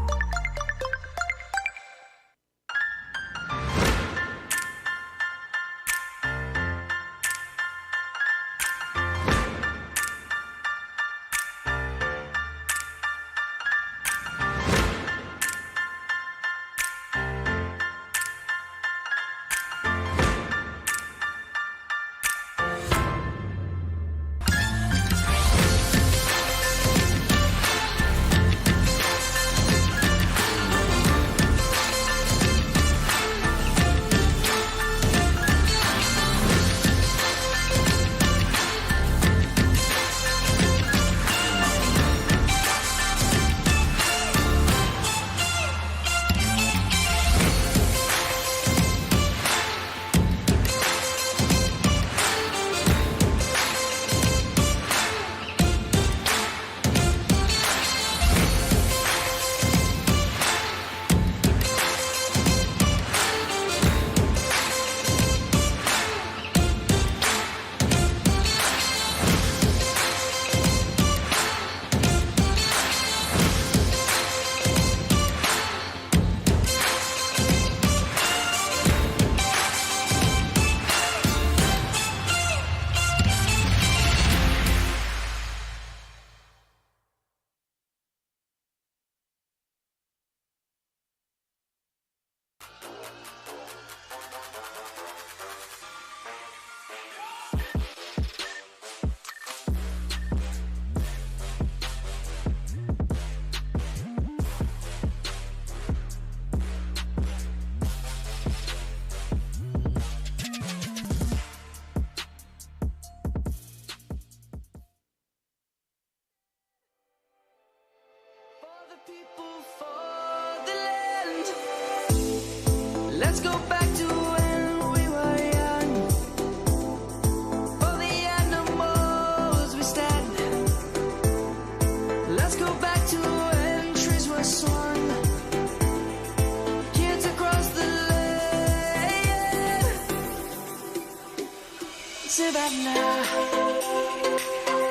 Savannah,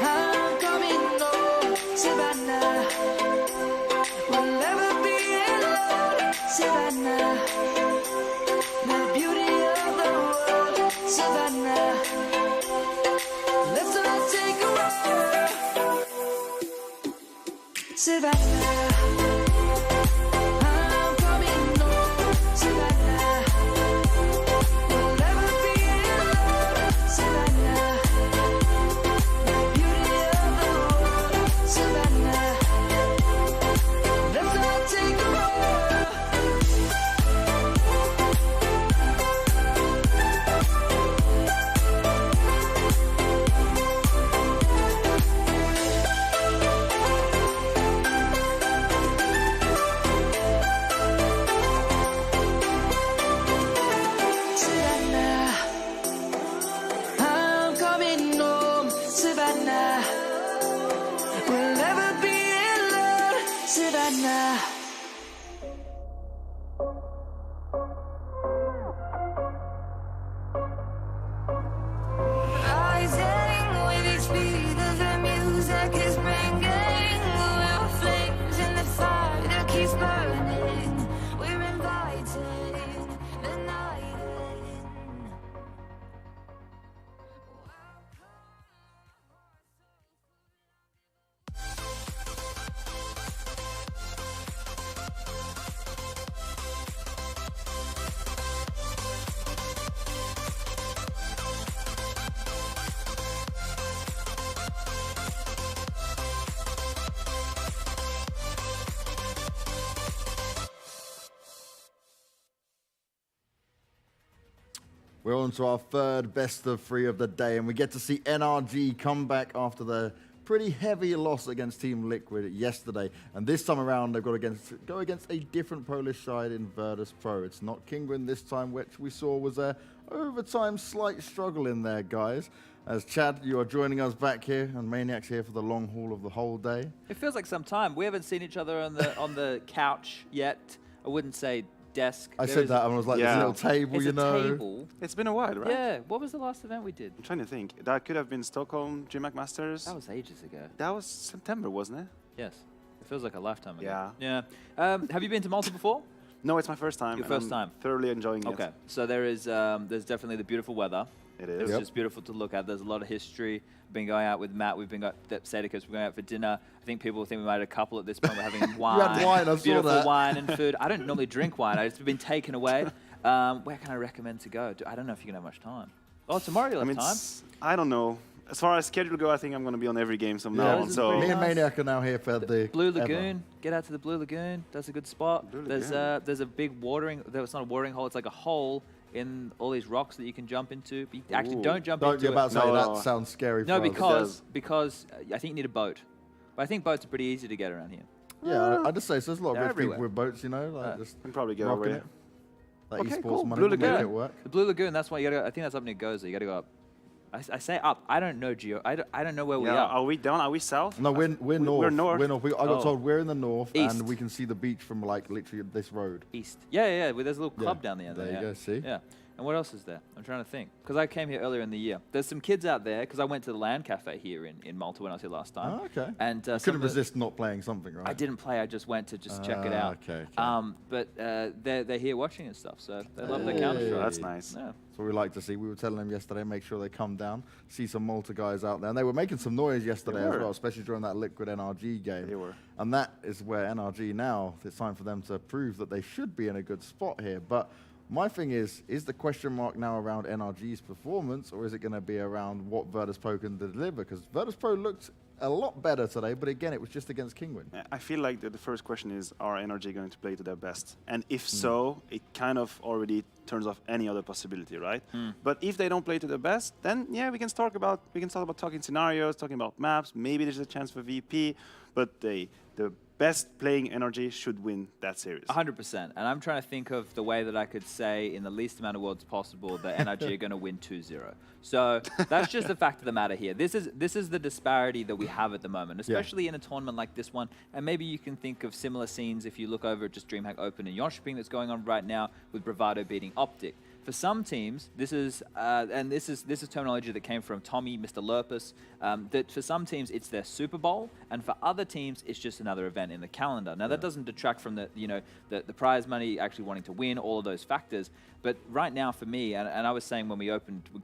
I'm coming home, Savannah. We'll never be alone, Savannah. The beauty of the world, Savannah. Let's all take a walk, Savannah. I'm coming home, Savannah. We'll never be alone, Savannah. The beauty of the world, Savannah. Let's all take a walk. Savannah, I'm coming home, Savannah. We'll never be alone, Savannah. Rising with each beat as the music is bringing. We're flames in the fire that keeps burning. We're inviting the night in. We're on to our third best of three of the day, and we get to see NRG come back after the pretty heavy loss against Team Liquid yesterday. And this time around, they've got to go against a different Polish side in Virtus Pro. It's not Kingwin this time, which we saw was a overtime slight struggle in there, guys. As Chad, you are joining us back here, and Maniac's here for the long haul of the whole day. It feels like some time. We haven't seen each other on the couch yet. I wouldn't say desk. I said that, and I was like, there's a little table, It's you a know. table. It's been a while, right? Yeah. What was the last event we did? I'm trying to think. That could have been Stockholm GMAC Masters. That was ages ago. That was September, wasn't it? Yes. It feels like a lifetime ago. Yeah. Yeah. Have you been to Malta before? No, it's my first time. Your and first I'm time. Thoroughly enjoying it. Okay. So there's definitely the beautiful weather. It is. It's just beautiful to look at. There's a lot of history. I've been going out with Matt. We've been Sadicus. We're going out for dinner. I think people think we might have a couple at this point. We're having wine. You had wine, I saw beautiful that. wine and food. I don't normally drink wine. It's been taken away. Where can I recommend to go? I don't know if you're going to have much time. Oh, tomorrow you'll have time. I don't know. As far as schedule go, I think I'm going to be on every game from now on. So Me and Maniac are now here for the Blue Lagoon. Get out to the Blue Lagoon. That's a good spot. Blue There's a big watering. It's not a watering hole. It's like a hole in all these rocks that you can jump into. But you actually don't jump into You're about to it. say that sounds scary. No, for us. because I think you need a boat. But I think boats are pretty easy to get around here. Yeah, I just say so. There's a lot of They're rich people everywhere. with boats, you know. Like just can probably get rocking over it. That Okay, esports cool. money Blue will make Lagoon. it work. The Blue Lagoon. That's why you gotta. I think that's up near Goza. You gotta go up. I say up. I don't know geo. I don't know where we Yeah, are. are we down? Are we south? No, we're north. We're north. We're north. I got Oh. told we're in the north, East. and we can see the beach from like literally this road. East. Yeah. Well, there's a little Yeah, club down there. there you yeah. go, see? Yeah. And what else is there? I'm trying to think. Because I came here earlier in the year. There's some kids out there, because I went to the LAN cafe here in Malta when I was here last time. Oh, okay. And You some couldn't of the- resist not playing something, right? I didn't play. I just went to check it out. Okay. But they're here watching and stuff, so they love their Counter Strike. That's nice. Yeah. That's what we like to see. We were telling them yesterday, make sure they come down, see some Malta guys out there. And they were making some noise yesterday They as were. well, especially during that Liquid NRG game. They were. And that is where NRG now, it's time for them to prove that they should be in a good spot here. But my thing is the question mark now around NRG's performance, or is it going to be around what Virtus Pro can deliver? Because Virtus Pro looked a lot better today, but again, it was just against Kingwin. I feel like the first question is, are NRG going to play to their best? And if so, it kind of already turns off any other possibility, right? But if they don't play to their best, then yeah, we can talk about talking scenarios, talking about maps. Maybe there's a chance for VP, but the best playing NRG should win that series. 100%. And I'm trying to think of the way that I could say in the least amount of words possible that NRG are going to win 2-0. So that's just the fact of the matter here. This is the disparity that we have at the moment, especially in a tournament like this one. And maybe you can think of similar scenes if you look over at just DreamHack Open and Jönköping that's going on right now with Bravado beating Optic. For some teams, this is terminology that came from Tommy, Mr. Lurpus, that for some teams it's their Super Bowl, and for other teams it's just another event in the calendar. Now that doesn't detract from the prize money, actually wanting to win, all of those factors. But right now for me, and I was saying when we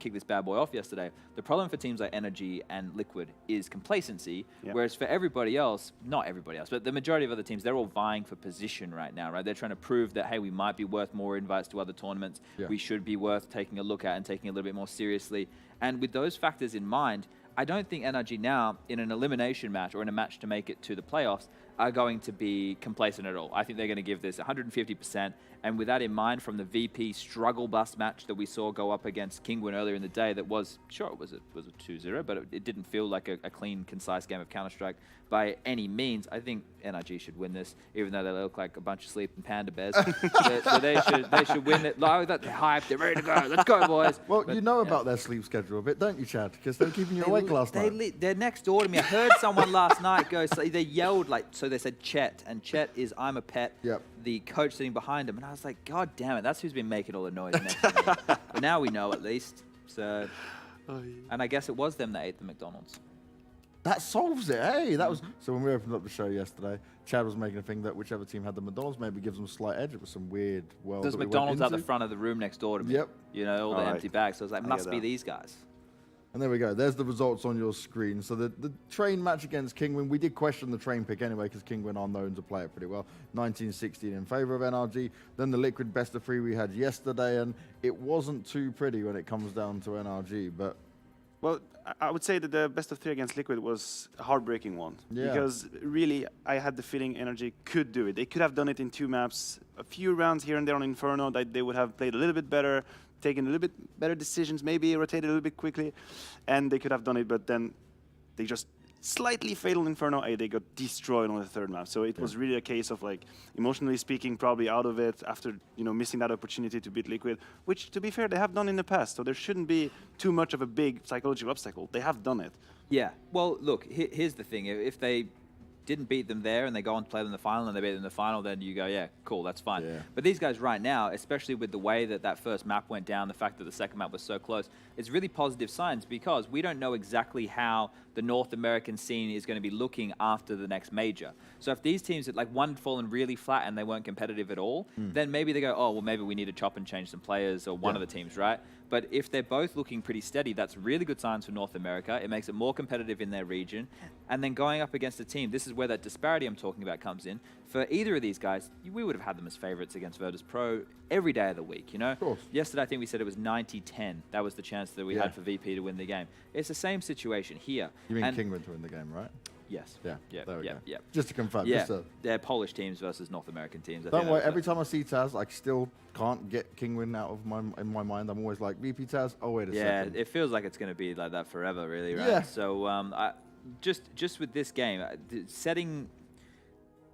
kicked this bad boy off yesterday, the problem for teams like Energy and Liquid is complacency, whereas for everybody else, not everybody else, but the majority of other teams, they're all vying for position right now, right? They're trying to prove that, hey, we might be worth more invites to other tournaments. We should be worth taking a look at and taking a little bit more seriously. And with those factors in mind, I don't think NRG now, in an elimination match or in a match to make it to the playoffs, are going to be complacent at all. I think they're going to give this 150%. And with that in mind, from the VP struggle bus match that we saw go up against Kingwin earlier in the day, that was, sure, it was a 2-0, but it didn't feel like a clean, concise game of Counter-Strike by any means. I think NRG should win this, even though they look like a bunch of sleeping panda bears. so they should win it. Like, they're hyped, they're ready to go. Let's go, boys. Well, but, you know about their sleep schedule a bit, don't you, Chad? Because they're keeping you awake last night. They're next door to me. I heard someone last night go, so they yelled, like, so they said Chet, and Chet is I'm a pet. Yep. The coach sitting behind him, and I was like, God damn it, that's who's been making all the noise next to me. But now we know at least. So, and I guess it was them that ate the McDonald's. That solves it. Hey, that was so. When we opened up the show yesterday, Chad was making a thing that whichever team had the McDonald's maybe gives them a slight edge. It was some weird world. There's McDonald's out the front of the room next door to me. Yep. You know, all the empty bags. So I was like, must be these guys. And there we go. There's the results on your screen. So the train match against Kingwin, we did question the train pick anyway because Kingwin are known to play it pretty well. 19-16 in favor of NRG. Then the Liquid best of 3 we had yesterday, and it wasn't too pretty when it comes down to NRG. But well, I would say that the best of 3 against Liquid was a heartbreaking one. Yeah. Because really, I had the feeling NRG could do it. They could have done it in 2 maps, a few rounds here and there on Inferno that they would have played a little bit better, taken a little bit better decisions, maybe rotated a little bit quickly, and they could have done it, but then they just slightly failed on Inferno A. They got destroyed on the 3rd map. So it was really a case of, like, emotionally speaking, probably out of it after, missing that opportunity to beat Liquid, which, to be fair, they have done in the past. So there shouldn't be too much of a big psychological obstacle. They have done it. Yeah. Well, look, here's the thing. If they didn't beat them there and they go on to play them in the final and they beat them in the final, then you go, yeah, cool, that's fine. Yeah. But these guys right now, especially with the way that first map went down, the fact that the second map was so close, it's really positive signs because we don't know exactly how the North American scene is going to be looking after the next major. So if these teams, like one had fallen really flat and they weren't competitive at all, then maybe they go, oh, well, maybe we need to chop and change some players or one of the teams, right? But if they're both looking pretty steady, that's really good signs for North America. It makes it more competitive in their region. And then going up against a team, this is where that disparity I'm talking about comes in. For either of these guys, we would have had them as favorites against Virtus Pro every day of the week, Of course. Yesterday, I think we said it was 90-10. That was the chance that we had for VP to win the game. It's the same situation here. You mean Kingwin to win the game, right? Yes. Yeah. There we go. Yeah. Just to confirm. Yeah. They're Polish teams versus North American teams. Don't worry. Every time I see Taz, I still can't get Kingwin out of in my mind. I'm always like, VP Taz. Oh wait a second. Yeah. It feels like it's going to be like that forever, really, right? Yeah. So just with this game, setting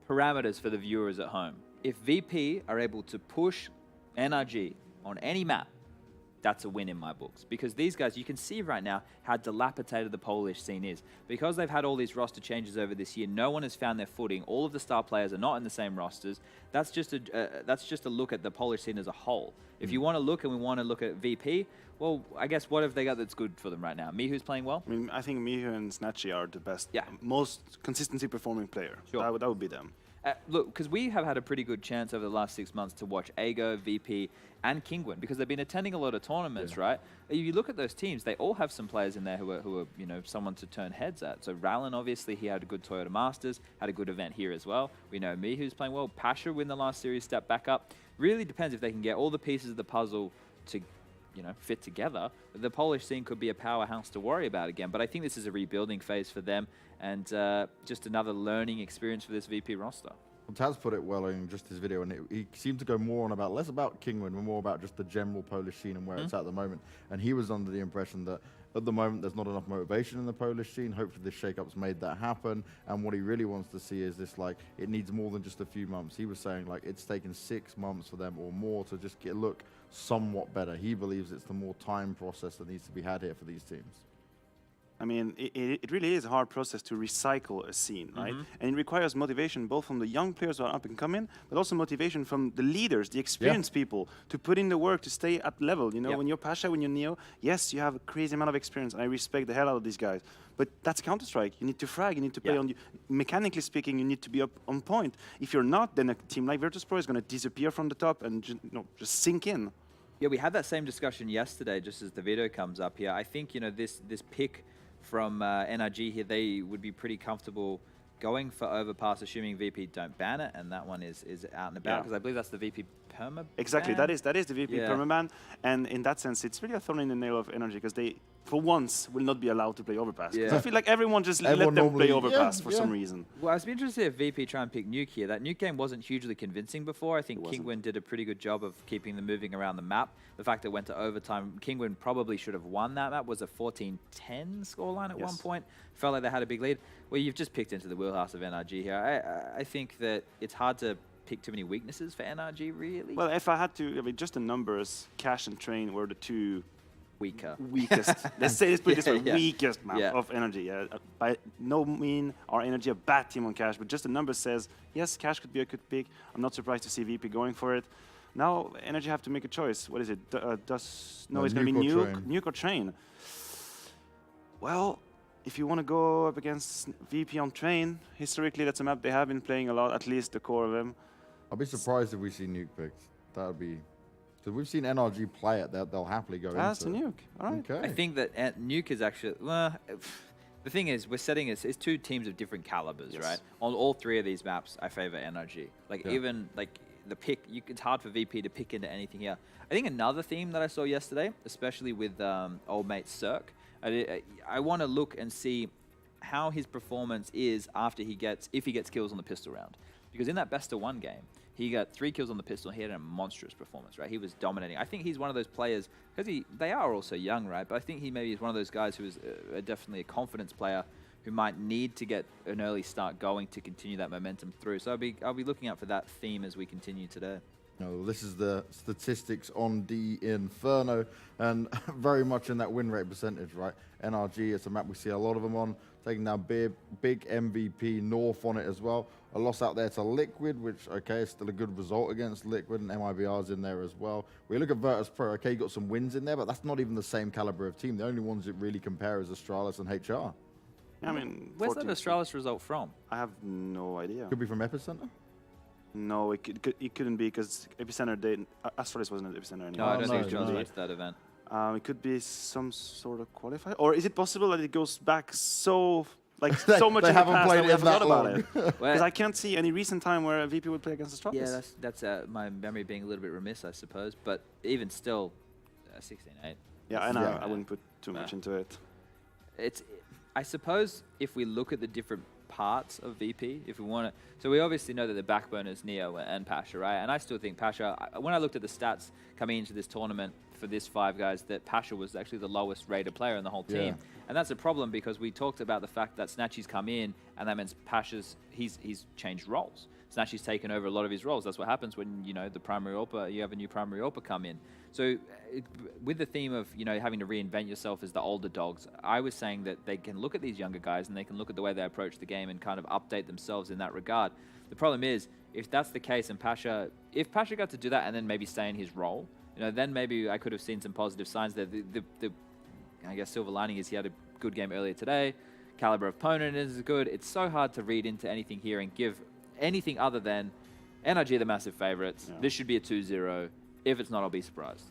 parameters for the viewers at home. If VP are able to push NRG on any map, that's a win in my books. Because these guys, you can see right now how dilapidated the Polish scene is. Because they've had all these roster changes over this year, no one has found their footing. All of the star players are not in the same rosters. That's just a look at the Polish scene as a whole. If you want to look and we want to look at VP, well, I guess what have they got that's good for them right now? Mihu's playing well? I mean, I think Mihu and Snatchy are the best, most consistency performing player. Sure. That would be them. Look, because we have had a pretty good chance over the last 6 months to watch Ago, VP, and Kingwin because they've been attending a lot of tournaments, right? If you look at those teams, they all have some players in there who are someone to turn heads at. So Rallen, obviously, he had a good Toyota Masters, had a good event here as well. We know Mihu's playing well. Pasha win the last series, step back up. Really depends if they can get all the pieces of the puzzle to fit together. The Polish scene could be a powerhouse to worry about again. But I think this is a rebuilding phase for them and just another learning experience for this VP roster. Well, Taz put it well in just his video, and he seemed to go more on about, less about Kingwin, and more about just the general Polish scene and where it's at the moment. And he was under the impression that at the moment there's not enough motivation in the Polish scene. Hopefully this shake-up's made that happen. And what he really wants to see is this, like, it needs more than just a few months. He was saying, like, it's taken 6 months for them or more to just look somewhat better. He believes it's the more time process that needs to be had here for these teams. I mean, it really is a hard process to recycle a scene, right? And it requires motivation both from the young players who are up and coming, but also motivation from the leaders, the experienced people, to put in the work to stay at level. You know, when you're Pasha, when you're Neo, yes, you have a crazy amount of experience, and I respect the hell out of these guys. But that's Counter-Strike. You need to frag, you need to play on. Mechanically speaking, you need to be up on point. If you're not, then a team like Virtus.pro is going to disappear from the top and just sink in. Yeah, we had that same discussion yesterday, just as the video comes up here. I think, you know, this pick from NRG here, they would be pretty comfortable going for overpass, assuming VP don't ban it, and that one is out and about, because I believe that's the VP perma. Exactly, that is the VP permaban, and in that sense, it's really a thorn in the nail of NRG, because they, for once, will not be allowed to play overpass. I feel like everyone just let them play overpass for some reason. Well, I was interested if VP try and pick Nuke here. That Nuke game wasn't hugely convincing before. I think Kingwin did a pretty good job of keeping them moving around the map. The fact that it went to overtime, Kingwin probably should have won that map. Was a 14-10 scoreline at one point. Felt like they had a big lead. Well, you've just picked into the wheelhouse of NRG here. I think that it's hard to pick too many weaknesses for NRG, really. Well, if I had to, I mean, just the numbers, Cash and Train were the two weakest. Let's say, let's put it this way, weakest map of Energy. By no mean are Energy a bad team on Cash, but just the number says, yes, Cash could be a good pick. I'm not surprised to see VP going for it. Now, Energy have to make a choice. What is it? No, it's going to be Nuke or Train. Well, if you want to go up against VP on Train, historically that's a map they have been playing a lot, at least the core of them. I'll be surprised if we see Nuke picked. That would be... Because we've seen NRG play it, they'll happily go into it. That's a Nuke, all right. Okay. I think that Nuke is actually... Well, the thing is, we're setting it's two teams of different calibers, right? On all three of these maps, I favor NRG. Like, even, like, the pick, it's hard for VP to pick into anything here. I think another theme that I saw yesterday, especially with old mate Cirque, I want to look and see how his performance is after if he gets kills on the pistol round. Because in that best-of-1 game, he got 3 kills on the pistol. He had a monstrous performance, right? He was dominating. I think he's one of those players, because they are also young, right? But I think he maybe is one of those guys who is definitely a confidence player who might need to get an early start going to continue that momentum through. So I'll be looking out for that theme as we continue today. No, this is the statistics on the Inferno, and very much in that win rate percentage, right? NRG, it's a map we see a lot of them on, taking down big MVP North on it as well. A loss out there to Liquid, which, okay, is still a good result against Liquid, and MIBR's in there as well. We look at Virtus.pro, okay, you got some wins in there, but that's not even the same caliber of team. The only ones that really compare is Astralis and HR. I mean, where's that Astralis result from? I have no idea. Could be from Epicenter? No, it couldn't be, because Epicenter, Astralis wasn't at Epicenter anymore. No, I don't think Astralis went to that event. It could be some sort of qualifier, or is it possible that it goes back so so much in the past that we forgot about it? Because I can't see any recent time where a VP would play against Astralis. Yeah, that's my memory being a little bit remiss, I suppose. But even still, 16-8. Yeah, and I wouldn't put too much into it. I suppose if we look at the different parts of VP, if we want to, so we obviously know that the backbone is Neo and Pasha, right? And I still think Pasha, when I looked at the stats coming into this tournament for this 5 guys, that Pasha was actually the lowest rated player in the whole team. And that's a problem, because we talked about the fact that Snatchy's come in, and that means Pasha's, he's changed roles. Snatchy's taken over a lot of his roles. That's what happens when, you know, the primary AWPer, you have a new primary AWPer come in. So with the theme of, you know, having to reinvent yourself as the older dogs, I was saying that they can look at these younger guys and they can look at the way they approach the game and kind of update themselves in that regard. The problem is, if that's the case, and if Pasha got to do that and then maybe stay in his role, you know, then maybe I could have seen some positive signs there. I guess silver lining is he had a good game earlier today. Caliber of opponent is good. It's so hard to read into anything here and give anything other than NRG the massive favorites. This should be a 2-0. If it's not, I'll be surprised.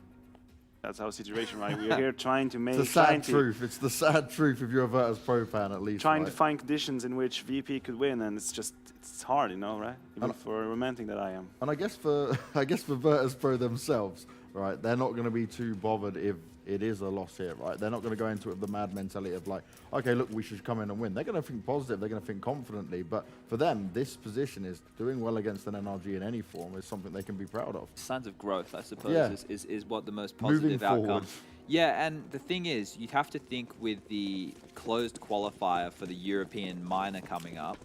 That's our situation, right? We're here trying to make... It's the sad truth. It's the sad truth if you're a Virtus.pro fan, at least. Trying to find conditions in which VP could win, and it's hard, you know, right? Even for a romantic that I am. And I guess for Virtus.pro themselves, right, they're not going to be too bothered if it is a loss here, right? They're not going to go into it with the mad mentality of like, okay, look, we should come in and win. They're going to think positive. They're going to think confidently. But for them, this position is doing well against an NRG in any form is something they can be proud of. Signs of growth, I suppose, is what the most positive outcome. Yeah, and the thing is, you have to think with the closed qualifier for the European minor coming up,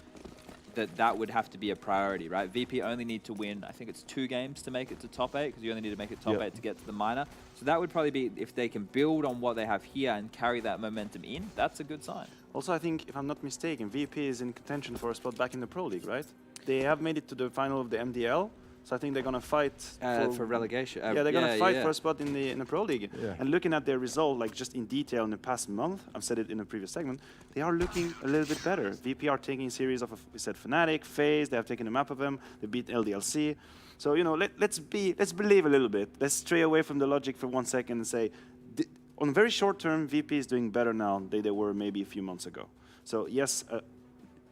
that would have to be a priority, right? VP only need to win, I think it's 2 games to make it to top 8, because you only need to make it top 8 to get to the minor. So that would probably be, if they can build on what they have here and carry that momentum in, that's a good sign. Also, I think, if I'm not mistaken, VP is in contention for a spot back in the Pro League, right? They have made it to the final of the MDL, so I think they're going to fight for relegation. Yeah, they're going to fight for a spot in the Pro League. Yeah. And looking at their result, like just in detail in the past month, I've said it in a previous segment, they are looking a little bit better. VP are taking a series of, we said Fnatic, FaZe, they have taken a map of them, they beat LDLC. So, you know, let's believe a little bit. Let's stray away from the logic for 1 second and say, on very short term, VP is doing better now than they were maybe a few months ago. So yes,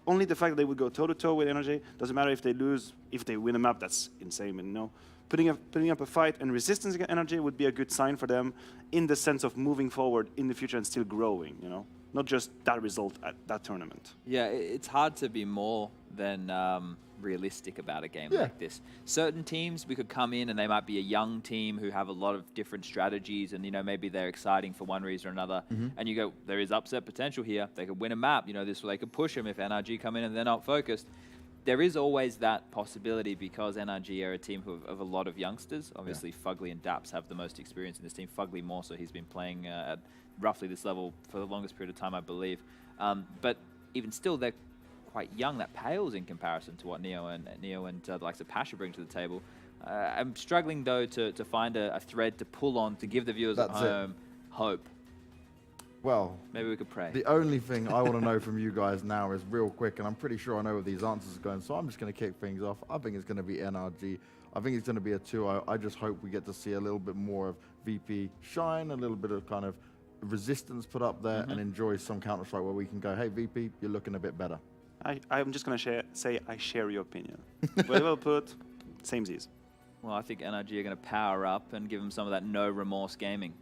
only the fact that they would go toe-to-toe with NRG, doesn't matter if they lose, if they win a map, that's insane. And no, putting up a fight and resistance against NRG would be a good sign for them in the sense of moving forward in the future and still growing, you know? Not just that result at that tournament. Yeah, it's hard to be more than realistic about a game like this. Certain teams, we could come in and they might be a young team who have a lot of different strategies and, you know, maybe they're exciting for one reason or another. And you go, there is upset potential here. They could win a map. You know, they could push them if NRG come in and they're not focused. There is always that possibility because NRG are a team of a lot of youngsters. Obviously, Fugly and Daps have the most experience in this team. Fugly more so. He's been playing at roughly this level for the longest period of time, I believe. But even still, they're quite young. That pales in comparison to what Neo and the likes of Pasha bring to the table. I'm struggling though to find a thread to pull on to give the viewers at home hope. Well, maybe we could pray. The only thing I want to know from you guys now is real quick, and I'm pretty sure I know where these answers are going, so I'm just going to kick things off. I think it's going to be NRG. I think it's going to be a 2-0. I just hope we get to see a little bit more of VP shine, a little bit of kind of resistance put up there, and enjoy some Counter-Strike where we can go, hey, VP, you're looking a bit better. I'm just going to say I share your opinion. Well put, samesies. Well, I think NRG are going to power up and give them some of that no remorse gaming.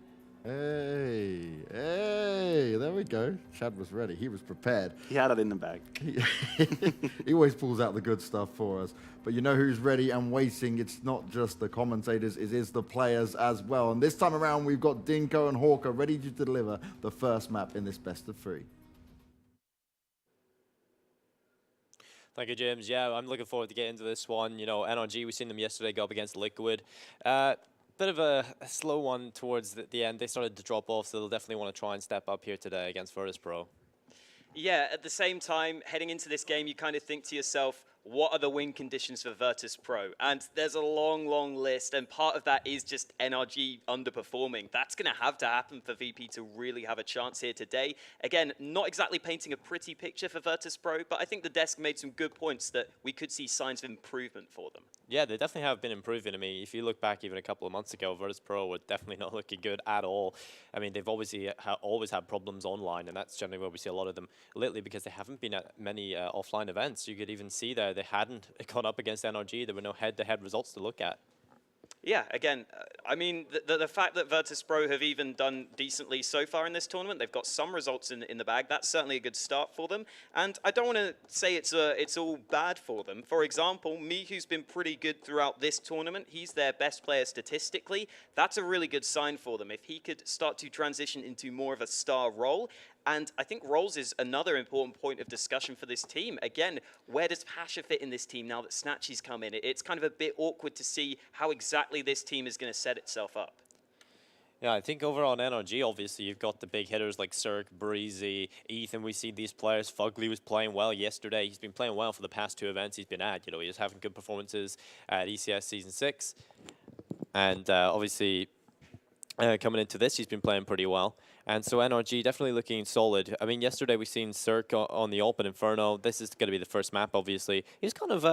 Hey, there we go. Chad was ready. He was prepared. He had it in the bag. He always pulls out the good stuff for us. But you know who's ready and waiting? It's not just the commentators, it is the players as well. And this time around, we've got Dinko and Hawker ready to deliver the first map in this best of 3. Thank you, James. Yeah, I'm looking forward to getting into this one. You know, NRG, we've seen them yesterday go up against Liquid. Bit of a slow one towards the end. They started to drop off, so they'll definitely want to try and step up here today against Virtus Pro. Yeah, at the same time, heading into this game, you kind of think to yourself, what are the win conditions for Virtus Pro? And there's a long, long list, and part of that is just NRG underperforming. That's going to have to happen for VP to really have a chance here today. Again, not exactly painting a pretty picture for Virtus Pro, but I think the desk made some good points that we could see signs of improvement for them. Yeah, they definitely have been improving. I mean, if you look back even a couple of months ago, Virtus Pro were definitely not looking good at all. I mean, they've obviously always had problems online, and that's generally where we see a lot of them lately because they haven't been at many offline events. You could even see there they hadn't gone up against NRG. There were no head-to-head results to look at. Yeah, again, I mean, the fact that Virtus Pro have even done decently so far in this tournament, they've got some results in the bag. That's certainly a good start for them. And I don't want to say it's all bad for them. For example, Mihu's been pretty good throughout this tournament. He's their best player statistically. That's a really good sign for them. If he could start to transition into more of a star role. And I think roles is another important point of discussion for this team. Again, where does Pasha fit in this team now that Snatchy's come in? It's kind of a bit awkward to see how exactly this team is going to set itself up. Yeah, I think overall on NRG, obviously, you've got the big hitters like Cirque, Breezy, Ethan. We see these players. Fugly was playing well yesterday. He's been playing well for the past 2 events he's been at. You know, he's having good performances at ECS Season 6. And obviously, coming into this, he's been playing pretty well. And so NRG definitely looking solid. I mean, yesterday we seen Cirque on the Open Inferno. This is going to be the first map, obviously. He's kind of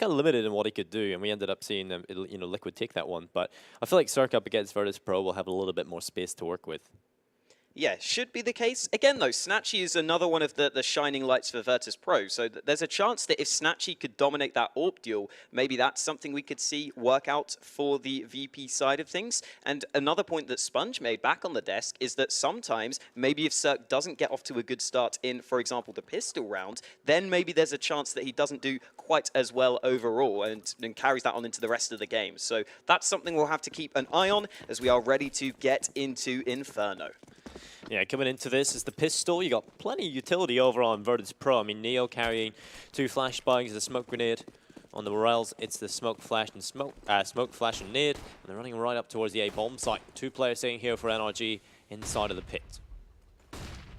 limited in what he could do, and we ended up seeing Liquid take that one. But I feel like Cirque up against Virtus Pro will have a little bit more space to work with. Yeah, should be the case. Again, though, Snatchy is another one of the shining lights for Virtus Pro. So there's a chance that if Snatchy could dominate that AWP duel, maybe that's something we could see work out for the VP side of things. And another point that Sponge made back on the desk is that sometimes, maybe if Cirque doesn't get off to a good start in, for example, the pistol round, then maybe there's a chance that he doesn't do quite as well overall and carries that on into the rest of the game. So that's something we'll have to keep an eye on as we are ready to get into Inferno. Yeah, coming into this is the pistol. You got plenty of utility over on Virtus Pro. I mean, Neo carrying 2 flashbangs, the smoke grenade. On the Morels, it's the smoke flash and nade, and they're running right up towards the A bomb site. 2 players staying here for NRG inside of the pit.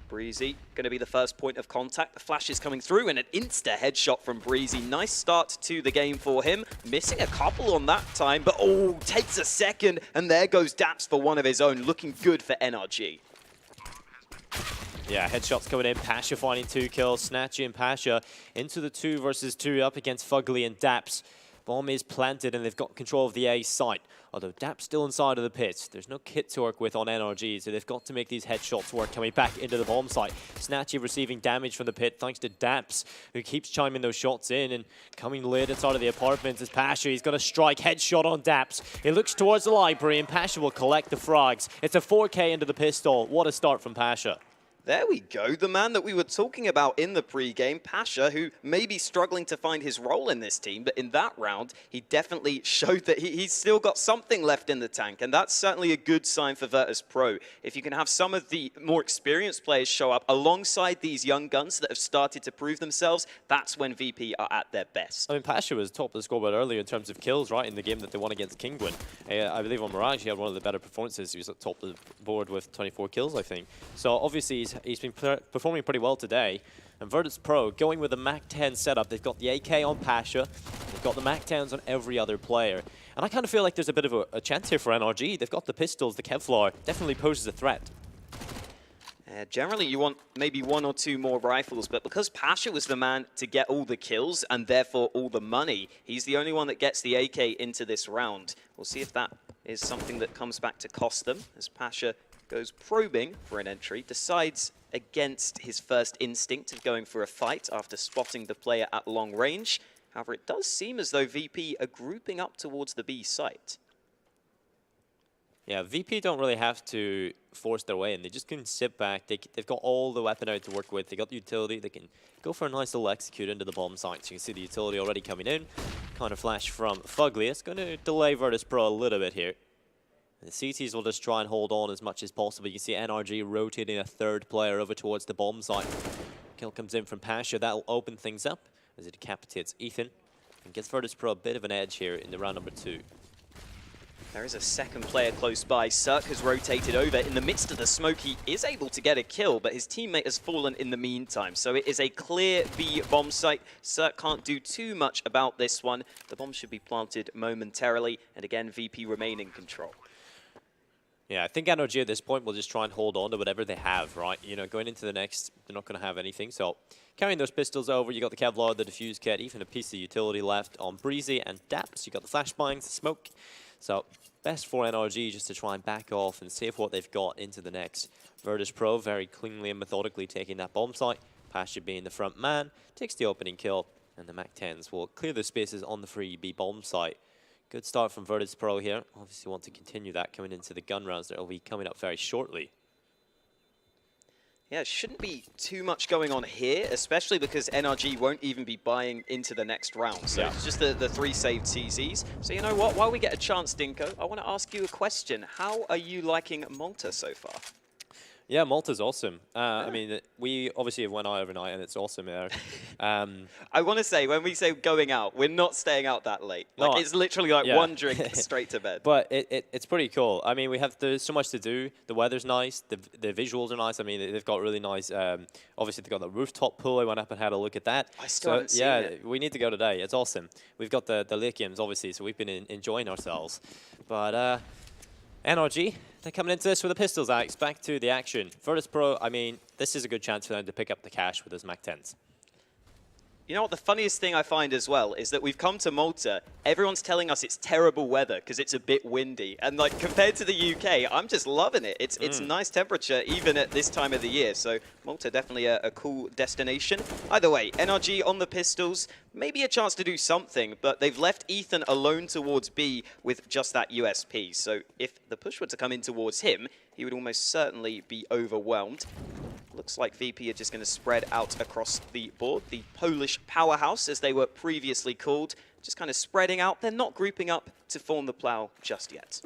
Breezy going to be the first point of contact. The flash is coming through and an insta headshot from Breezy. Nice start to the game for him. Missing a couple on that time, but oh, takes a second, and there goes Daps for one of his own. Looking good for NRG. Yeah, headshots coming in. Pasha finding 2 kills. Snatchy and Pasha into the 2 versus 2 up against Fugly and Daps. Bomb is planted and they've got control of the A site. Although Daps still inside of the pit. There's no kit to work with on NRG, so they've got to make these headshots work coming back into the bomb site. Snatchy receiving damage from the pit thanks to Daps, who keeps chiming those shots in and coming late inside of the apartments is Pasha. He's got a strike headshot on Daps. He looks towards the library and Pasha will collect the frags. It's a 4K into the pistol. What a start from Pasha. There we go, the man that we were talking about in the pre-game, Pasha, who may be struggling to find his role in this team, but in that round, he definitely showed that he's still got something left in the tank, and that's certainly a good sign for Virtus Pro. If you can have some of the more experienced players show up alongside these young guns that have started to prove themselves, that's when VP are at their best. I mean, Pasha was top of the scoreboard earlier in terms of kills, right, in the game that they won against Kingwin. I believe on Mirage, he had one of the better performances. He was at top of the board with 24 kills, I think. So obviously, he's been performing pretty well today. And Virtus Pro going with the MAC-10 setup. They've got the AK on Pasha. They've got the MAC-10s on every other player. And I kind of feel like there's a bit of a chance here for NRG. They've got the pistols, the Kevlar. Definitely poses a threat. Generally, you want maybe 1 or 2 more rifles, but because Pasha was the man to get all the kills and therefore all the money, he's the only one that gets the AK into this round. We'll see if that is something that comes back to cost them as Pasha goes probing for an entry, decides against his first instinct of going for a fight after spotting the player at long range. However, it does seem as though VP are grouping up towards the B site. Yeah, VP don't really have to force their way in. They just can sit back. They've got all the weapon out to work with. They got the utility. They can go for a nice little execute into the bomb site. So you can see the utility already coming in. Counter flash from Fugly. It's going to delay Virtus Pro a little bit here. The CTs will just try and hold on as much as possible. You can see NRG rotating a 3rd player over towards the bomb site. Kill comes in from Pasha. That'll open things up as it decapitates Ethan and gives Virtus Pro a bit of an edge here in the round number 2. There is a 2nd player close by. Cirque has rotated over. In the midst of the smoke, he is able to get a kill, but his teammate has fallen in the meantime. So it is a clear B bomb site. Cirque can't do too much about this one. The bomb should be planted momentarily, and again, VP remain in control. Yeah, I think NRG at this point will just try and hold on to whatever they have, right? You know, going into the next, they're not going to have anything. So carrying those pistols over, you got the Kevlar, the defuse kit, even a piece of utility left on Breezy and Daps. You got the flashbangs, the smoke. So best for NRG just to try and back off and save what they've got into the next. Virtus Pro very cleanly and methodically taking that bomb site. Pasha being the front man, takes the opening kill, and the MAC-10s will clear the spaces on the free B bomb site. Good start from Virtus Pro here. Obviously want to continue that coming into the gun rounds that will be coming up very shortly. Yeah, it shouldn't be too much going on here, especially because NRG won't even be buying into the next round. So it's just the 3 saved CZs. So you know what? While we get a chance, Dinko, I want to ask you a question. How are you liking Malta so far? Yeah, Malta's awesome. I mean, we obviously have went out overnight, and it's awesome there. I want to say, when we say going out, we're not staying out that late. Like, No, it's literally like one drink straight to bed. But it's pretty cool. I mean, there's so much to do. The weather's nice. The visuals are nice. I mean, they've got really nice. Obviously, they've got the rooftop pool. I went up and had a look at that. I still haven't seen it. We need to go today. It's awesome. We've got the lake games, obviously, so we've been enjoying ourselves. But NRG, they're coming into this with the pistols, Alex. Back to the action. Virtus Pro, I mean, this is a good chance for them to pick up the cash with those MAC-10s. You know what, the funniest thing I find as well is that we've come to Malta, everyone's telling us it's terrible weather because it's a bit windy. And like compared to the UK, I'm just loving it. It's nice temperature even at this time of the year. So Malta definitely a cool destination. Either way, NRG on the pistols, maybe a chance to do something, but they've left Ethan alone towards B with just that USP. So if the push were to come in towards him, he would almost certainly be overwhelmed. Looks like VP are just going to spread out across the board. The Polish powerhouse, as they were previously called, just kind of spreading out. They're not grouping up to form the plow just yet.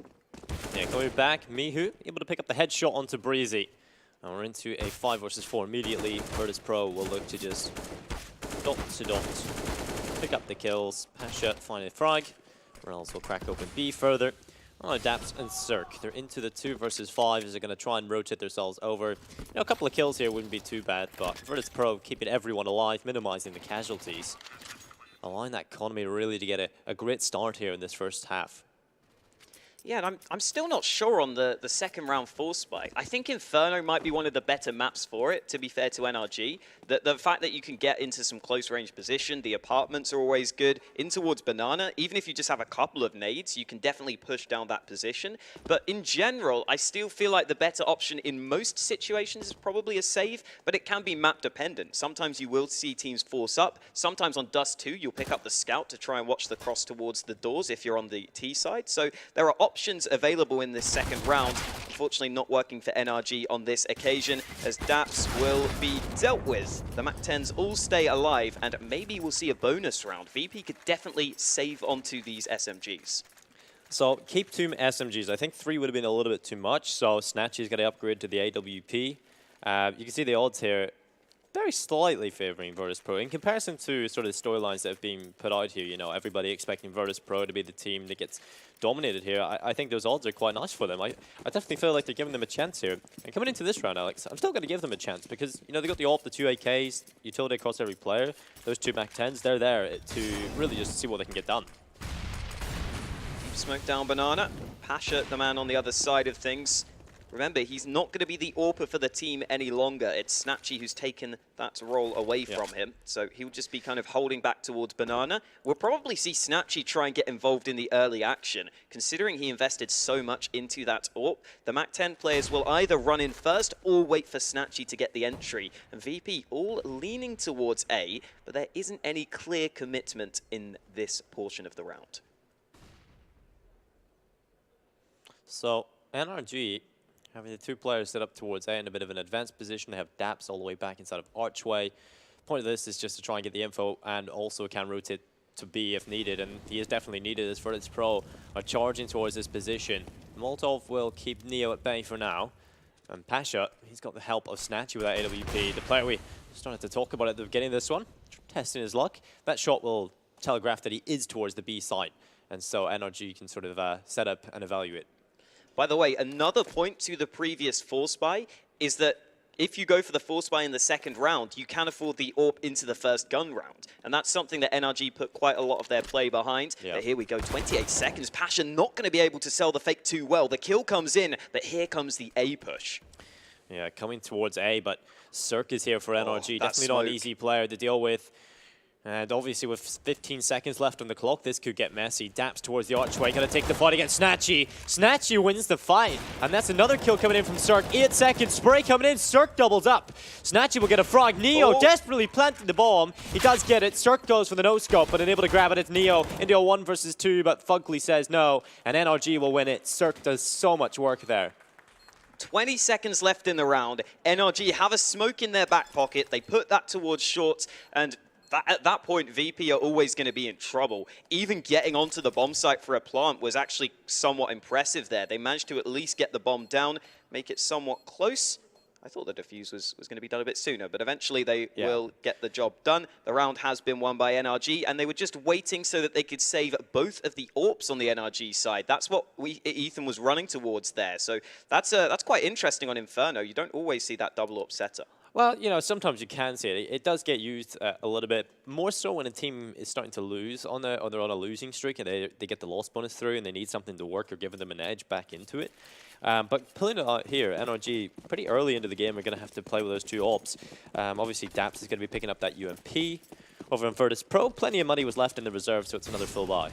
Yeah, going back, Mihu able to pick up the headshot onto Breezy. And we're into a 5 versus 4 immediately. Virtus Pro will look to just dot to dot pick up the kills. Pasha finding a frag. Rels will crack open B further. Daps and Cirque, they're into the 2 versus 5 as they're going to try and rotate themselves over. A couple of kills here wouldn't be too bad, but Virtus Pro keeping everyone alive, minimizing the casualties. Allowing that economy really to get a great start here in this first half. Yeah, and I'm still not sure on the second round Force Spike. I think Inferno might be one of the better maps for it, to be fair to NRG. The fact that you can get into some close range position, the apartments are always good. In towards Banana, even if you just have a couple of nades, you can definitely push down that position. But in general, I still feel like the better option in most situations is probably a save, but it can be map dependent. Sometimes you will see teams force up. Sometimes on Dust 2, you'll pick up the scout to try and watch the cross towards the doors if you're on the T side. So there are options available in this second round. Unfortunately not working for NRG on this occasion, as Daps will be dealt with. The MAC-10s all stay alive, and maybe we'll see a bonus round. VP could definitely save onto these SMGs. So keep 2 SMGs. I think 3 would have been a little bit too much, so Snatchy's got to upgrade to the AWP. You can see the odds here very slightly favoring Virtus Pro in comparison to sort of the storylines that have been put out here. You know, everybody expecting Virtus Pro to be the team that gets dominated here. I think those odds are quite nice for them. I definitely feel like they're giving them a chance here. And coming into this round, Alex, I'm still going to give them a chance because, you know, they got the AWP, the 2 AKs, utility across every player. Those 2 MAC-10s, they're there to really just see what they can get done. Smoke down Banana. Pasha, the man on the other side of things. Remember, he's not going to be the AWPer for the team any longer. It's Snatchy who's taken that role away from him. So he'll just be kind of holding back towards Banana. We'll probably see Snatchy try and get involved in the early action. Considering he invested so much into that AWP, the MAC-10 players will either run in first or wait for Snatchy to get the entry. And VP all leaning towards A, but there isn't any clear commitment in this portion of the round. So NRG having the 2 players set up towards A in a bit of an advanced position. They have Daps all the way back inside of Archway. The point of this is just to try and get the info and also can rotate to B if needed, and he is definitely needed as Virtus Pro are charging towards this position. Molotov will keep Neo at bay for now. And Pasha, he's got the help of Snatchy with that AWP. The player we started to talk about at the beginning of this one, testing his luck. That shot will telegraph that he is towards the B side, and so NRG can sort of set up and evaluate. By the way, another point to the previous Force Buy is that if you go for the Force Buy in the second round, you can afford the AWP into the first gun round. And that's something that NRG put quite a lot of their play behind. But here we go, 28 seconds. Pasha not going to be able to sell the fake too well. The kill comes in, but here comes the A push. Yeah, coming towards A, but Cirque is here for NRG. Definitely not an smoke. easy player to deal with. And obviously with 15 seconds left on the clock, this could get messy. Daps towards the archway, gonna take the fight against Snatchy. Snatchy wins the fight, and that's another kill coming in from Cirque. 8 seconds, spray coming in, Cirque doubles up. Snatchy will get a frag. Neo desperately planting the bomb. He does get it. Cirque goes for the no-scope, but unable to grab it. It's Neo into a 1 versus 2, but Fugly says no, and NRG will win it. Cirque does so much work there. 20 seconds left in the round. NRG have a smoke in their back pocket. They put that towards short, and at that point, VP are always going to be in trouble. Even getting onto the bomb site for a plant was actually somewhat impressive there. They managed to at least get the bomb down, make it somewhat close. I thought the defuse was going to be done a bit sooner, but eventually they will get the job done. The round has been won by NRG, and they were just waiting so that they could save both of the AWPs on the NRG side. That's what Ethan was running towards there. So that's quite interesting on Inferno. You don't always see that double AWP setup. Well, you know, sometimes you can see it. It does get used a little bit more so when a team is starting to lose or they're on a losing streak and they get the loss bonus through and they need something to work or giving them an edge back into it. But pulling it out here, NRG, pretty early into the game, are going to have to play with those 2 AWPs. Obviously, Daps is going to be picking up that UMP. Over in Virtus Pro, plenty of money was left in the reserve, so it's another full buy.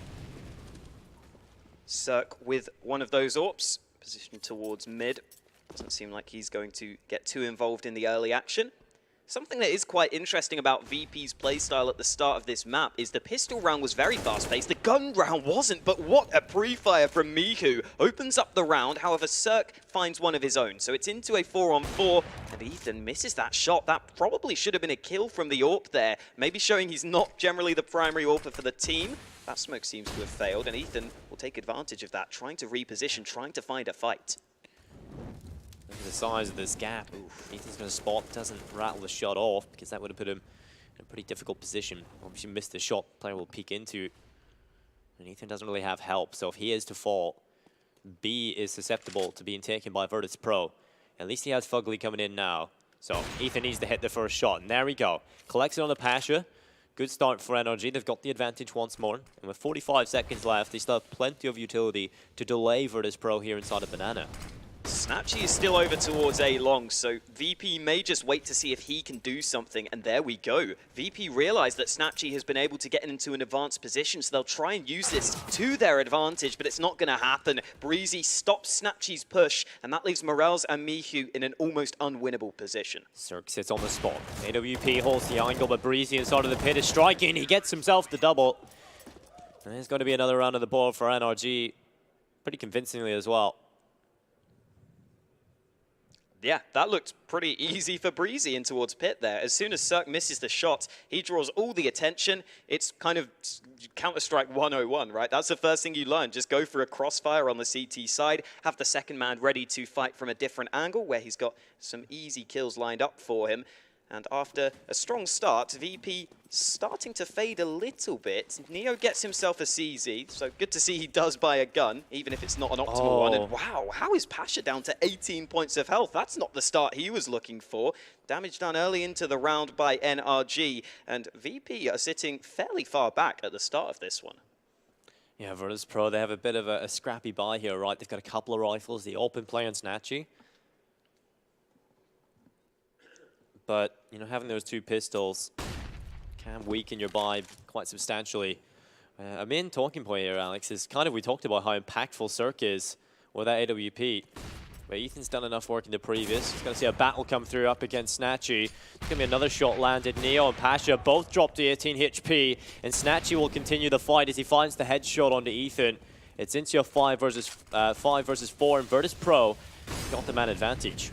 Cirque with one of those AWPs, positioned towards mid. Doesn't seem like he's going to get too involved in the early action. Something that is quite interesting about VP's playstyle at the start of this map is the pistol round was very fast-paced. The gun round wasn't, but what a pre-fire from Miku. Opens up the round, however, Cirque finds one of his own. So it's into a 4-on-4, and Ethan misses that shot. That probably should have been a kill from the AWP there. Maybe showing he's not generally the primary AWPer for the team. That smoke seems to have failed, and Ethan will take advantage of that, trying to reposition, trying to find a fight. Look at the size of this gap. Oof. Ethan's going to spot, doesn't rattle the shot off because that would have put him in a pretty difficult position. Obviously missed the shot, player will peek into. And Ethan doesn't really have help, so if he is to fall, B is susceptible to being taken by Virtus Pro. At least he has Fugly coming in now. So Ethan needs to hit the first shot, and there we go. Collects it on the Pasha. Good start for NRG. They've got the advantage once more. And with 45 seconds left, they still have plenty of utility to delay Virtus Pro here inside of Banana. Snatchy is still over towards A long, so VP may just wait to see if he can do something, and there we go. VP realized that Snatchy has been able to get into an advanced position, so they'll try and use this to their advantage, but it's not going to happen. Breezy stops Snatchy's push, and that leaves Morels and Mihu in an almost unwinnable position. Cirque sits on the spot. AWP holds the angle, but Breezy inside of the pit is striking. He gets himself the double. And there's going to be another round of the ball for NRG, pretty convincingly as well. Yeah, that looked pretty easy for Breezy in towards pit there. As soon as Cirque misses the shot, he draws all the attention. It's kind of Counter-Strike 101, right? That's the first thing you learn. Just go for a crossfire on the CT side, have the second man ready to fight from a different angle where he's got some easy kills lined up for him. And after a strong start, VP starting to fade a little bit. Neo gets himself a CZ, so good to see he does buy a gun, even if it's not an optimal one. And wow, how is Pasha down to 18 points of health? That's not the start he was looking for. Damage done early into the round by NRG, and VP are sitting fairly far back at the start of this one. Yeah, Virtus Pro, they have a bit of a scrappy buy here, right? They've got a couple of rifles, the open play on Snatchy. But, you know, having those two pistols can weaken your buy quite substantially. A main talking point here, Alex, is kind of we talked about how impactful Cirque is with that AWP. But Ethan's done enough work in the previous. He's going to see a battle come through up against Snatchy. There's going to be another shot landed. Neo and Pasha both drop to 18 HP. And Snatchy will continue the fight as he finds the headshot onto Ethan. It's into a 5 versus 4, and Virtus Pro got the man advantage.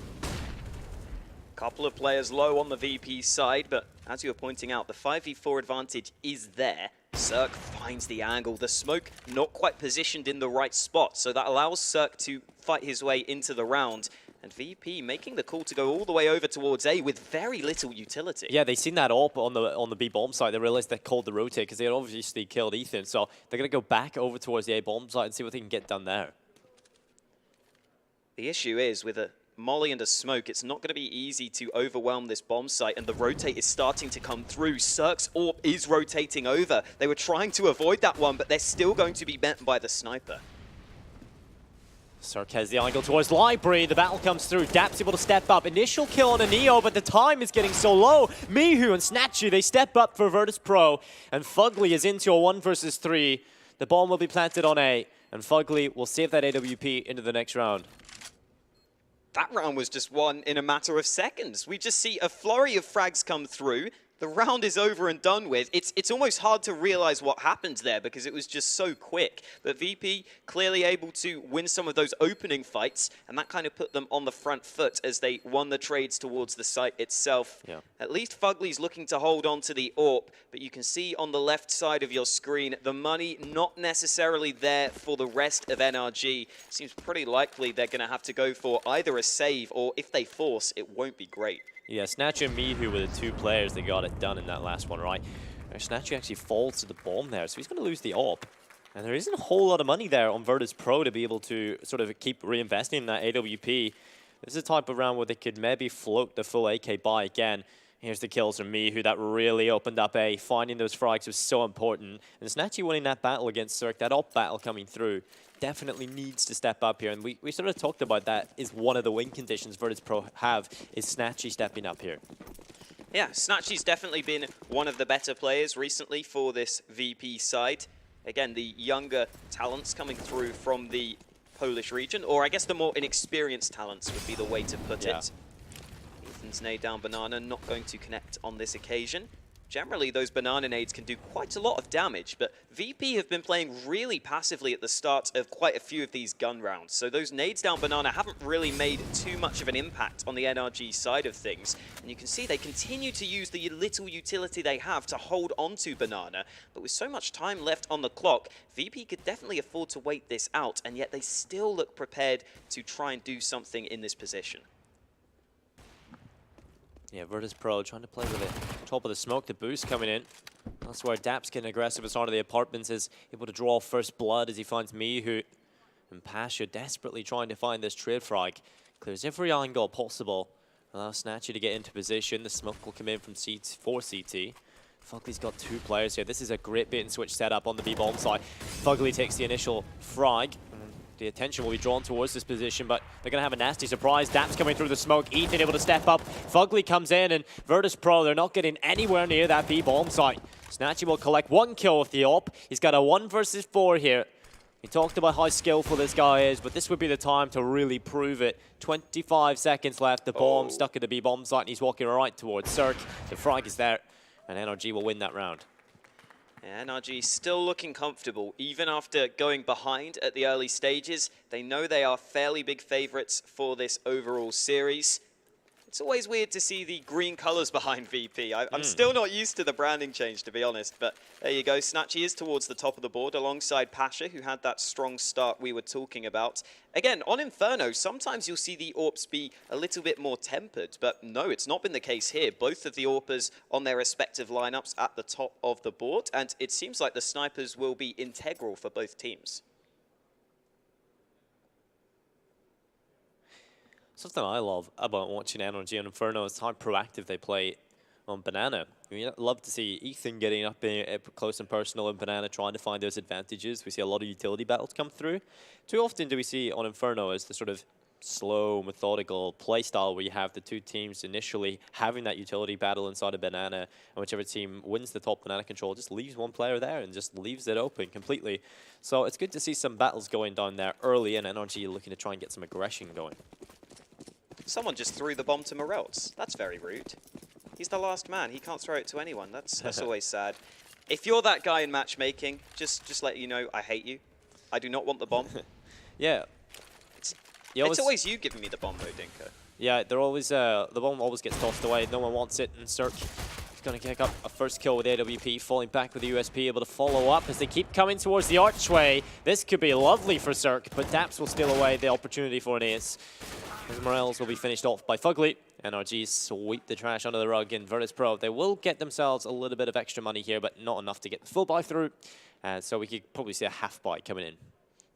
Couple of players low on the VP side, but as you were pointing out, the 5v4 advantage is there. Cirque finds the angle. The smoke not quite positioned in the right spot, so that allows Cirque to fight his way into the round. And VP making the call to go all the way over towards A with very little utility. Yeah, they seen that AWP on the B bomb site. They realized they called the rotate because they had obviously killed Ethan. So they're going to go back over towards the A bomb site and see what they can get done there. The issue is with a molly and a smoke, it's not going to be easy to overwhelm this bomb site, and the rotate is starting to come through. Cirque's AWP is rotating over. They were trying to avoid that one, but they're still going to be met by the sniper. Cirque has the angle towards Library. The battle comes through. Dap's able to step up. Initial kill on a Neo, but the time is getting so low. Mihu and Snatchy, they step up for Virtus Pro, and Fugly is into a 1 versus 3. The bomb will be planted on A, and Fugly will save that AWP into the next round. That round was just won in a matter of seconds. We just see a flurry of frags come through. The round is over and done with. It's almost hard to realize what happened there because it was just so quick. But VP clearly able to win some of those opening fights, and that kind of put them on the front foot as they won the trades towards the site itself. Yeah. At least Fugly's looking to hold on to the AWP, but you can see on the left side of your screen, the money not necessarily there for the rest of NRG. Seems pretty likely they're going to have to go for either a save, or if they force, it won't be great. Yeah, Snatchy and Mihu were the two players that got it done in that last one, right? Snatchy actually falls to the bomb there, so he's going to lose the AWP. And there isn't a whole lot of money there on Virtus Pro to be able to sort of keep reinvesting in that AWP. This is a type of round where they could maybe float the full AK buy again. Here's the kills from Mihu. That really opened up A. Finding those frags was so important. And Snatchy winning that battle against Cirque, that AWP battle coming through, definitely needs to step up here. And we sort of talked about that is one of the win conditions Virtus Pro have, is Snatchy stepping up here. Yeah, Snatchy's definitely been one of the better players recently for this VP side. Again, the younger talents coming through from the Polish region, or I guess the more inexperienced talents would be the way to put it. Ethan's nade down Banana, not going to connect on this occasion. generally those banana nades can do quite a lot of damage, but VP have been playing really passively at the start of quite a few of these gun rounds. So those nades down banana haven't really made too much of an impact on the NRG side of things. And you can see they continue to use the little utility they have to hold onto banana. But with so much time left on the clock, VP could definitely afford to wait this out, and yet they still look prepared to try and do something in this position. Yeah, Virtus Pro trying to play with it. Top of the smoke, the boost coming in. That's where Daps getting aggressive as part of the apartments, is able to draw first blood as he finds Mihu. And Pasha desperately trying to find this trade frag. Clears every angle possible. Allows Snatchy to get into position. The smoke will come in from for CT. Fugly's got 2 players here. This is a great bait and switch setup on the B-bomb side. Fugly takes the initial frag. The attention will be drawn towards this position, but they're going to have a nasty surprise. Daps coming through the smoke. Ethan able to step up. Fugly comes in, and Virtus Pro, they're not getting anywhere near that B-bomb site. Snatchy will collect 1 kill with the AWP. He's got a 1 versus 4 here. He talked about how skillful this guy is, but this would be the time to really prove it. 25 seconds left. The bomb stuck at the B-bomb site, and he's walking right towards Cirque. The frag is there, and NRG will win that round. Yeah, NRG still looking comfortable, even after going behind at the early stages. They know they are fairly big favorites for this overall series. It's always weird to see the green colors behind VP. I'm still not used to the branding change, to be honest, but there you go. Snatchy is towards the top of the board alongside Pasha, who had that strong start we were talking about. Again, on Inferno, sometimes you'll see the AWPs be a little bit more tempered, but no, it's not been the case here. Both of the AWPers on their respective lineups at the top of the board, and it seems like the snipers will be integral for both teams. Something I love about watching NRG and Inferno is how proactive they play on Banana. I mean, I'd love to see Ethan getting up close and personal in Banana, trying to find those advantages. We see a lot of utility battles come through. Too often do we see on Inferno as the sort of slow, methodical play style where you have the 2 teams initially having that utility battle inside of Banana, and whichever team wins the top Banana control just leaves 1 player there and just leaves it open completely. So it's good to see some battles going down there early, and NRG looking to try and get some aggression going. Someone just threw the bomb to Morelts. That's very rude. He's the last man. He can't throw it to anyone. That's always sad. If you're that guy in matchmaking, just let you know, I hate you. I do not want the bomb. Yeah. It's always you giving me the bomb, though, Dinko. Yeah, they're always the bomb always gets tossed away. No one wants it, and Cirque is going to kick up a first kill with AWP, falling back with the USP, able to follow up as they keep coming towards the archway. This could be lovely for Cirque, but Daps will steal away the opportunity for an ace. Morels will be finished off by Fugly. NRG sweep the trash under the rug in Virtus Pro. They will get themselves a little bit of extra money here, but not enough to get the full buy through. So we could probably see a half buy coming in.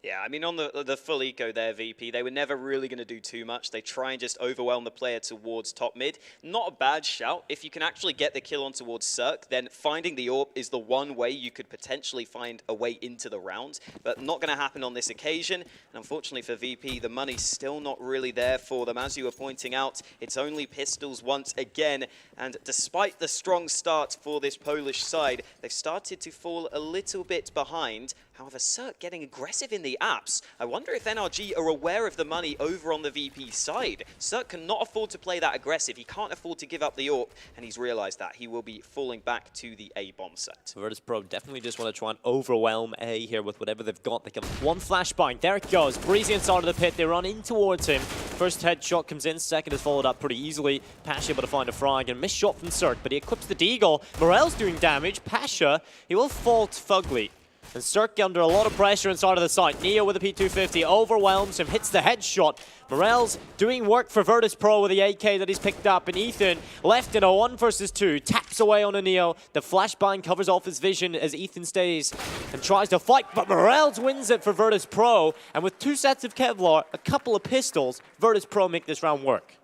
Yeah, I mean, on the full eco there, VP, they were never really going to do too much. They try and just overwhelm the player towards top mid. Not a bad shout. If you can actually get the kill on towards Cirque, then finding the AWP is the one way you could potentially find a way into the round. But not going to happen on this occasion. And unfortunately for VP, the money's still not really there for them. As you were pointing out, it's only pistols once again. And despite the strong start for this Polish side, they've started to fall a little bit behind. However, Cirque getting aggressive in the apps. I wonder if NRG are aware of the money over on the VP side. Cirque cannot afford to play that aggressive. He can't afford to give up the AWP, and he's realized that. He will be falling back to the A-bomb set. Virtus Pro definitely just want to try and overwhelm A here with whatever they've got. They can 1 flashbang. There it goes. Breezy inside of the pit. They run in towards him. First headshot comes in. Second is followed up pretty easily. Pasha able to find a frag and missed shot from Cirque, but he equips the Deagle. Morel's doing damage. Pasha, he will fault Fugly. And Cirque under a lot of pressure inside of the site. Neo with a P250 overwhelms him, hits the headshot. Morel's doing work for Virtus Pro with the AK that he's picked up. And Ethan left in a 1 versus 2, taps away on a Neo. The flashbang covers off his vision as Ethan stays and tries to fight. But Morel's wins it for Virtus Pro. And with 2 sets of Kevlar, a couple of pistols, Virtus Pro make this round work.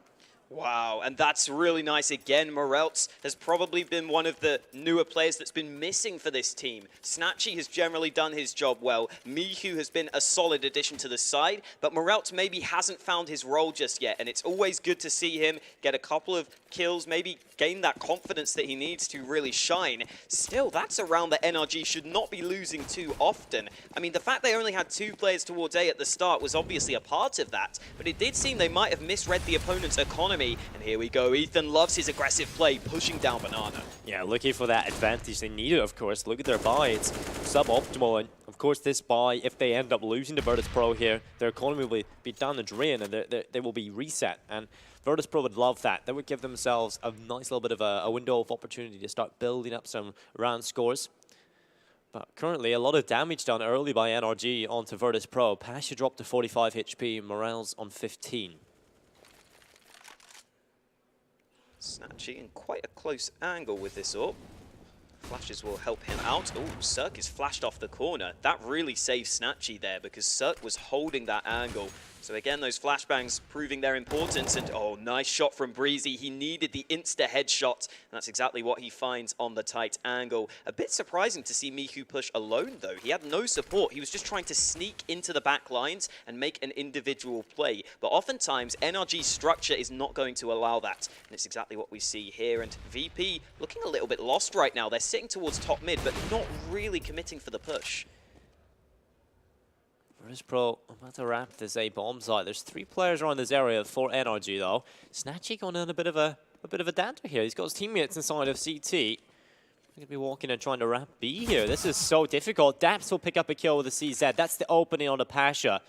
Wow, and that's really nice. Again, Morelts has probably been one of the newer players that's been missing for this team. Snatchy has generally done his job well. Mihu has been a solid addition to the side, but Morelts maybe hasn't found his role just yet, and it's always good to see him get a couple of kills, maybe gain that confidence that he needs to really shine. Still, that's a round that NRG should not be losing too often. I mean, the fact they only had 2 players towards A at the start was obviously a part of that, but it did seem they might have misread the opponent's economy economy. And here we go. Ethan loves his aggressive play, pushing down Banana. Yeah, looking for that advantage they needed, of course. Look at their buy. It's suboptimal. And, of course, this buy, if they end up losing to Virtus Pro here, their economy will be down the drain and they will be reset. And Virtus Pro would love that. That would give themselves a nice little bit of a window of opportunity to start building up some round scores. But currently, a lot of damage done early by NRG onto Virtus Pro. Pasha dropped to 45 HP, Morales on 15. Snatchy in quite a close angle with this up. Flashes will help him out. Oh, Cirque is flashed off the corner. That really saved Snatchy there because Cirque was holding that angle. So again, those flashbangs proving their importance. And oh, nice shot from Breezy. He needed the insta headshot. And that's exactly what he finds on the tight angle. A bit surprising to see Mihu push alone, though. He had no support. He was just trying to sneak into the back lines and make an individual play. But oftentimes, NRG's structure is not going to allow that. And it's exactly what we see here. And VP looking a little bit lost right now. They're sitting towards top mid, but not really committing for the push. Virtus Pro about to wrap this A bomb site. There's 3 players around this area for NRG though. Snatchy going on a bit of a dancer here. He's got his teammates inside of CT. He's gonna be walking and trying to wrap B here. This is so difficult. Daps will pick up a kill with a CZ. That's the opening on the Pasha.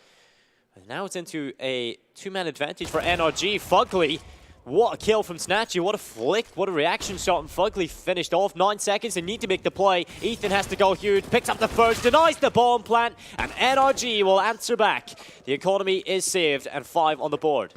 And now it's into a 2-man advantage for NRG. Fugly. What a kill from Snatchy, what a flick, what a reaction shot, and Fugly finished off. 9 seconds, they need to make the play. Ethan has to go huge, picks up the first, denies the bomb plant, and NRG will answer back. The economy is saved, and 5 on the board.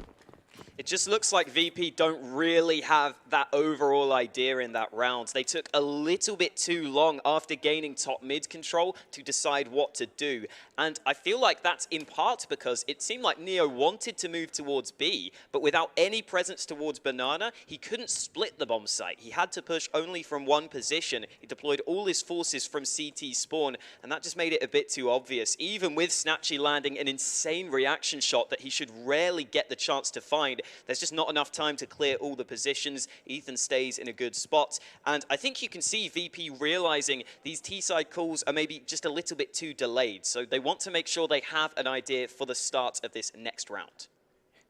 It just looks like VP don't really have that overall idea in that round. They took a little bit too long after gaining top mid control to decide what to do. And I feel like that's in part because it seemed like Neo wanted to move towards B, but without any presence towards Banana, he couldn't split the bomb site. He had to push only from one position. He deployed all his forces from CT spawn, and that just made it a bit too obvious. Even with Snatchy landing an insane reaction shot that he should rarely get the chance to find, there's just not enough time to clear all the positions. Ethan stays in a good spot. And I think you can see VP realizing these T-side calls are maybe just a little bit too delayed. So they want to make sure they have an idea for the start of this next round.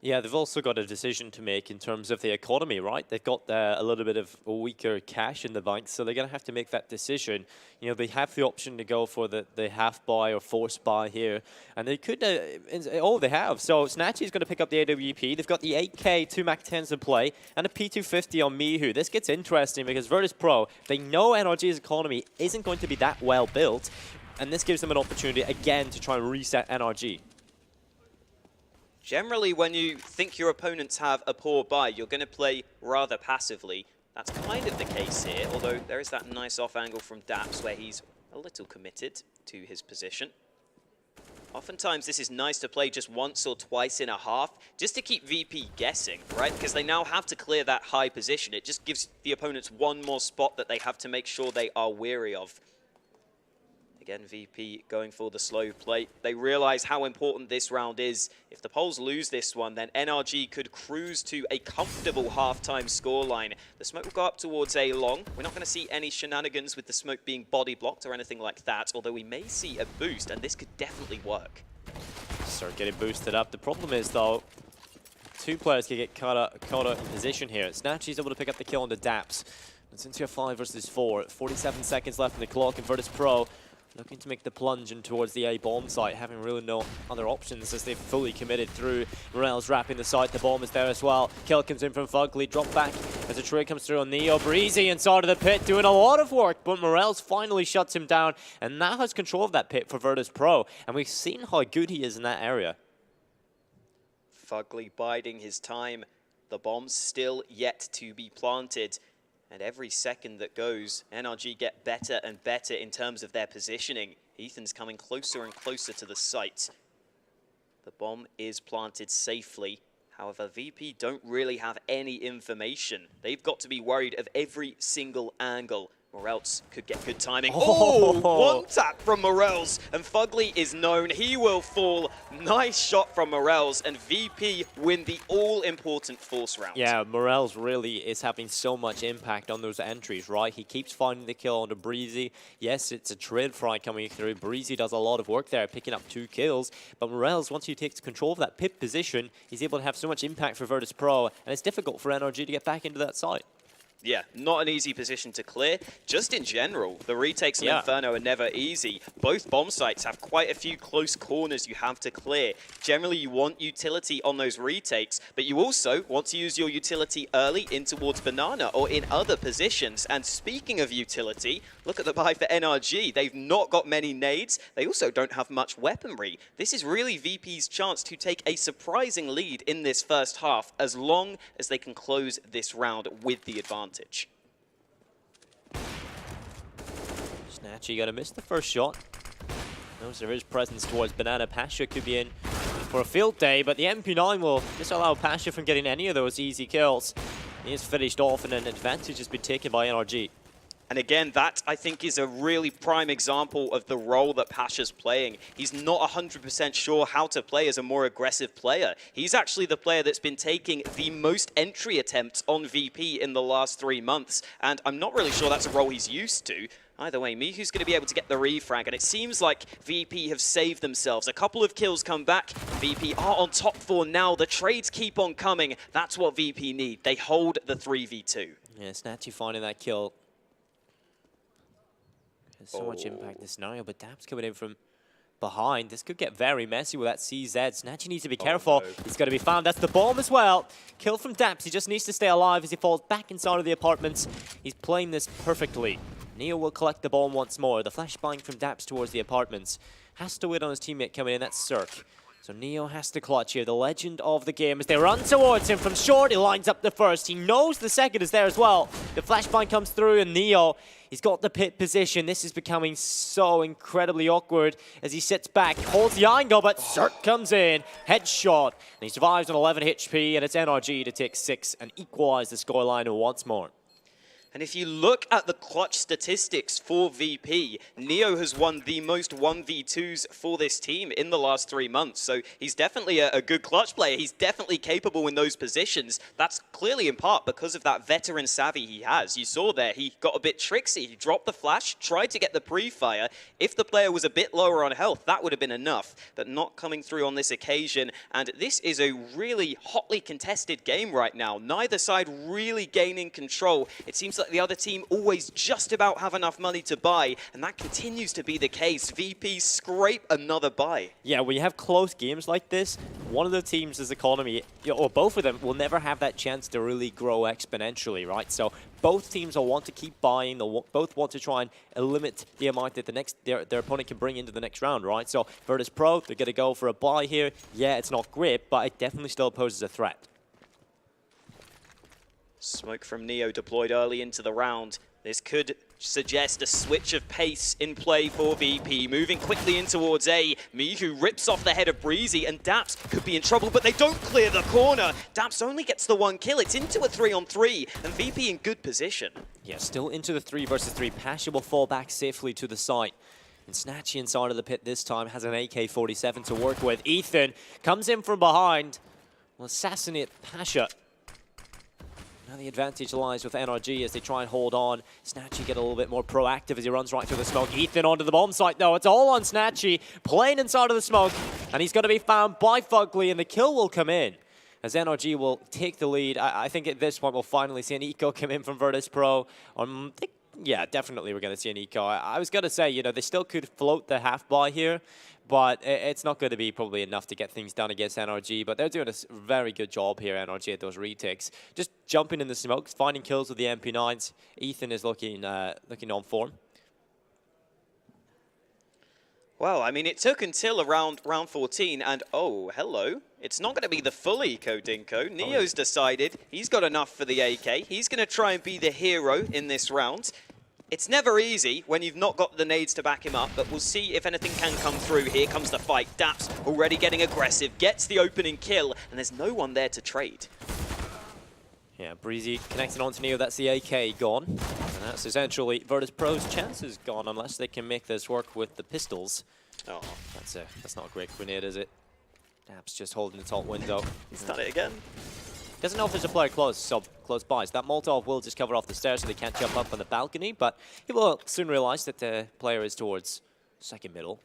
Yeah, they've also got a decision to make in terms of the economy, right? They've got a little bit of a weaker cash in the bank, so they're going to have to make that decision. You know, they have the option to go for the half buy or forced buy here, and they could, they have. So Snatchy is going to pick up the AWP. They've got the 8K 2 Mac 10s in play, and a P250 on Mihu. This gets interesting because Virtus Pro, they know NRG's economy isn't going to be that well built, and this gives them an opportunity again to try and reset NRG. Generally, when you think your opponents have a poor buy, you're going to play rather passively. That's kind of the case here, although there is that nice off angle from Daps where he's a little committed to his position. Oftentimes, this is nice to play just once or twice in a half, just to keep VP guessing, right? Because they now have to clear that high position. It just gives the opponents one more spot that they have to make sure they are wary of. Again, VP going for the slow play. They realize how important this round is. If the Poles lose this one, then NRG could cruise to a comfortable halftime scoreline. The smoke will go up towards A long. We're not going to see any shenanigans with the smoke being body blocked or anything like that, although we may see a boost, and this could definitely work. Start getting boosted up. The problem is, though, 2 players can get caught out in position here. Snatchy's able to pick up the kill on the Daps. It's into a 5 versus 4. 47 seconds left in the clock, and Virtus Pro looking to make the plunge in towards the A bomb site, having really no other options as they've fully committed through. Morales wrapping the site, the bomb is there as well. Kill comes in from Fugly, drop back as a trade comes through on Neo. Breezy inside of the pit, doing a lot of work, but Morales finally shuts him down and now has control of that pit for Virtus Pro. And we've seen how good he is in that area. Fugly biding his time. The bomb's still yet to be planted. And every second that goes, NRG get better and better in terms of their positioning. Ethan's coming closer and closer to the site. The bomb is planted safely. However, VP don't really have any information. They've got to be worried of every single angle. Morels could get good timing. Oh, one tap from Morels, and Fugly is known. He will fall. Nice shot from Morels, and VP win the all-important force round. Yeah, Morels really is having so much impact on those entries, right? He keeps finding the kill onto Breezy. Yes, it's a trade fry coming through. Breezy does a lot of work there, picking up 2 kills. But Morels, once he takes control of that pit position, he's able to have so much impact for Virtus Pro, and it's difficult for NRG to get back into that site. Yeah, not an easy position to clear. Just in general, the retakes on Inferno are never easy. Both bomb sites have quite a few close corners you have to clear. Generally, you want utility on those retakes, but you also want to use your utility early in towards Banana or in other positions. And speaking of utility, look at the buy for NRG. They've not got many nades. They also don't have much weaponry. This is really VP's chance to take a surprising lead in this first half, as long as they can close this round with the advantage. Snatchy gonna miss the first shot. Knows there is presence towards Banana. Pasha could be in for a field day, but the MP9 will disallow Pasha from getting any of those easy kills. He is finished off, and an advantage has been taken by NRG. And again, that, I think, is a really prime example of the role that Pasha's playing. He's not 100% sure how to play as a more aggressive player. He's actually the player that's been taking the most entry attempts on VP in the last 3 months, and I'm not really sure that's a role he's used to. Either way, Mihu's going to be able to get the refrag, and it seems like VP have saved themselves. A couple of kills come back. VP are on top for now. The trades keep on coming. That's what VP need. They hold the 3v2. Yeah, Snatchy finding that kill. There's so much impact in this scenario, but Dab's coming in from behind. This could get very messy with that CZ. Snatchy needs to be careful. He's going to be found. That's the bomb as well. Kill from Daps. He just needs to stay alive as he falls back inside of the apartments. He's playing this perfectly. Neo will collect the bomb once more. The flashbang from Daps towards the apartments. Has to wait on his teammate coming in. That's Cirque. So Neo has to clutch here. The legend of the game as they run towards him from short. He lines up the first. He knows the second is there as well. The flashbang comes through, and Neo, he's got the pit position. This is becoming so incredibly awkward as he sits back, holds the angle, but Cirque comes in, headshot, and he survives on 11 HP, and it's NRG to take 6 and equalize the scoreline once more. And if you look at the clutch statistics for VP, Neo has won the most 1v2s for this team in the last 3 months. So he's definitely a good clutch player. He's definitely capable in those positions. That's clearly in part because of that veteran savvy he has. You saw there, he got a bit tricksy. He dropped the flash, tried to get the pre-fire. If the player was a bit lower on health, that would have been enough, but not coming through on this occasion. And this is a really hotly contested game right now. Neither side really gaining control. It seems like the other team always just about have enough money to buy, and that continues to be the case. VP scrape another buy. Yeah, when you have close games like this, one of the teams' economy, or both of them, will never have that chance to really grow exponentially, right? So both teams will want to keep buying. They'll both want to try and limit the amount that their opponent can bring into the next round, right? So Virtus Pro, they're going to go for a buy here. Yeah, it's not great, but it definitely still poses a threat. Smoke from Neo deployed early into the round. This could suggest a switch of pace in play for VP. Moving quickly in towards A. Mihu rips off the head of Breezy, and Daps could be in trouble, but they don't clear the corner. Daps only gets the 1 kill. It's into a 3-on-3, and VP in good position. Yeah, still into the 3 versus 3. Pasha will fall back safely to the site. And Snatchy inside of the pit this time has an AK-47 to work with. Ethan comes in from behind. Will assassinate Pasha. Now the advantage lies with NRG as they try and hold on. Snatchy get a little bit more proactive as he runs right through the smoke. Ethan onto the bomb site though. It's all on Snatchy, playing inside of the smoke. And he's going to be found by Fugly, and the kill will come in as NRG will take the lead. I think at this point we'll finally see an eco come in from Virtus Pro. Yeah, definitely we're going to see an eco. I was going to say, you know, they still could float the half buy here, but it's not going to be probably enough to get things done against NRG. But they're doing a very good job here, NRG, at those retakes. Just jumping in the smokes, finding kills with the MP9s. Ethan is looking on form. Well, I mean, it took until around round 14, and oh, hello. It's not going to be the full eco, Dinko. Neo's decided he's got enough for the AK. He's going to try and be the hero in this round. It's never easy when you've not got the nades to back him up, but we'll see if anything can come through. Here comes the fight. Daps already getting aggressive, gets the opening kill, and there's no one there to trade. Yeah, Breezy connecting onto Neo. That's the AK gone. And that's essentially Virtus Pro's chances gone unless they can make this work with the pistols. Oh, that's not a great grenade, is it? Daps just holding the top window. He's done it again. Doesn't know if there's a player close by. So that Molotov will just cover off the stairs so they can't jump up on the balcony, but he will soon realize that the player is towards second middle.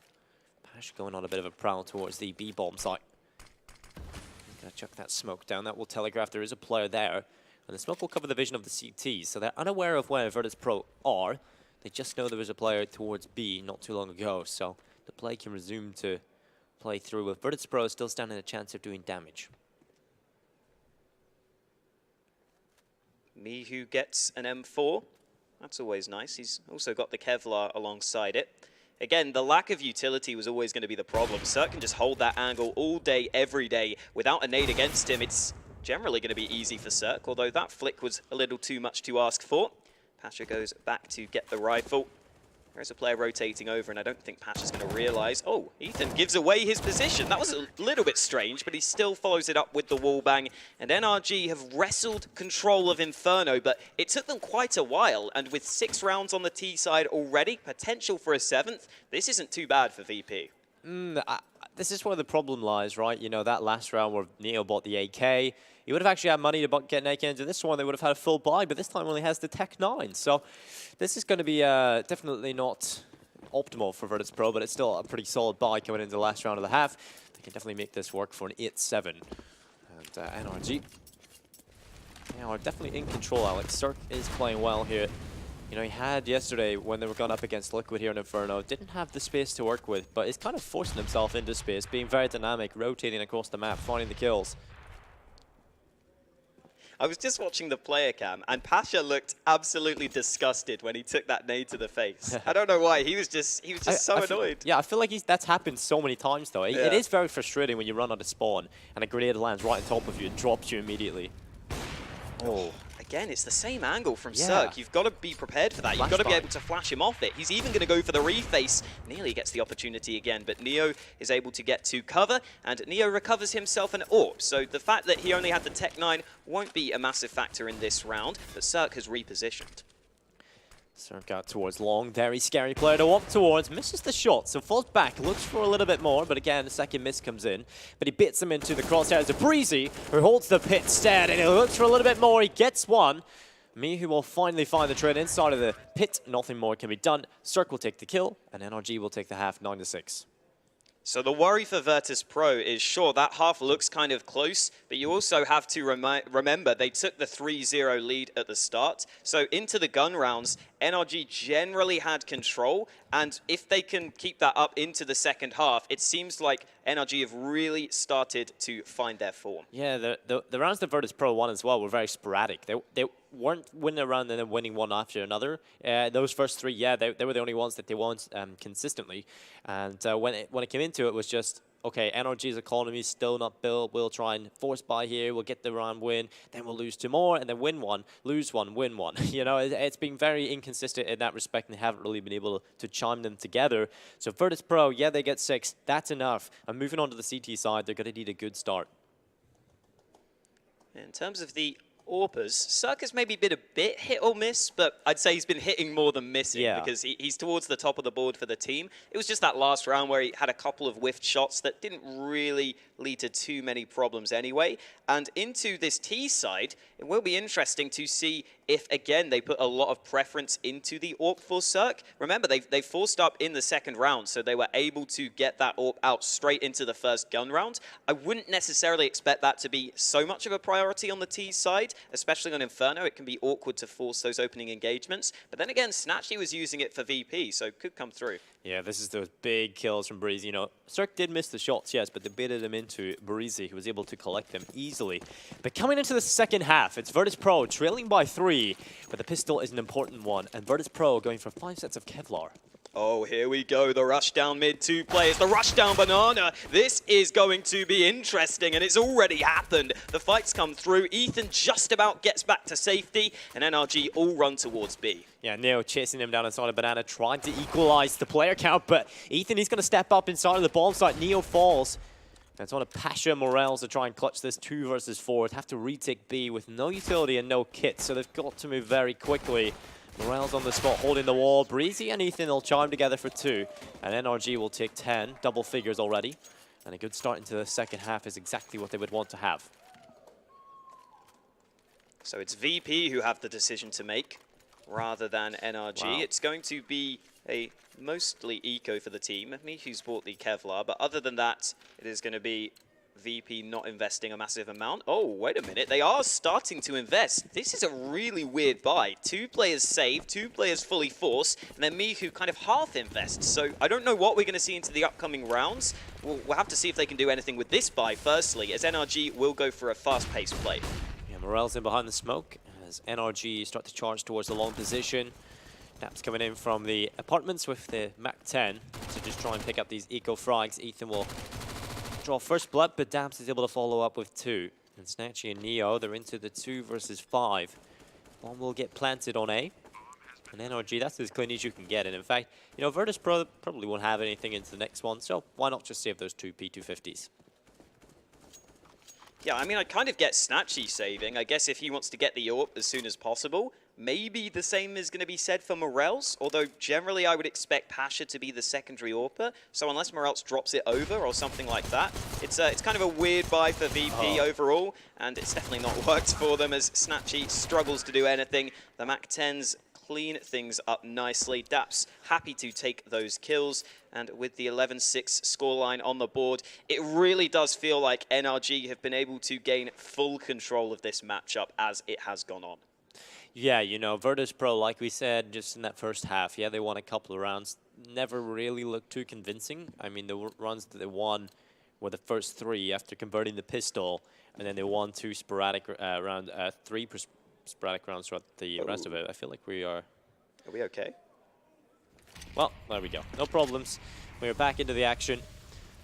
Pash going on a bit of a prowl towards the B-bomb site. Gonna chuck that smoke down. That will telegraph there is a player there. And the smoke will cover the vision of the CT, so they're unaware of where Virtus Pro are. They just know there was a player towards B not too long ago, so the play can resume to play through with Virtus Pro still standing a chance of doing damage. Mihu gets an M4. That's always nice. He's also got the Kevlar alongside it. Again, the lack of utility was always going to be the problem. Cirque can just hold that angle all day, every day. Without a nade against him, it's generally going to be easy for Cirque, although that flick was a little too much to ask for. Pasha goes back to get the rifle. There's a player rotating over, and I don't think Pasha's going to realize. Oh, Ethan gives away his position. That was a little bit strange, but he still follows it up with the wall bang. And NRG have wrestled control of Inferno, but it took them quite a while. And with 6 rounds on the T side already, potential for a 7th, this isn't too bad for VP. This is where the problem lies, right? You know, that last round where Neo bought the AK, he would have actually had money to get an AK into this one. They would have had a full buy, but this time only has the Tech 9. So this is going to be definitely not optimal for Virtus Pro, but it's still a pretty solid buy coming into the last round of the half. They can definitely make this work for an 8-7. And NRG, they are definitely in control, Alex. Cirque is playing well here. You know, he had yesterday, when they were going up against Liquid here in Inferno, didn't have the space to work with, but he's kind of forcing himself into space, being very dynamic, rotating across the map, finding the kills. I was just watching the player cam, and Pasha looked absolutely disgusted when he took that nade to the face. I don't know why. He was just so annoyed. Yeah, I feel like that's happened so many times, though. Yeah. It is very frustrating when you run out of spawn, and a grenade lands right on top of you and drops you immediately. Oh. Again, it's the same angle from Yeah. Cirque. You've got to be prepared for that. You've got to be able to flash him off it. He's even going to go for the reface. Nearly gets the opportunity again, but Neo is able to get to cover, and Neo recovers himself an AWP. So the fact that he only had the Tech 9 won't be a massive factor in this round, but Cirque has repositioned. Cirque out towards long, very scary player to walk towards, misses the shot, so falls back, looks for a little bit more, but again, the second miss comes in, but he bits him into the crosshairs of Breezy, who holds the pit instead, and he looks for a little bit more, he gets one. Mihu will finally find the trade inside of the pit, nothing more can be done. Cirque will take the kill, and NRG will take the half 9-6. So the worry for Virtus Pro is, sure, that half looks kind of close, but you also have to remember they took the 3-0 lead at the start. So into the gun rounds, NRG generally had control, and if they can keep that up into the second half, it seems like NRG have really started to find their form. Yeah, the rounds that Virtus Pro won as well were very sporadic. They weren't winning a round and then winning one after another. Those first 3, yeah, they were the only ones that they won consistently. And when it came into it was just, okay, NRG's economy is still not built. We'll try and force buy here. We'll get the round win. Then we'll lose 2 more and then win 1, lose 1, win 1. You know, it's been very inconsistent in that respect, and they haven't really been able to chime them together. So Virtus Pro, yeah, they get 6. That's enough. And moving on to the CT side, they're going to need a good start. In terms of the AWPers, Cirque has maybe been a bit hit or miss, but I'd say he's been hitting more than missing because he's towards the top of the board for the team. It was just that last round where he had a couple of whiffed shots that didn't really lead to too many problems anyway. And into this T side, it will be interesting to see if, again, they put a lot of preference into the AWP for Cirque. Remember, they forced up in the second round, so they were able to get that AWP out straight into the first gun round. I wouldn't necessarily expect that to be so much of a priority on the T side, especially on Inferno. It can be awkward to force those opening engagements. But then again, Snatchy was using it for VP, so could come through. Yeah, this is those big kills from Breezy. You know, Cirque did miss the shots, yes, but they baited him into Breezy, who was able to collect them easily. But coming into the second half, it's Virtus Pro trailing by 3, but the pistol is an important one, and Virtus Pro going for 5 sets of Kevlar. Oh, here we go. The rush down mid, 2 players. The rush down banana. This is going to be interesting, and it's already happened. The fight's come through. Ethan just about gets back to safety, and NRG all run towards B. Yeah, Neo chasing him down inside of banana, trying to equalize the player count, but Ethan, he's going to step up inside of the bomb site. Neo falls. It's one of Pasha Morels to try and clutch this 2 versus 4. Have to retake B with no utility and no kit, so they've got to move very quickly. Morels on the spot, holding the wall. Breezy and Ethan will chime together for 2, and NRG will take 10, double figures already. And a good start into the second half is exactly what they would want to have. So it's VP who have the decision to make, rather than NRG. Wow. It's going to be a mostly eco for the team. Mihu's bought the Kevlar, but other than that, it is going to be VP not investing a massive amount. Oh, wait a minute. They are starting to invest. This is a really weird buy. 2 players save, 2 players fully force, and then Mihu kind of half invests. So I don't know what we're going to see into the upcoming rounds. We'll have to see if they can do anything with this buy, firstly, as NRG will go for a fast-paced play. Yeah, Morels in behind the smoke as NRG start to charge towards the long position. Naps coming in from the apartments with the MAC-10 to just try and pick up these eco frags. Ethan will draw first blood, but Daps is able to follow up with 2. And Snatchy and Neo, they're into the 2 versus 5. Bomb will get planted on A. And NRG, that's as clean as you can get. And in fact, you know, Virtus Pro probably won't have anything into the next one, so why not just save those 2 P250s? Yeah, I mean, I kind of get Snatchy saving. I guess if he wants to get the AWP as soon as possible, maybe the same is going to be said for Morels, although generally I would expect Pasha to be the secondary AWPer, so unless Morels drops it over or something like that, it's kind of a weird buy for VP overall, and it's definitely not worked for them as Snatchy struggles to do anything. The MAC-10s clean things up nicely. Daps happy to take those kills, and with the 11-6 scoreline on the board, it really does feel like NRG have been able to gain full control of this matchup as it has gone on. Yeah, you know, Virtus Pro, like we said, just in that first half, yeah, they won a couple of rounds, never really looked too convincing. I mean, the runs that they won were the first 3 after converting the pistol, and then they won 2 sporadic round, 3 sporadic rounds throughout the rest of it. I feel like we are... Are we okay? Well, there we go. No problems. We're back into the action.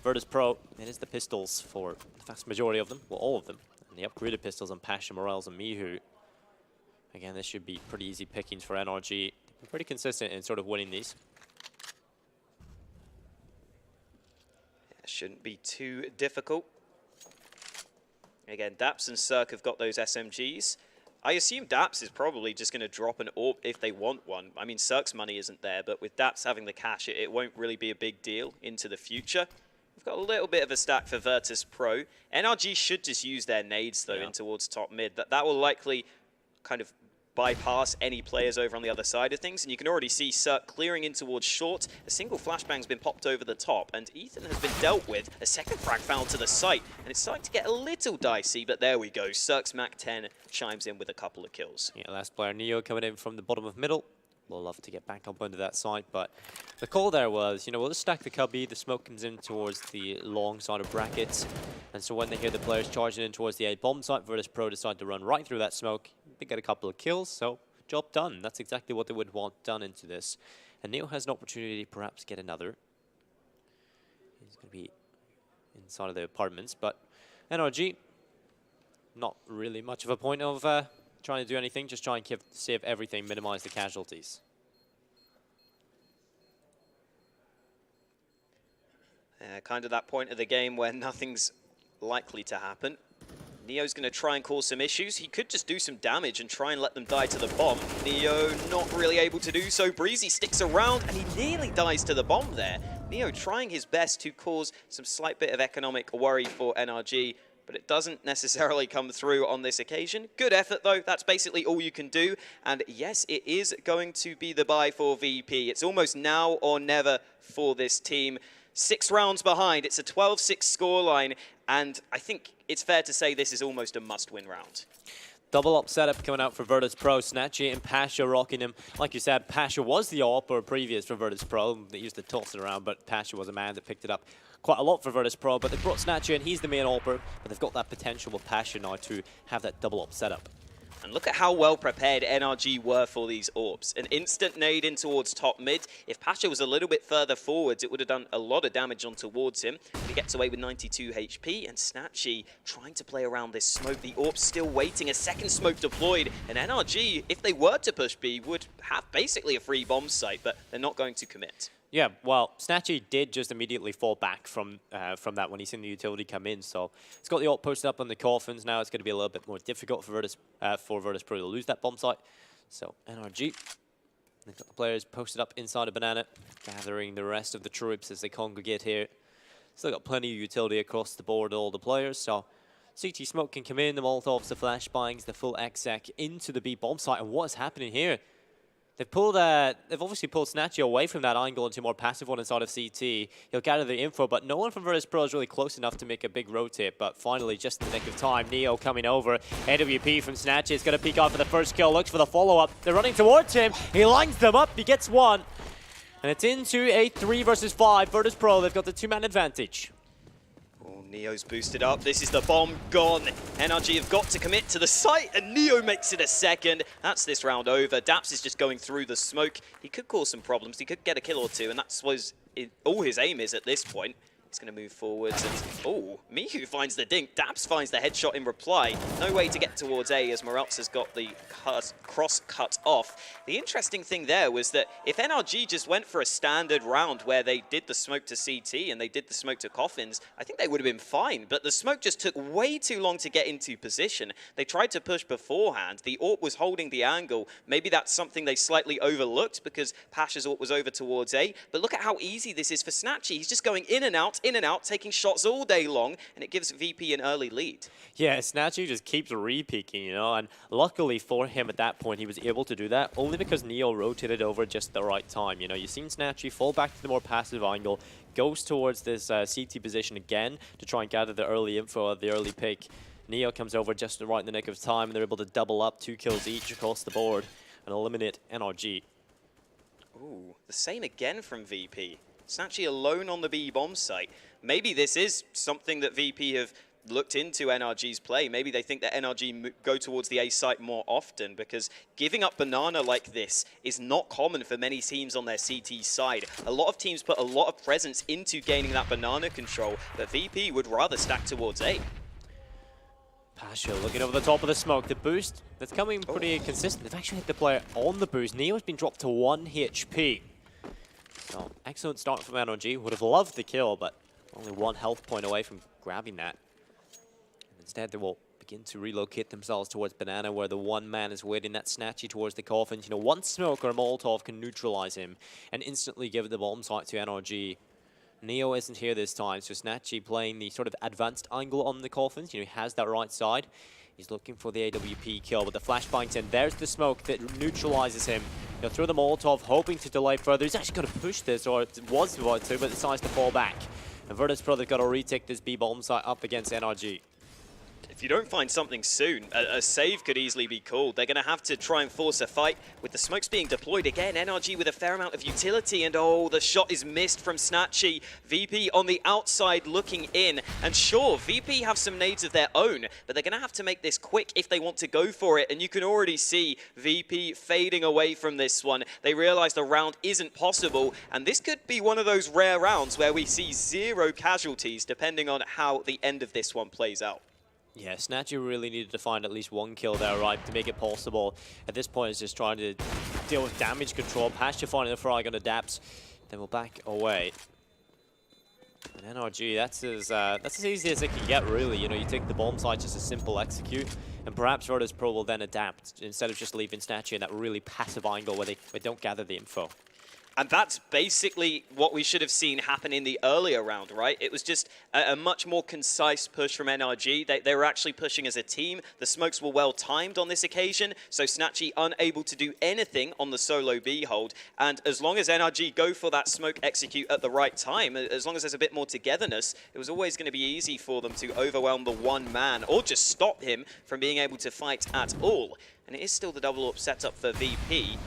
Virtus Pro, it is the pistols for the vast majority of them. Well, all of them. And the upgraded pistols on Pasha, Morels, and Mihu. Again, this should be pretty easy pickings for NRG. They're pretty consistent in sort of winning these. It shouldn't be too difficult. Again, Daps and Cirque have got those SMGs. I assume Daps is probably just going to drop an AWP if they want one. I mean, Cirque's money isn't there, but with Daps having the cash, it won't really be a big deal into the future. We've got a little bit of a stack for Virtus Pro. NRG should just use their nades, though, in towards top mid. That will likely kind of bypass any players over on the other side of things, and you can already see Cirque clearing in towards short. A single flashbang's been popped over the top, and Ethan has been dealt with. A second frag foul to the site, and it's starting to get a little dicey, but there we go. Cirque's MAC-10 chimes in with a couple of kills. Yeah, last player, Neo, coming in from the bottom of middle. We'll love to get back up onto that side, but the call there was, you know, we'll just stack the cubby. The smoke comes in towards the long side of brackets, and so when they hear the players charging in towards the A bomb site, Virtus Pro decide to run right through that smoke. They get a couple of kills, so job done. That's exactly what they would want done into this. And Neo has an opportunity to perhaps get another. He's going to be inside of the apartments, but NRG, not really much of a point of trying to do anything, just try and save everything, minimize the casualties. Kind of that point of the game where nothing's likely to happen. Neo's going to try and cause some issues. He could just do some damage and try and let them die to the bomb. Neo not really able to do so. Breezy sticks around and he nearly dies to the bomb there. Neo trying his best to cause some slight bit of economic worry for NRG, but it doesn't necessarily come through on this occasion. Good effort though, that's basically all you can do. And yes, it is going to be the buy for VP. It's almost now or never for this team. 6 rounds behind, it's a 12-6 scoreline, and I think it's fair to say this is almost a must-win round. Double up setup coming out for Virtus Pro. Snatchy and Pasha rocking him. Like you said, Pasha was the AWPer previous for Virtus Pro. They used to toss it around, but Pasha was a man that picked it up quite a lot for Virtus Pro. But they brought Snatchy in, he's the main AWPer, but they've got that potential with Pasha now to have that double up setup. And look at how well prepared NRG were for these AWPs. An instant nade in towards top mid. If Pasha was a little bit further forwards, it would have done a lot of damage on towards him. He gets away with 92 HP, and Snatchy trying to play around this smoke. The AWP's still waiting, a second smoke deployed, and NRG, if they were to push B, would have basically a free bomb site, but they're not going to commit. Yeah, well, Snatchy did just immediately fall back from that when he's seen the utility come in. So it's got the ult posted up on the coffins. Now it's going to be a little bit more difficult for Virtus Pro to lose that bomb site. So NRG, they've got the players posted up inside a banana, gathering the rest of the troops as they congregate here. Still got plenty of utility across the board, all the players. So CT smoke can come in, the Molotovs, the flashbangs, the full exec into the B bomb site. And what is happening here? They've obviously pulled Snatchy away from that angle into a more passive one inside of CT. He'll gather the info, but no one from Virtus Pro is really close enough to make a big rotate. But finally, just in the nick of time, Neo coming over. AWP from Snatchy is going to peek out for the first kill, looks for the follow-up. They're running towards him. He lines them up. He gets one. And it's into a 3 versus 5. Virtus Pro, they've got the 2-man advantage. Neo's boosted up. This is the bomb gone. NRG have got to commit to the site, and Neo makes it a second. That's this round over. Daps is just going through the smoke. He could cause some problems. He could get a kill or two, and that's what all his aim is at this point. He's going to move forwards, and oh, Mihu finds the dink. Daps finds the headshot in reply. No way to get towards A, as Morelts has got the cross cut off. The interesting thing there was that if NRG just went for a standard round where they did the smoke to CT and they did the smoke to coffins, I think they would have been fine. But the smoke just took way too long to get into position. They tried to push beforehand. The AWP was holding the angle. Maybe that's something they slightly overlooked because Pasha's AWP was over towards A. But look at how easy this is for Snatchy. He's just going in and out, taking shots all day long, and it gives VP an early lead. Yeah, Snatchy just keeps re-peeking, you know, and luckily for him at that point, he was able to do that only because Neo rotated over just the right time. You know, you've seen Snatchy fall back to the more passive angle, goes towards this CT position again to try and gather the early info, the early pick. Neo comes over just right in the nick of time, and they're able to double up 2 kills each across the board and eliminate NRG. Ooh, the same again from VP. Snatchy alone on the B bomb site. Maybe this is something that VP have looked into NRG's play. Maybe they think that NRG go towards the A site more often, because giving up banana like this is not common for many teams on their CT side. A lot of teams put a lot of presence into gaining that banana control, but VP would rather stack towards A. Pasha looking over the top of the smoke. The boost that's coming pretty consistent. They've actually hit the player on the boost. Neo's been dropped to 1 HP. So excellent start from NRG. Would have loved the kill, but only 1 health point away from grabbing that. And instead, they will begin to relocate themselves towards Banana, where the 1 man is waiting. That Snatchy towards the coffins. You know, 1 smoke or a Molotov can neutralize him and instantly give the bomb site to NRG. Neo isn't here this time, so Snatchy playing the sort of advanced angle on the coffins. You know, he has that right side. He's looking for the AWP kill, but the flashbang's in. There's the smoke that neutralizes him. You know, through the Molotov, hoping to delay further. He's actually going to push this, or it was about to, but decides to fall back. And Virtus Pro, they've got to retake this B bomb site up against NRG. If you don't find something soon, a save could easily be called. They're going to have to try and force a fight. With the smokes being deployed again, NRG with a fair amount of utility, and oh, the shot is missed from Snatchy. VP on the outside looking in, and sure, VP have some nades of their own, but they're going to have to make this quick if they want to go for it, and you can already see VP fading away from this one. They realize the round isn't possible, and this could be one of those rare rounds where we see 0 casualties, depending on how the end of this one plays out. Yeah, Snatchy really needed to find at least 1 kill there, right, to make it possible. At this point, it's just trying to deal with damage control. Pasha finding the frag on the Daps, then we'll back away. And NRG, that's as easy as it can get, really. You know, you take the bomb site, just a simple execute, and perhaps Virtus Pro will then adapt instead of just leaving Snatchy in that really passive angle where they don't gather the info. And that's basically what we should have seen happen in the earlier round, right? It was just a much more concise push from NRG. They were actually pushing as a team. The smokes were well timed on this occasion, so Snatchy unable to do anything on the solo B hold. And as long as NRG go for that smoke execute at the right time, as long as there's a bit more togetherness, it was always going to be easy for them to overwhelm the 1 man or just stop him from being able to fight at all. And it is still the double up setup for VP.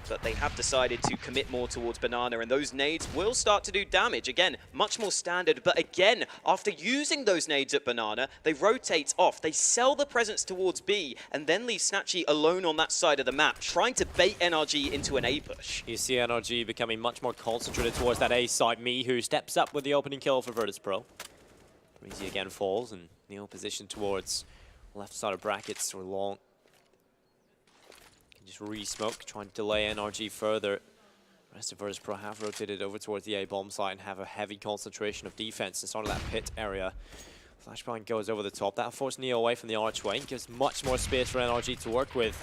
But they have decided to commit more towards Banana, and those nades will start to do damage. Again, much more standard, but again, after using those nades at Banana, they rotate off, they sell the presence towards B, and then leave Snatchy alone on that side of the map, trying to bait NRG into an A push. You see NRG becoming much more concentrated towards that A side. Mihu steps up with the opening kill for Virtus Pro. Breezy again falls, and Neo position towards left side of brackets or long. Just re-smoke, trying to delay NRG further. rest of Virtus Pro have rotated over towards the A bomb site and have a heavy concentration of defense inside of that pit area. Flashbang goes over the top. That'll force Neo away from the archway and gives much more space for NRG to work with.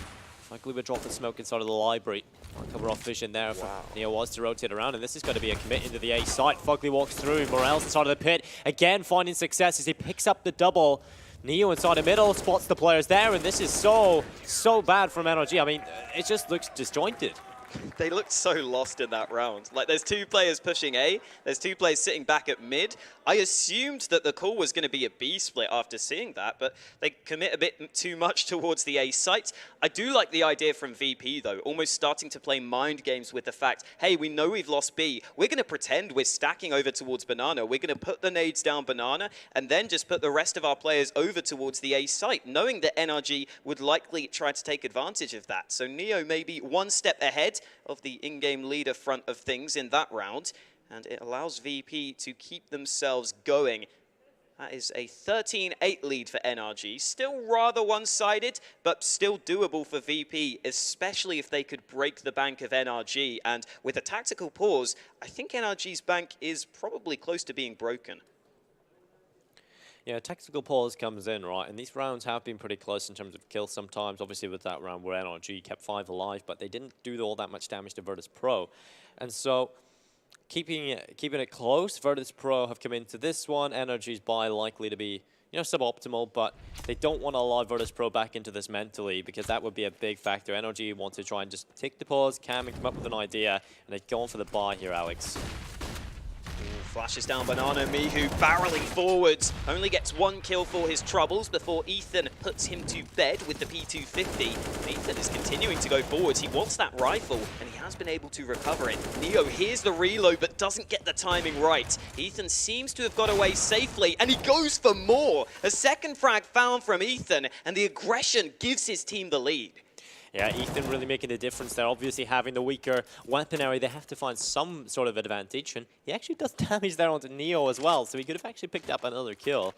Fugly would drop the smoke inside of the library. I'll cover off vision there for Neo was to rotate around, and this is going to be a commit into the A site. Fugly walks through. Morel's inside of the pit. Again, finding success as he picks up the double. Neo inside the middle, spots the players there, and this is so bad from NRG. I mean, it just looks disjointed. They looked so lost in that round. Like, there's 2 players pushing A, there's 2 players sitting back at mid. I assumed that the call was going to be a B split after seeing that, but they commit a bit too much towards the A site. I do like the idea from VP, though, almost starting to play mind games with the fact, hey, we know we've lost B. We're going to pretend we're stacking over towards Banana. We're going to put the nades down Banana, and then just put the rest of our players over towards the A site, knowing that NRG would likely try to take advantage of that. So Neo may be 1 step ahead of the in-game leader front of things in that round, and it allows VP to keep themselves going. That is a 13-8 lead for NRG. Still rather one-sided, but still doable for VP, especially if they could break the bank of NRG. And with a tactical pause, I think NRG's bank is probably close to being broken. Yeah, tactical pause comes in, right? And these rounds have been pretty close in terms of kills sometimes. Obviously with that round where NRG kept 5 alive, but they didn't do all that much damage to Virtus Pro. And so keeping it close, Virtus Pro have come into this one. NRG's buy likely to be, you know, suboptimal, but they don't want to allow Virtus Pro back into this mentally because that would be a big factor. NRG want to try and just take the pause, cam, and come up with an idea, and they've gone for the buy here, Alex. Flashes down Banana, Mihu barreling forwards, only gets 1 kill for his troubles before Ethan puts him to bed with the P250. Ethan is continuing to go forwards, he wants that rifle, and he has been able to recover it. Neo hears the reload, but doesn't get the timing right. Ethan seems to have got away safely, and he goes for more! A second frag found from Ethan, and the aggression gives his team the lead. Yeah, Ethan really making a difference there. Obviously having the weaker weapon area, they have to find some sort of advantage, and he actually does damage there onto Neo as well, so he could have actually picked up another kill.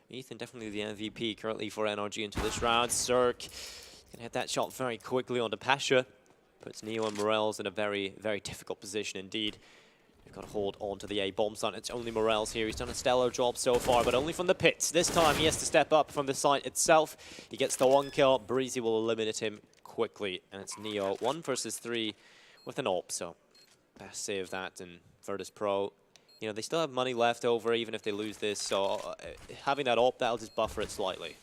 Ethan definitely the MVP currently for NRG into this round. Cirque can hit that shot very quickly onto Pasha. Puts Neo and Morels in a very, very difficult position indeed. They've got to hold on to the A bomb site. It's only Morels here. He's done a stellar job so far, but only from the pits. This time he has to step up from the site itself. He gets the 1 kill. Breezy will eliminate him quickly, and it's Neo 1 versus 3 with an AWP, so best save that. And Virtus Pro, you know, they still have money left over even if they lose this, so having that AWP, that'll just buffer it slightly.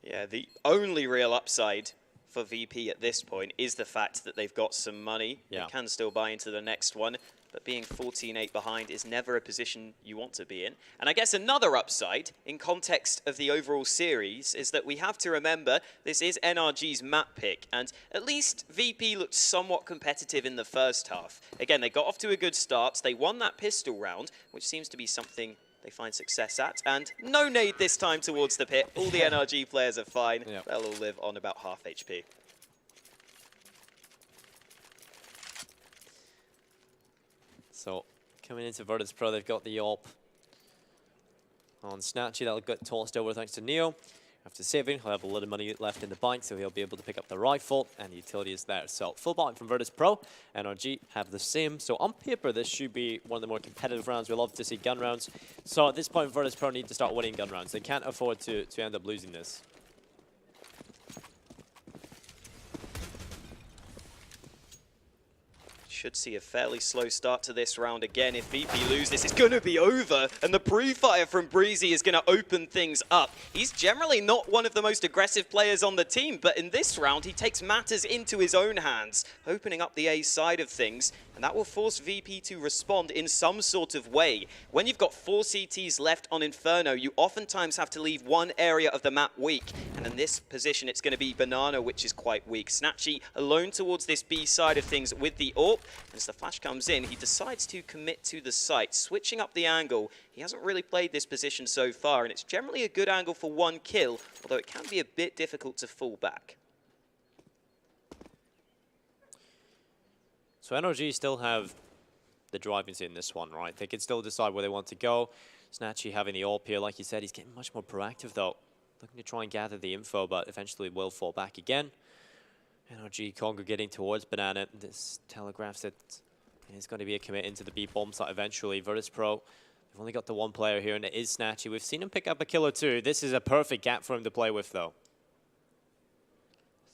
Yeah, the only real upside for VP at this point is the fact that they've got some money. Yeah. They can still buy into the next one, but being 14-8 behind is never a position you want to be in. And I guess another upside in context of the overall series is that we have to remember this is NRG's map pick, and at least VP looked somewhat competitive in the first half. Again, they got off to a good start. They won that pistol round, which seems to be something they find success at, and no nade this time towards the pit. All the NRG players are fine. Yep. They'll all live on about half HP. So coming into Virtus Pro, they've got the AWP on Snatchy. That'll get tossed over thanks to Neo. After saving, he'll have a little money left in the bank, so he'll be able to pick up the rifle, and the utility is there. So full buy from Virtus Pro. NRG have the same. So on paper, this should be one of the more competitive rounds. We love to see gun rounds. So at this point, Virtus Pro need to start winning gun rounds. They can't afford to end up losing this. Should see a fairly slow start to this round again. If VP lose this, it's going to be over. And the pre-fire from Breezy is going to open things up. He's generally not one of the most aggressive players on the team, but in this round, he takes matters into his own hands, opening up the A side of things. And that will force VP to respond in some sort of way. When you've got 4 CTs left on Inferno, you oftentimes have to leave one area of the map weak. And in this position, it's going to be Banana, which is quite weak. Snatchy alone towards this B side of things with the AWP. As the flash comes in, he decides to commit to the site, switching up the angle. He hasn't really played this position so far, and it's generally a good angle for 1 kill, although it can be a bit difficult to fall back. So NRG still have the driving seat in this one, right? They can still decide where they want to go. Snatchy having the AWP here, like you said, he's getting much more proactive though. Looking to try and gather the info, but eventually will fall back again. NRG congregating towards Banana. This telegraphs that it's going to be a commit into the B bomb site eventually. Virtus.pro, they've only got the one player here, and it is Snatchy. We've seen him pick up a kill or two. This is a perfect gap for him to play with, though.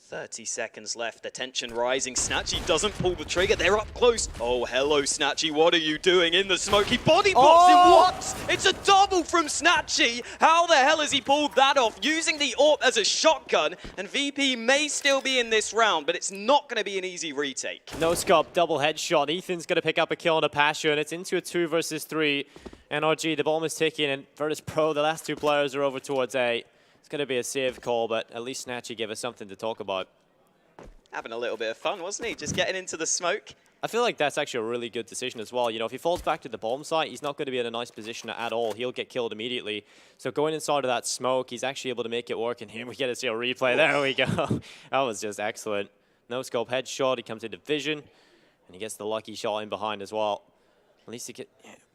30 seconds left, the tension rising. Snatchy doesn't pull the trigger, they're up close. Oh, hello, Snatchy, what are you doing in the smoke? He body blocks him, what? It's a double from Snatchy. How the hell has he pulled that off? Using the AWP as a shotgun, and VP may still be in this round, but it's not going to be an easy retake. No scope, double headshot. Ethan's going to pick up a kill on a Pasha, and it's into a 2 versus 3. NRG, the bomb is ticking, and Virtus.pro, the last two players are over towards A. It's going to be a save call, but at least Snatchy gave us something to talk about. Having a little bit of fun, wasn't he? Just getting into the smoke. I feel like that's actually a really good decision as well. You know, if he falls back to the bomb site, he's not going to be in a nice position at all. He'll get killed immediately. So going inside of that smoke, he's actually able to make it work. And here we get to see a replay. There we go. That was just excellent. No scope headshot. He comes into vision, and he gets the lucky shot in behind as well. At least he can.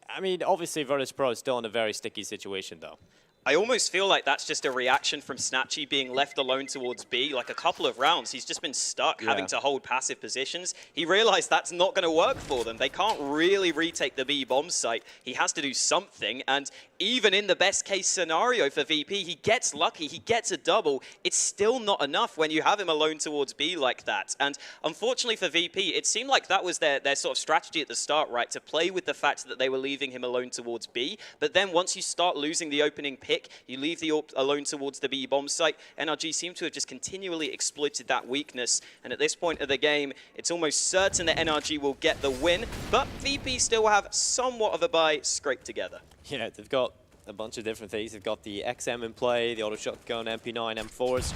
I mean, obviously, Virtus.pro is still in a very sticky situation, though. I almost feel like that's just a reaction from Snatchy being left alone towards B. Like a couple of rounds, he's just been stuck having to hold passive positions. He realized that's not going to work for them. They can't really retake the B bomb site. He has to do something, and even in the best case scenario for VP, he gets lucky, he gets a double. It's still not enough when you have him alone towards B like that. And unfortunately for VP, it seemed like that was their sort of strategy at the start, right? To play with the fact that they were leaving him alone towards B. But then once you start losing the opening pick, you leave the AWP alone towards the B bomb site. NRG seem to have just continually exploited that weakness. And at this point of the game, it's almost certain that NRG will get the win. But VP still have somewhat of a buy scraped together. Yeah, they've got a bunch of different things. They've got the XM in play, the auto shotgun, MP9, M4s.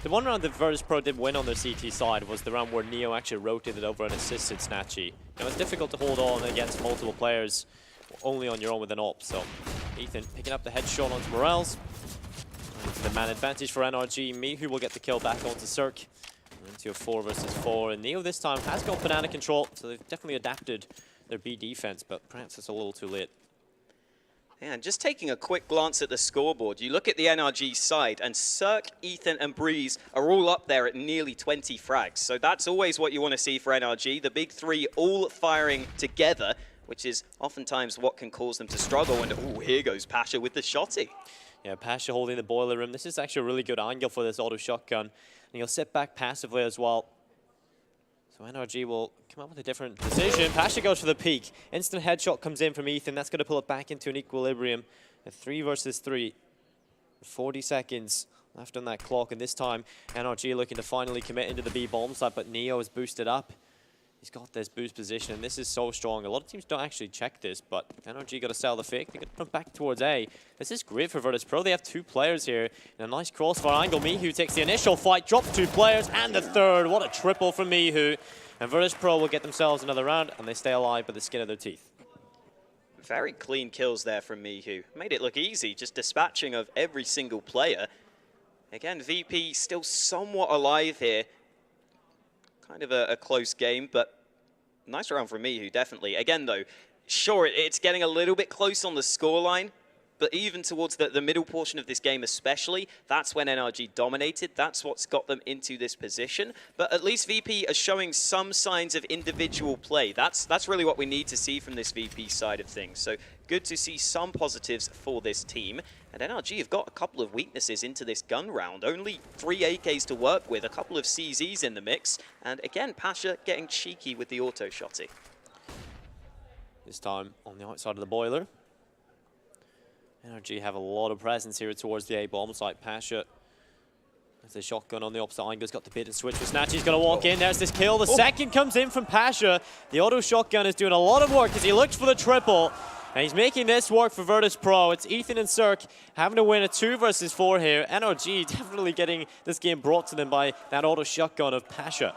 The one round that Virtus.pro did win on their CT side was the round where Neo actually rotated over and assisted Snatchy. Now, it's difficult to hold on against multiple players only on your own with an AWP, so Ethan picking up the headshot onto Morales. Into the man advantage for NRG. Mihu will get the kill back onto Cirque. Into a 4 versus 4, and Neo this time has got banana control, so they've definitely adapted their B defense, but perhaps it's a little too late. And just taking a quick glance at the scoreboard, you look at the NRG side, and Cirque, Ethan, and Breeze are all up there at nearly 20 frags. So that's always what you want to see for NRG, the big three all firing together, which is oftentimes what can cause them to struggle. And oh, here goes Pasha with the shotty. Yeah, Pasha holding the boiler room. This is actually a really good angle for this auto shotgun. And he'll sit back passively as well. So NRG will come up with a different decision. Pasha goes for the peak. Instant headshot comes in from Ethan. That's going to pull it back into an equilibrium. A 3 versus 3. 40 seconds left on that clock. And this time, NRG looking to finally commit into the B bomb site, but Neo is boosted up. He's got this boost position, and this is so strong. A lot of teams don't actually check this, but NRG got to sell the fake. They got to come back towards A. This is great for Virtus.pro. They have two players here in a nice crossfire angle. Mihu takes the initial fight, drops 2 players, and the third. What a triple from Mihu. And Virtus.pro will get themselves another round, and they stay alive by the skin of their teeth. Very clean kills there from Mihu. Made it look easy, just dispatching of every single player. Again, VP still somewhat alive here. Kind of a close game, but nice round from Mihu, definitely. Again, though, sure, it's getting a little bit close on the scoreline, but even towards the middle portion of this game especially, that's when NRG dominated. That's what's got them into this position. But at least VP are showing some signs of individual play. That's really what we need to see from this VP side of things. So good to see some positives for this team. And NRG have got a couple of weaknesses into this gun round. Only 3 AKs to work with, a couple of CZs in the mix. And again, Pasha getting cheeky with the auto shotty. This time on the outside of the boiler. NRG have a lot of presence here towards the A bomb site. Pasha, there's a shotgun on the opposite angle. He's got the bait and switch for Snatchy. He's going to walk in. There's this kill. The second comes in from Pasha. The auto shotgun is doing a lot of work as he looks for the triple. And he's making this work for Virtus.pro. It's Ethan and Cirque having to win a 2 versus 4 here. NRG definitely getting this game brought to them by that auto shotgun of Pasha.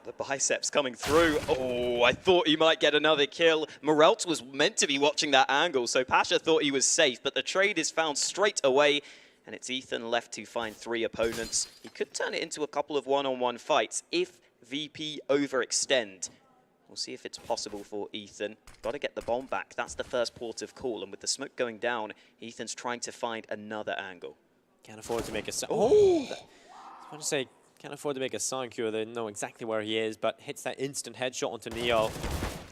The biceps coming through. Oh, I thought he might get another kill. Morelt was meant to be watching that angle, so Pasha thought he was safe, but the trade is found straight away, and it's Ethan left to find 3 opponents. He could turn it into a couple of one-on-one fights if VP overextend. We'll see if it's possible for Ethan. Got to get the bomb back. That's the first port of call, and with the smoke going down, Ethan's trying to find another angle. Can't afford to make a... Oh! I was going to say, Can't afford to make a sound cure. They know exactly where he is, but hits that instant headshot onto Neo.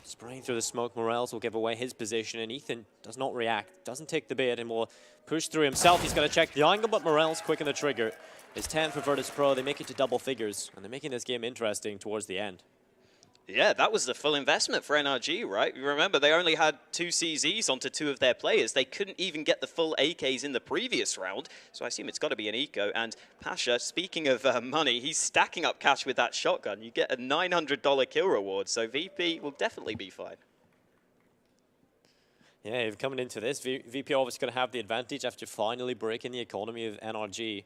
Spraying through the smoke, Morels will give away his position, and Ethan does not react, doesn't take the bait, and will push through himself. He's going to check the angle, but Morels quick on the trigger. It's 10 for Virtus Pro. They make it to double figures, and they're making this game interesting towards the end. Yeah, that was the full investment for NRG, right? You remember, they only had 2 CZs onto 2 of their players. They couldn't even get the full AKs in the previous round, so I assume it's got to be an eco. And Pasha, speaking of money, he's stacking up cash with that shotgun. You get a $900 kill reward, so VP will definitely be fine. Yeah, coming into this, VP obviously going to have the advantage after finally breaking the economy of NRG,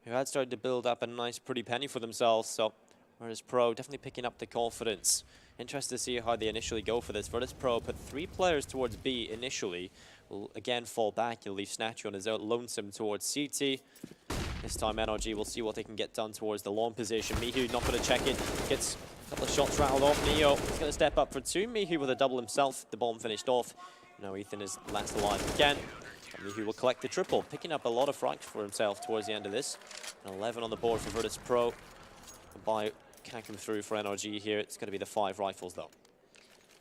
who had started to build up a nice pretty penny for themselves, so Virtus Pro definitely picking up the confidence. Interested to see how they initially go for this. Virtus Pro put 3 players towards B initially. Will again fall back. He'll leave Snatchy on his own, lonesome towards CT. This time NRG will see what they can get done towards the long position. Mihu not going to check it. Gets a couple of shots rattled off. Neo is going to step up for 2. Mihu with a double himself. The bomb finished off. Now Ethan is last alive again. And Mihu will collect the triple, picking up a lot of frags for himself towards the end of this. An 11 on the board for Virtus Pro. By can't come through for NRG here. It's going to be the 5 rifles, though.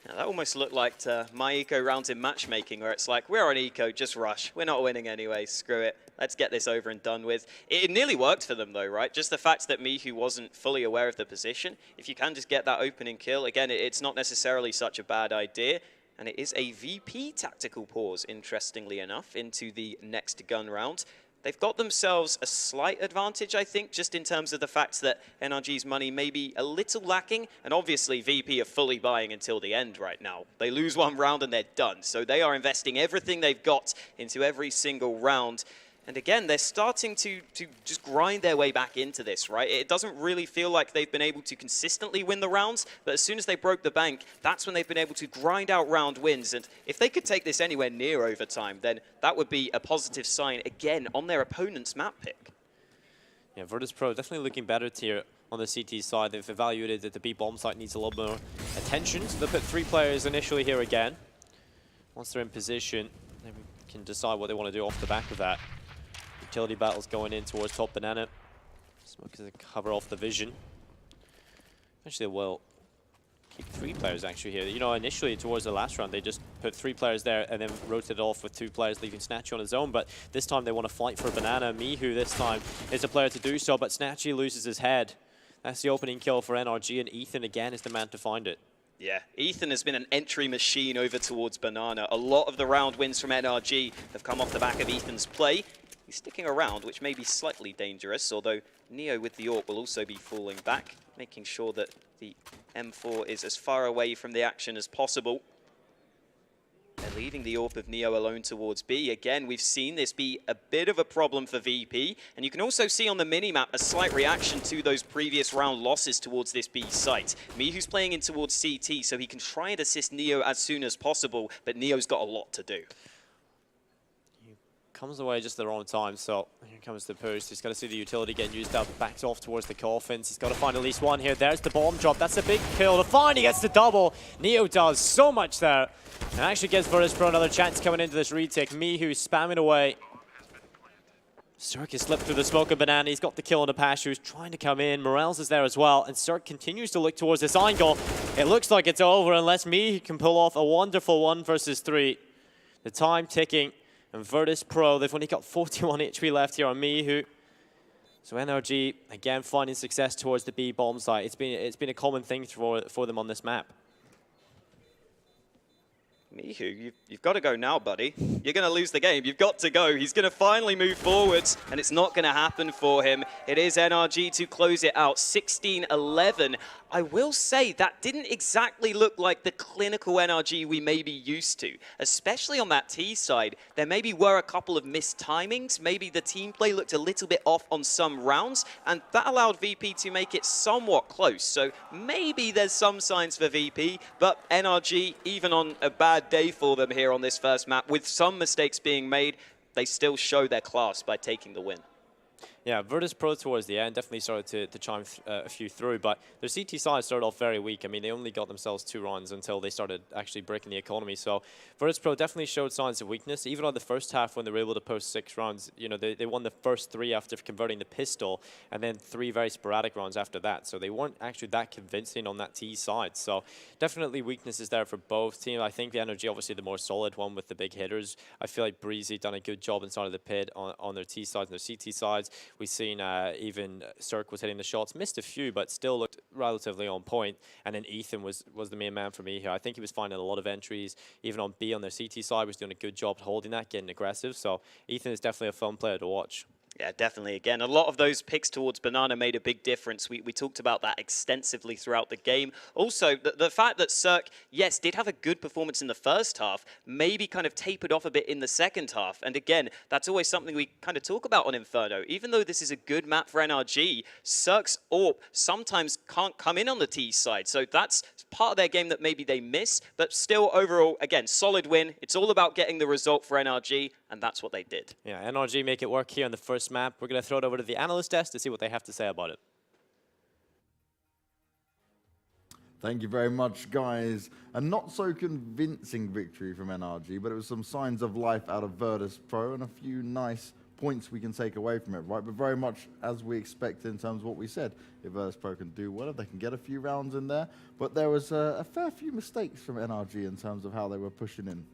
Now, that almost looked like my eco rounds in matchmaking, where it's like, we're on eco, just rush. We're not winning anyway, screw it. Let's get this over and done with. It nearly worked for them, though, right? Just the fact that Mihu wasn't fully aware of the position. If you can just get that opening kill, again, it's not necessarily such a bad idea. And it is a VP tactical pause, interestingly enough, into the next gun round. They've got themselves a slight advantage, I think, just in terms of the fact that NRG's money may be a little lacking, and obviously VP are fully buying until the end right now. They lose 1 round and they're done, so they are investing everything they've got into every single round. And again, they're starting to just grind their way back into this, right? It doesn't really feel like they've been able to consistently win the rounds, but as soon as they broke the bank, that's when they've been able to grind out round wins. And if they could take this anywhere near overtime, then that would be a positive sign, again, on their opponent's map pick. Yeah, Virtus Pro definitely looking better here on the CT side. They've evaluated that the B bomb site needs a lot more attention, so they'll put 3 players initially here again. Once they're in position, they can decide what they want to do off the back of that. Utility battles going in towards top banana. Smoke is to cover off the vision. Actually, we'll keep 3 players actually here. You know, initially towards the last round, they just put 3 players there and then rotated off with 2 players leaving Snatchy on his own. But this time they want to fight for banana. Mihu this time is the player to do so, but Snatchy loses his head. That's the opening kill for NRG, and Ethan again is the man to find it. Yeah, Ethan has been an entry machine over towards banana. A lot of the round wins from NRG have come off the back of Ethan's play. He's sticking around, which may be slightly dangerous, although Neo with the AWP will also be falling back, making sure that the M4 is as far away from the action as possible. They're leaving the AWP of Neo alone towards B. Again, we've seen this be a bit of a problem for VP, and you can also see on the minimap a slight reaction to those previous round losses towards this B site. Mihu's playing in towards CT, so he can try and assist Neo as soon as possible, but Neo's got a lot to do. Comes away just the wrong time, so here comes the push. He's got to see the utility getting used up, backs off towards the coffins. He's got to find at least 1 here. There's the bomb drop. That's a big kill. The find, he gets the double. Neo does so much there. And actually gives Virtus Pro another chance coming into this retake. Mihu spamming away. Cirque has slipped through the smoke of banana. He's got the kill on the Pasha, who's trying to come in. Morels is there as well, and Cirque continues to look towards this angle. It looks like it's over unless Mihu can pull off a wonderful 1 versus 3. The time ticking. And Virtus Pro, they've only got 41 HP left here on Mihu. So NRG, again, finding success towards the B bomb site. It's been a common thing for them on this map. Mihu, you've got to go now, buddy. You're going to lose the game. You've got to go. He's going to finally move forwards, and it's not going to happen for him. It is NRG to close it out, 16-11. I will say that didn't exactly look like the clinical NRG we may be used to, especially on that T side. There maybe were a couple of missed timings. Maybe the team play looked a little bit off on some rounds, and that allowed VP to make it somewhat close. So maybe there's some signs for VP, but NRG, even on a bad day for them here on this first map, with some mistakes being made, they still show their class by taking the win. Yeah, Virtus Pro towards the end definitely started to chime a few through, but their CT side started off very weak. I mean, they only got themselves 2 runs until they started actually breaking the economy. So Virtus Pro definitely showed signs of weakness. Even on the first half when they were able to post 6 rounds, you know, they won the first 3 after converting the pistol, and then 3 very sporadic rounds after that. So they weren't actually that convincing on that T side. So definitely weaknesses there for both teams. I think the Energy, obviously the more solid one with the big hitters. I feel like Breezy done a good job inside of the pit on their T sides and their CT sides. We've seen even Cirque was hitting the shots, missed a few, but still looked relatively on point. And then Ethan was the main man for me here. I think he was finding a lot of entries, even on B on their CT side, was doing a good job holding that, getting aggressive. So Ethan is definitely a fun player to watch. Yeah, definitely. Again, a lot of those picks towards Banana made a big difference. We talked about that extensively throughout the game. Also, the fact that Cirque, yes, did have a good performance in the first half, maybe kind of tapered off a bit in the second half. And again, that's always something we kind of talk about on Inferno. Even though this is a good map for NRG, Cirque's AWP sometimes can't come in on the T side. So that's part of their game that maybe they miss. But still, overall, again, solid win. It's all about getting the result for NRG, and that's what they did. Yeah, NRG make it work here on the first map. We're going to throw it over to the analyst desk to see what they have to say about it. Thank you very much, guys. A not so convincing victory from NRG, but it was some signs of life out of Virtus Pro and a few nice points we can take away from it, right? But very much as we expected in terms of what we said. If Virtus Pro can do well, they can get a few rounds in there. But there was a fair few mistakes from NRG in terms of how they were pushing in.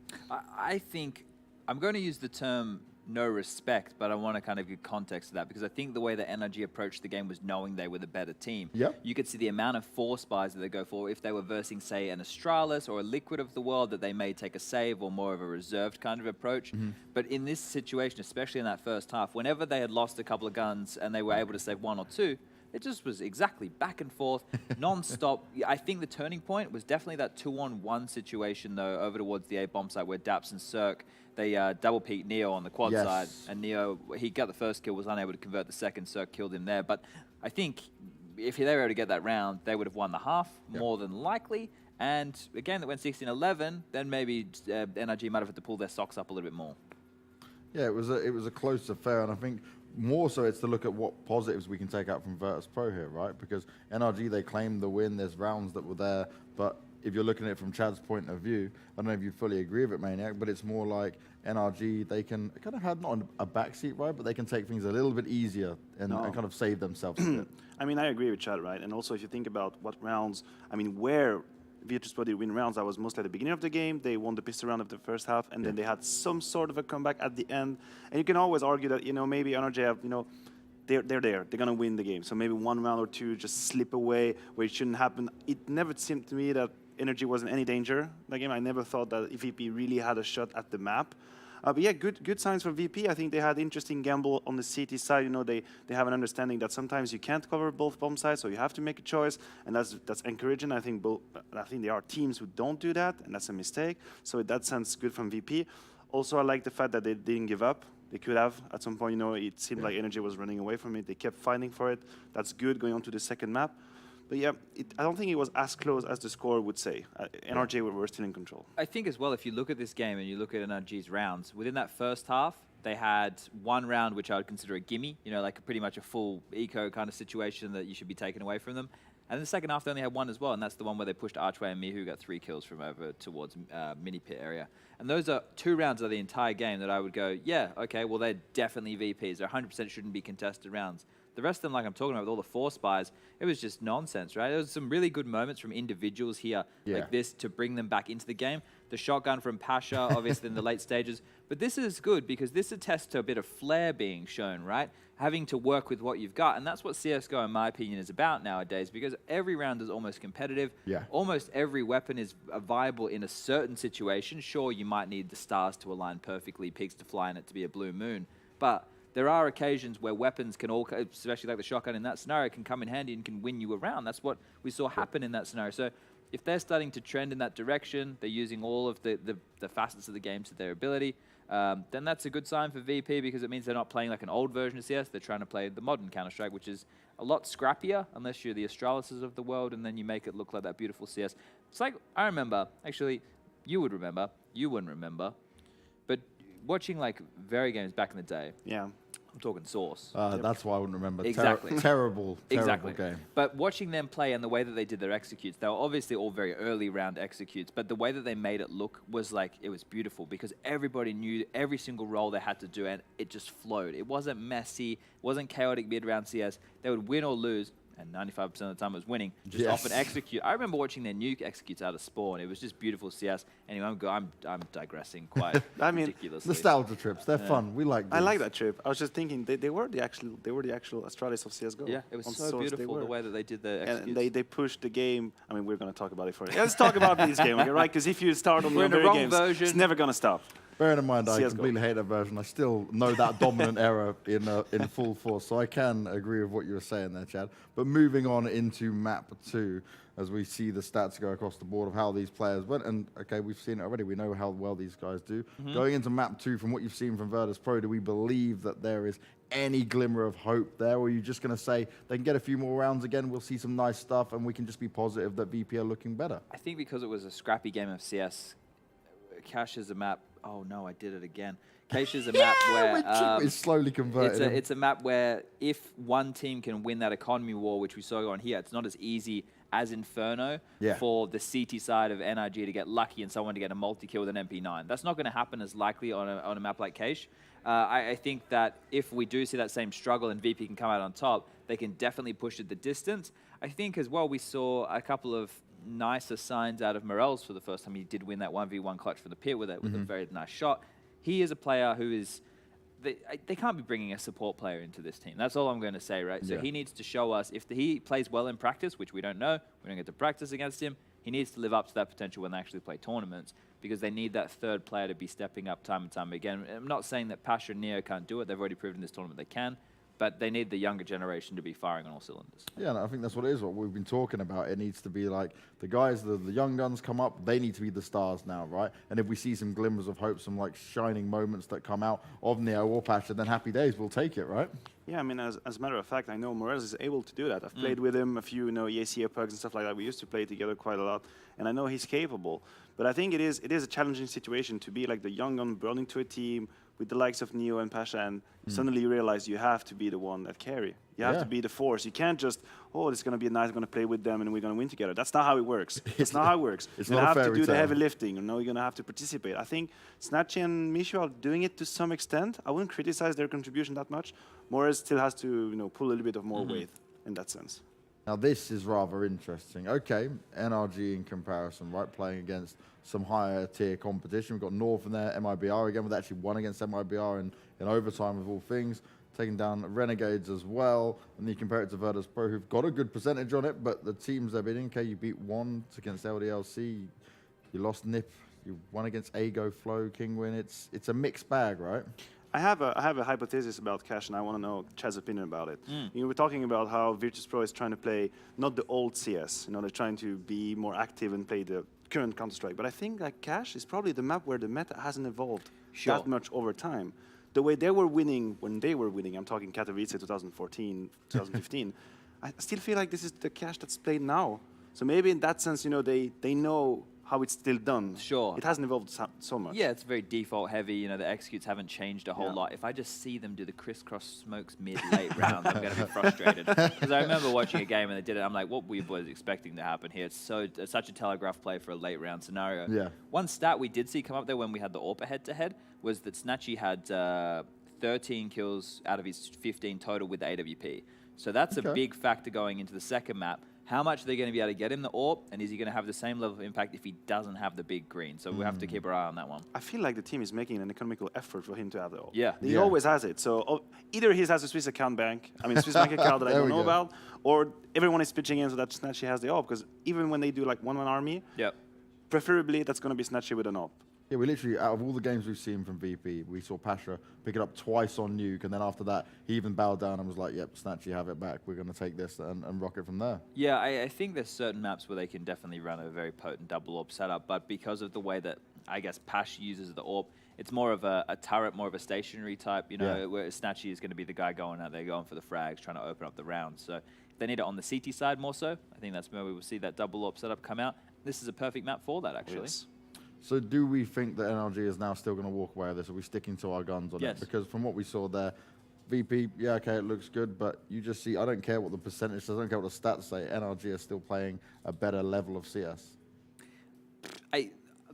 I think I'm going to use the term no respect, but I want to kind of give context to that because I think the way that NRG approached the game was knowing they were the better team. Yep. You could see the amount of force buys that they go for if they were versing, say, an Astralis or a Liquid of the world, that they may take a save or more of a reserved kind of approach. But in this situation, especially in that first half, whenever they had lost a couple of guns and they were able to save 1 or 2, it just was exactly back and forth, non-stop. I think the turning point was definitely that 2-on-1 situation, though, over towards the A bomb site where Daps and Cirque, they double peaked Neo on the quad side. And Neo, he got the first kill, was unable to convert the second. Cirque killed him there. But I think if they were able to get that round, they would have won the half, more than likely. And again, that went 16-11, then maybe NRG might have had to pull their socks up a little bit more. Yeah, it was a close affair, and I think more so it's to look at what positives we can take out from Virtus Pro here, right? Because NRG, they claimed the win, there's rounds that were there, but if you're looking at it from Chad's point of view, I don't know if you fully agree with it, Maniac, but it's more like NRG, they can kind of have not a backseat, right, but they can take things a little bit easier and kind of save themselves a bit. I mean, I agree with Chad, right? And also, if you think about what rounds, I mean, where Virtus Pro did win rounds, that was mostly at the beginning of the game. They won the pistol round of the first half, and then they had some sort of a comeback at the end. And you can always argue that, you know, maybe NRG have, you know, they're there. They're going to win the game. So maybe 1 round or 2 just slip away where it shouldn't happen. It never seemed to me that NRG was in any danger that game. I never thought that VP really had a shot at the map. But yeah, good signs for VP. I think they had interesting gamble on the CT side. You know, they have an understanding that sometimes you can't cover both bomb sides, so you have to make a choice, and that's encouraging. I think there are teams who don't do that, and that's a mistake. So in that sense, good from VP. Also, I like the fact that they didn't give up. They could have at some point. You know, it seemed like Energy was running away from it. They kept fighting for it. That's good going on to the second map. But yeah, I don't think it was as close as the score would say. NRG were still in control. I think as well, if you look at this game and you look at NRG's rounds, within that first half, they had 1 round which I would consider a gimme, you know, like pretty much a full eco kind of situation that you should be taken away from them. And in the second half, they only had 1 as well, and that's the one where they pushed Archway and Mihu, got 3 kills from over towards mini pit area. And those are 2 rounds of the entire game that I would go, yeah, okay, well, they're definitely VPs. They 100% shouldn't be contested rounds. The rest of them, like I'm talking about with all the force buys, it was just nonsense, right? There was some really good moments from individuals here like this to bring them back into the game. The shotgun from Pasha, obviously in the late stages. But this is good because this attests to a bit of flair being shown, right? Having to work with what you've got. And that's what CSGO, in my opinion, is about nowadays because every round is almost competitive. Almost every weapon is viable in a certain situation. Sure, you might need the stars to align perfectly, pigs to fly, and it to be a blue moon. But there are occasions where weapons can all, especially like the shotgun in that scenario, can come in handy and can win you around. That's what we saw happen in that scenario. So if they're starting to trend in that direction, they're using all of the facets of the game to their ability, then that's a good sign for VP because it means they're not playing like an old version of CS. They're trying to play the modern Counter-Strike, which is a lot scrappier unless you're the Astralises of the world, and then you make it look like that beautiful CS. It's like, I remember, actually, you would remember, you wouldn't remember, but watching like Very games back in the day, I'm talking Source. That's why I wouldn't remember. Exactly. Terrible Exactly. game. But watching them play and the way that they did their executes, they were obviously all very early round executes, but the way that they made it look was like, it was beautiful because everybody knew every single role they had to do and it just flowed. It wasn't messy, it wasn't chaotic mid-round CS. They would win or lose, and 95% of the time it was winning, just off an execute. I remember watching their nuke executes out of spawn. It was just beautiful CS. Anyway, I'm digressing quite ridiculously. Nostalgia trips, they're fun. We like these. I like that trip. I was just thinking they were the actual Astralis of CSGO. Yeah, it was so beautiful the way that they did the executes. And they pushed the game. I mean, we're going to talk about it for let's talk about this game, okay, right? Because if you start on the very games, it's never going to stop. Bearing in mind, I CSGO. completely hate that version. I still know that dominant era in full force, so I can agree with what you were saying there, Chad. But moving on into map 2, as we see the stats go across the board of how these players went, and okay, we've seen it already. We know how well these guys do. Going into map 2, from what you've seen from Virtus Pro, do we believe that there is any glimmer of hope there, or are you just going to say they can get a few more rounds again, we'll see some nice stuff, and we can just be positive that VP are looking better? I think because it was a scrappy game of CS, Cache is a map. Oh no, I did it again. Cache is a map where it's slowly converted. It's a map where if one team can win that economy war, which we saw on here, it's not as easy as Inferno for the CT side of NRG to get lucky and someone to get a multi-kill with an MP9. That's not going to happen as likely on a map like Cache. I think that if we do see that same struggle and VP can come out on top, they can definitely push it the distance. I think as well we saw a couple of nicer signs out of Morels for the first time. He did win that 1v1 clutch from the pit with a very nice shot. He is a player who is... They can't be bringing a support player into this team. That's all I'm going to say, right? So he needs to show us, if he plays well in practice, which we don't know, we don't get to practice against him, he needs to live up to that potential when they actually play tournaments, because they need that third player to be stepping up time and time again. I'm not saying that Pasha and Neo can't do it. They've already proven in this tournament they can. But they need the younger generation to be firing on all cylinders. Yeah, and I think that's what it is, what we've been talking about. It needs to be like the guys, the young guns come up, they need to be the stars now, right? And if we see some glimmers of hope, some like shining moments that come out of Neo or Pasha, then happy days, we'll take it, right? Yeah, I mean, as a matter of fact, I know Morales is able to do that. I've played with him a few, EACA pugs and stuff like that. We used to play together quite a lot, and I know he's capable. But I think it is a challenging situation to be like the young gun brought into a team with the likes of Neo and Pasha, and suddenly you realize you have to be the one that carry. You have to be the force. You can't just, it's going to be nice, I'm going to play with them, and we're going to win together. That's not how it works. It's not how it works. It's you're not going to have to do tale. the heavy lifting. You're going to have to participate. I think Snatchy and Mishu are doing it to some extent. I wouldn't criticize their contribution that much. Morris still has to, pull a little bit of more weight in that sense. Now this is rather interesting. Okay, NRG in comparison, right? Playing against some higher tier competition. We've got North in there, MIBR again. We've actually won against MIBR in overtime of all things. Taking down Renegades as well. And then you compare it to Virtus Pro, who've got a good percentage on it, but the teams they've been in, okay, you beat one against LDLC, you lost NIP, you won against Ago, Flow, Kingwin. It's a mixed bag, right? I have a hypothesis about Cache, and I want to know Chad's opinion about it. We're talking about how Virtus Pro is trying to play not the old CS. They're trying to be more active and play the current Counter-Strike. But I think like Cache is probably the map where the meta hasn't evolved that much over time. The way they were winning when they were winning, I'm talking Katowice 2014, 2015, I still feel like this is the Cache that's played now. So maybe in that sense, they know how it's still done. Sure. It hasn't evolved so much. Yeah, it's very default heavy. The executes haven't changed a whole lot. If I just see them do the crisscross smokes mid-late rounds, I'm going to be frustrated. Because I remember watching a game and they did it. I'm like, what were you boys expecting to happen here? It's such a telegraph play for a late round scenario. Yeah. One stat we did see come up there when we had the AWPA head-to-head was that Snatchy had 13 kills out of his 15 total with the AWP. So that's a big factor going into the second map. How much are they going to be able to get him the AWP, and is he going to have the same level of impact if he doesn't have the big green? So we have to keep our eye on that one. I feel like the team is making an economical effort for him to have the AWP. Yeah. He always has it. So either he has a Swiss account bank, Swiss bank account that I don't know about, or everyone is pitching in so that Snatchy has the AWP. Because even when they do like 1-1 army, preferably that's going to be Snatchy with an AWP. Yeah, we literally, out of all the games we've seen from VP, we saw Pasha pick it up twice on Nuke, and then after that, he even bowed down and was like, yep, Snatchy, have it back. We're going to take this and rock it from there. Yeah, I think there's certain maps where they can definitely run a very potent double AWP setup, but because of the way that, I guess, Pash uses the AWP, it's more of a turret, more of a stationary type, where Snatchy is going to be the guy going out there, going for the frags, trying to open up the round. So if they need it on the CT side more so, I think that's where we will see that double AWP setup come out. This is a perfect map for that, actually. Yes. So do we think that NRG is now still going to walk away with this? Are we sticking to our guns on it? Because from what we saw there, VP, yeah, okay, it looks good, but you just see, I don't care what the percentage says, I don't care what the stats say, NRG are still playing a better level of CS.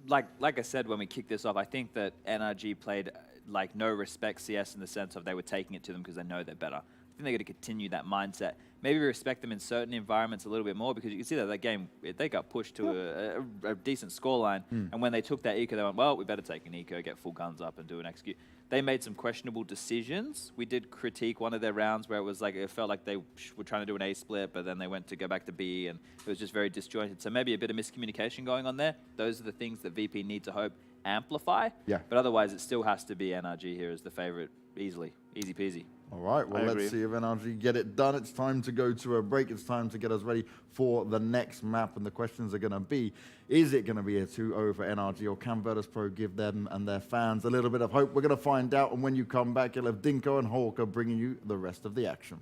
Like I said when we kicked this off, I think that NRG played like no respect CS in the sense of they were taking it to them because they know they're better. I think they're going to continue that mindset. Maybe respect them in certain environments a little bit more because you can see that game, they got pushed to a decent scoreline. And when they took that eco, they went, well, we better take an eco, get full guns up and do an execute. They made some questionable decisions. We did critique one of their rounds where it was like, it felt like they were trying to do an A split, but then they went to go back to B and it was just very disjointed. So maybe a bit of miscommunication going on there. Those are the things that VP need to hope amplify. Yeah. But otherwise, it still has to be NRG here as the favorite easily. Easy peasy. All right, well, let's see if NRG get it done. It's time to go to a break. It's time to get us ready for the next map. And the questions are going to be, is it going to be a 2-0 for NRG, or can Virtus Pro give them and their fans a little bit of hope? We're going to find out. And when you come back, you'll have Dinko and Hawker bringing you the rest of the action.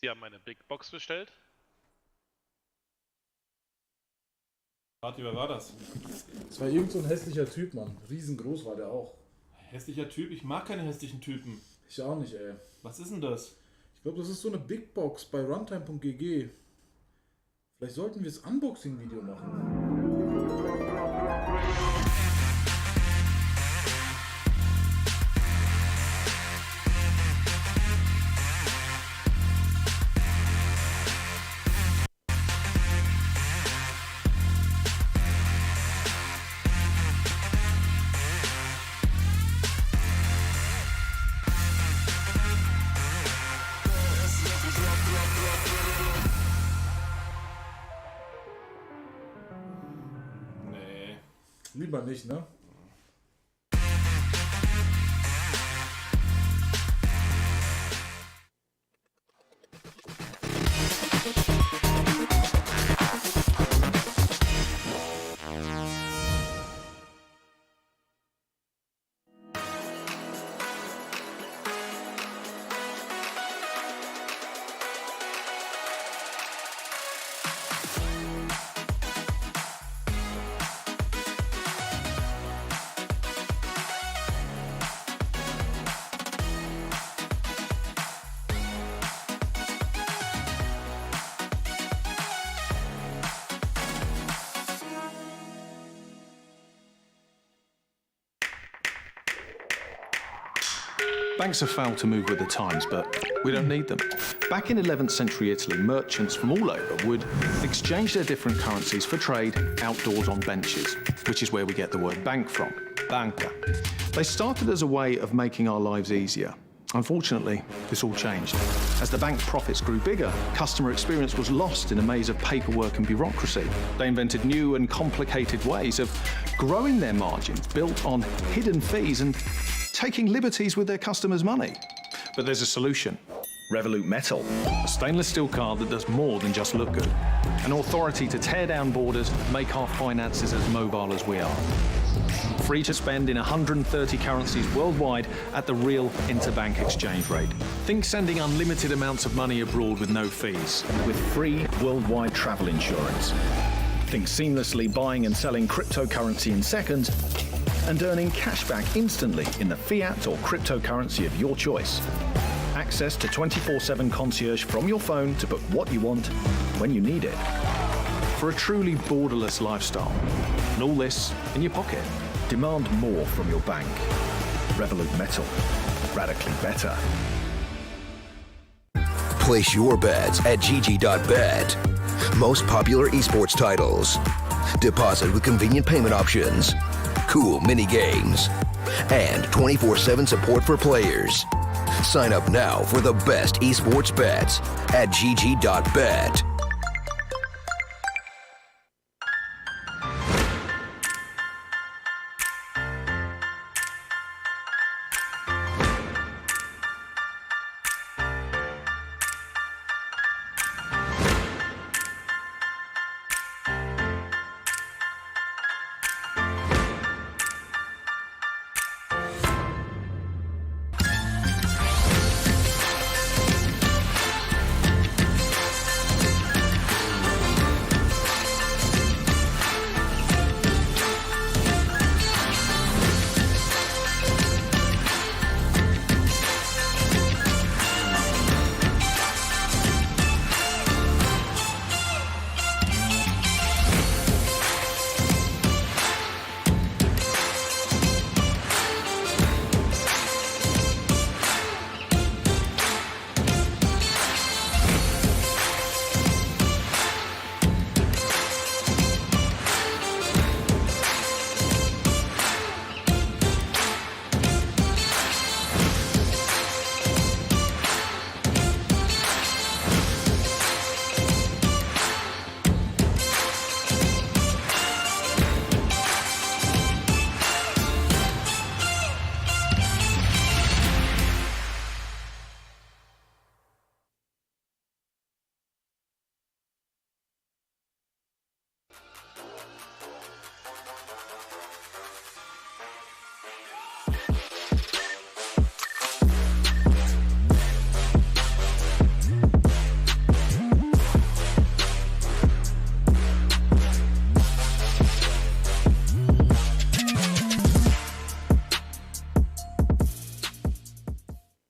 Sie haben eine Big Box bestellt. Vati, wer war das? Das war irgend so ein hässlicher Typ, Mann. Riesengroß war der auch. Hässlicher Typ? Ich mag keine hässlichen Typen. Ich auch nicht, ey. Was ist denn das? Ich glaube, das ist so eine Big Box bei runtime.gg. Vielleicht sollten wir das Unboxing-Video machen. Lieber nicht, ne? Banks have failed to move with the times, but we don't need them. Back in 11th century Italy, merchants from all over would exchange their different currencies for trade outdoors on benches, which is where we get the word bank from, banca. They started as a way of making our lives easier. Unfortunately, this all changed. As the bank profits grew bigger, customer experience was lost in a maze of paperwork and bureaucracy. They invented new and complicated ways of growing their margins, built on hidden fees and taking liberties with their customers' money. But there's a solution. Revolut Metal. A stainless steel card that does more than just look good. An authority to tear down borders, make our finances as mobile as we are. Free to spend in 130 currencies worldwide at the real interbank exchange rate. Think sending unlimited amounts of money abroad with no fees. With free worldwide travel insurance. Think seamlessly buying and selling cryptocurrency in seconds and earning cash back instantly in the fiat or cryptocurrency of your choice. Access to 24/7 concierge from your phone to book what you want when you need it. For a truly borderless lifestyle. And all this in your pocket. Demand more from your bank. Revolut Metal. Radically better. Place your bets at gg.bet. Most popular esports titles. Deposit with convenient payment options. Cool mini games. And 24/7 support for players. Sign up now for the best esports bets at gg.bet.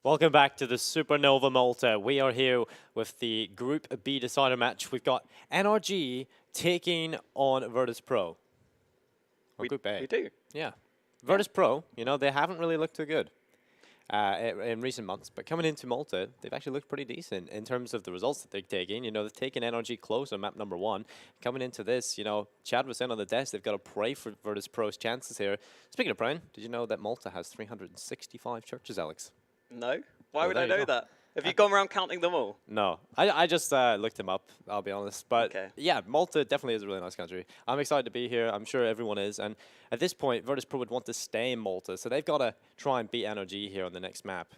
Welcome back to the Supernova Malta. We are here with the Group B decider match. We've got NRG taking on Virtus Pro. Or Group A. We do. Yeah. Virtus Pro, you know, they haven't really looked too good in recent months, but coming into Malta, they've actually looked pretty decent in terms of the results that they're taking. You know, they've taken NRG close on map number 1. Coming into this, you know, Chad was saying on the desk, they've got to pray for Virtus Pro's chances here. Speaking of praying, did you know that Malta has 365 churches, Alex? No. Why Well, would I there you know go. that? Have you gone around counting them all? No. I just looked him up, I'll be honest. But Okay. yeah, Malta definitely is a really nice country. I'm excited to be here. I'm sure everyone is. And at this point, Virtus Pro would want to stay in Malta. So they've got to try and beat NRG here on the next map.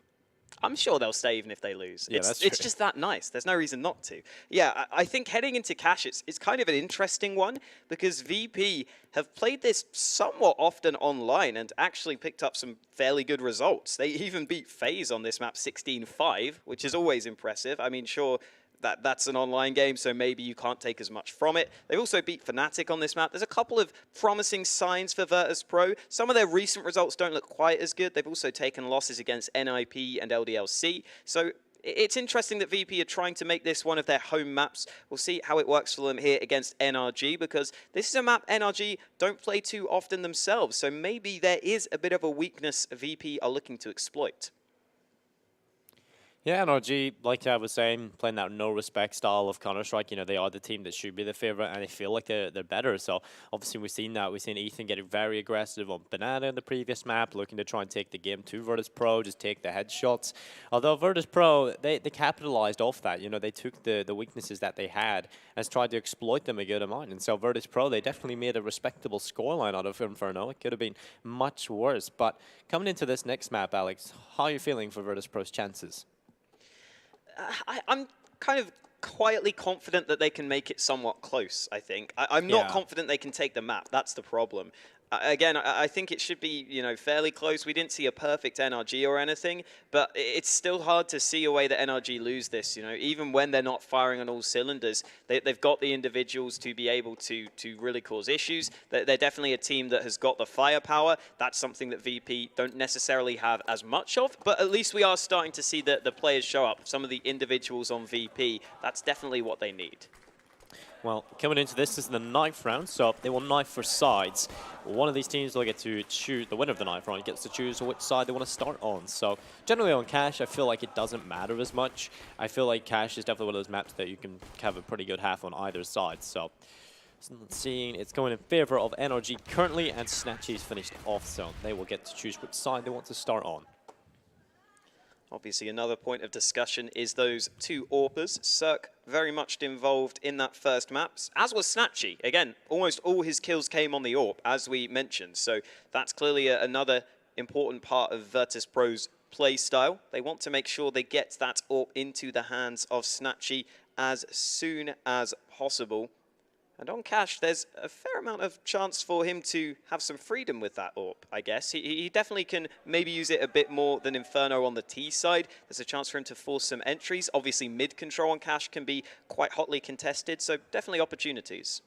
I'm sure they'll stay even if they lose. Yeah, it's, that's it's true. just that nice. There's no reason not to. Yeah, I think heading into Cash, it's kind of an interesting one because VP have played this somewhat often online and actually picked up some fairly good results. They even beat FaZe on this map 16-5, which is always impressive. I mean, sure, that's an online game, so maybe you can't take as much from it. They also beat Fnatic on this map. There's a couple of promising signs for Virtus Pro. Some of their recent results don't look quite as good. They've also taken losses against NIP and LDLC. So it's interesting that VP are trying to make this one of their home maps. We'll see how it works for them here against NRG, because this is a map NRG don't play too often themselves. So maybe there is a bit of a weakness VP are looking to exploit. Yeah, NRG, like I was saying, playing that no-respect style of Counter-Strike, you know, they are the team that should be the favorite, and they feel like they're better. So, obviously, we've seen that. We've seen Ethan getting very aggressive on Banana in the previous map, looking to try and take the game to Virtus Pro, just take the headshots. Although Virtus Pro, they capitalized off that. You know, they took the weaknesses that they had and tried to exploit them a good amount. And so Virtus Pro, they definitely made a respectable scoreline out of Inferno. It could have been much worse. But coming into this next map, Alex, how are you feeling for Virtus Pro's chances? I'm kind of quietly confident that they can make it somewhat close, I think. I'm not confident they can take the map. That's the problem. Again, I think it should be, you know, fairly close. We didn't see a perfect NRG or anything, but it's still hard to see a way that NRG lose this, you know. Even when they're not firing on all cylinders, they've got the individuals to be able to really cause issues. They're definitely a team that has got the firepower. That's something that VP don't necessarily have as much of, but at least we are starting to see the players show up. Some of the individuals on VP, that's definitely what they need. Well, coming into this is the 9th round, so they will knife for sides. One of these teams will get to choose, the winner of the 9th round gets to choose which side they want to start on. So generally on Cash, I feel like it doesn't matter as much. I feel like Cash is definitely one of those maps that you can have a pretty good half on either side. So seeing it's going in favor of NRG currently, and Snatchy's finished off, so they will get to choose which side they want to start on. Obviously, another point of discussion is those two AWPers. Cirque very much involved in that first map, as was Snatchy. Again, almost all his kills came on the AWP, as we mentioned. So that's clearly another important part of Virtus Pro's play style. They want to make sure they get that AWP into the hands of Snatchy as soon as possible. And on Cash, there's a fair amount of chance for him to have some freedom with that AWP, I guess. He definitely can maybe use it a bit more than Inferno on the T side. There's a chance for him to force some entries. Obviously, mid control on Cash can be quite hotly contested, so definitely opportunities.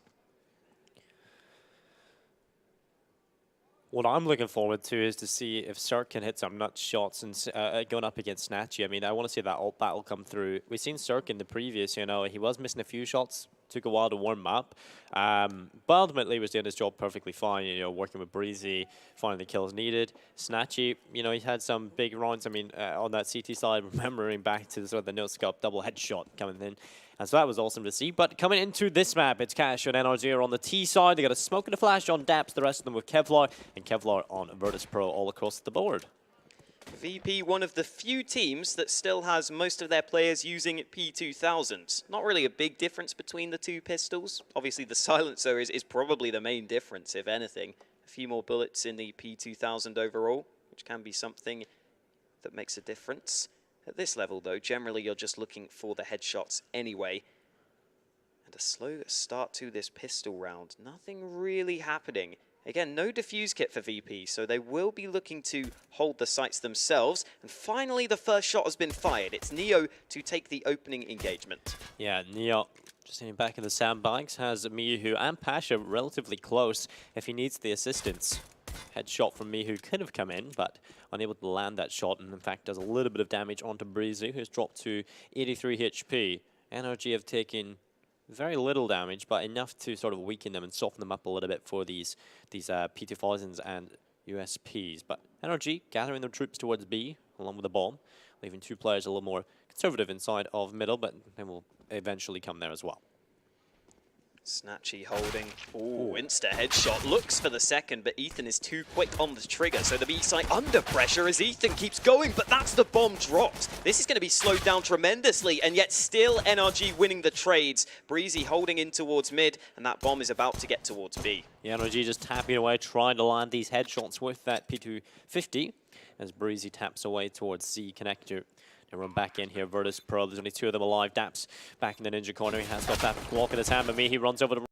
What I'm looking forward to is to see if Cirque can hit some nut shots and going up against Snatchy. I mean, I want to see that ult battle come through. We've seen Cirque in the previous, you know, he was missing a few shots, took a while to warm up, but ultimately he was doing his job perfectly fine, you know, working with Breezy, finding the kills needed. Snatchy, you know, he had some big rounds. I mean, on that CT side, remembering back to the sort of the no-scope double headshot coming in. And so that was awesome to see. But coming into this map, it's Cash and NRG are on the T side. They got a smoke and a flash on Daps, the rest of them with Kevlar, and Kevlar on Virtus Pro all across the board. VP, one of the few teams that still has most of their players using P2000s. Not really a big difference between the two pistols. Obviously, the silencer is probably the main difference, if anything. A few more bullets in the P2000 overall, which can be something that makes a difference. At this level, though, generally you're just looking for the headshots anyway. And a slow start to this pistol round. Nothing really happening. Again, no defuse kit for VP, so they will be looking to hold the sights themselves. And finally, the first shot has been fired. It's Neo to take the opening engagement. Yeah, Neo, just sitting back in the sandbags, has Mihu and Pasha relatively close if he needs the assistance. Headshot from Mihu could have come in, but unable to land that shot, and in fact does a little bit of damage onto Breezy, who's dropped to 83 HP. NRG have taken very little damage, but enough to sort of weaken them and soften them up a little bit for these P2000s and USPs. But NRG gathering their troops towards B, along with the bomb, leaving two players a little more conservative inside of middle, but they will eventually come there as well. Snatchy holding. Ooh, insta headshot. Looks for the second, but Ethan is too quick on the trigger. So the B side under pressure as Ethan keeps going, but that's the bomb dropped. This is going to be slowed down tremendously, and yet still NRG winning the trades. Breezy holding in towards mid, and that bomb is about to get towards B. Yeah, NRG just tapping away, trying to land these headshots with that P250 as Breezy taps away towards C connector. They run back in here, Virtus Pro. There's only two of them alive. Daps back in the ninja corner. He has got that Glock in his hand, but he runs over to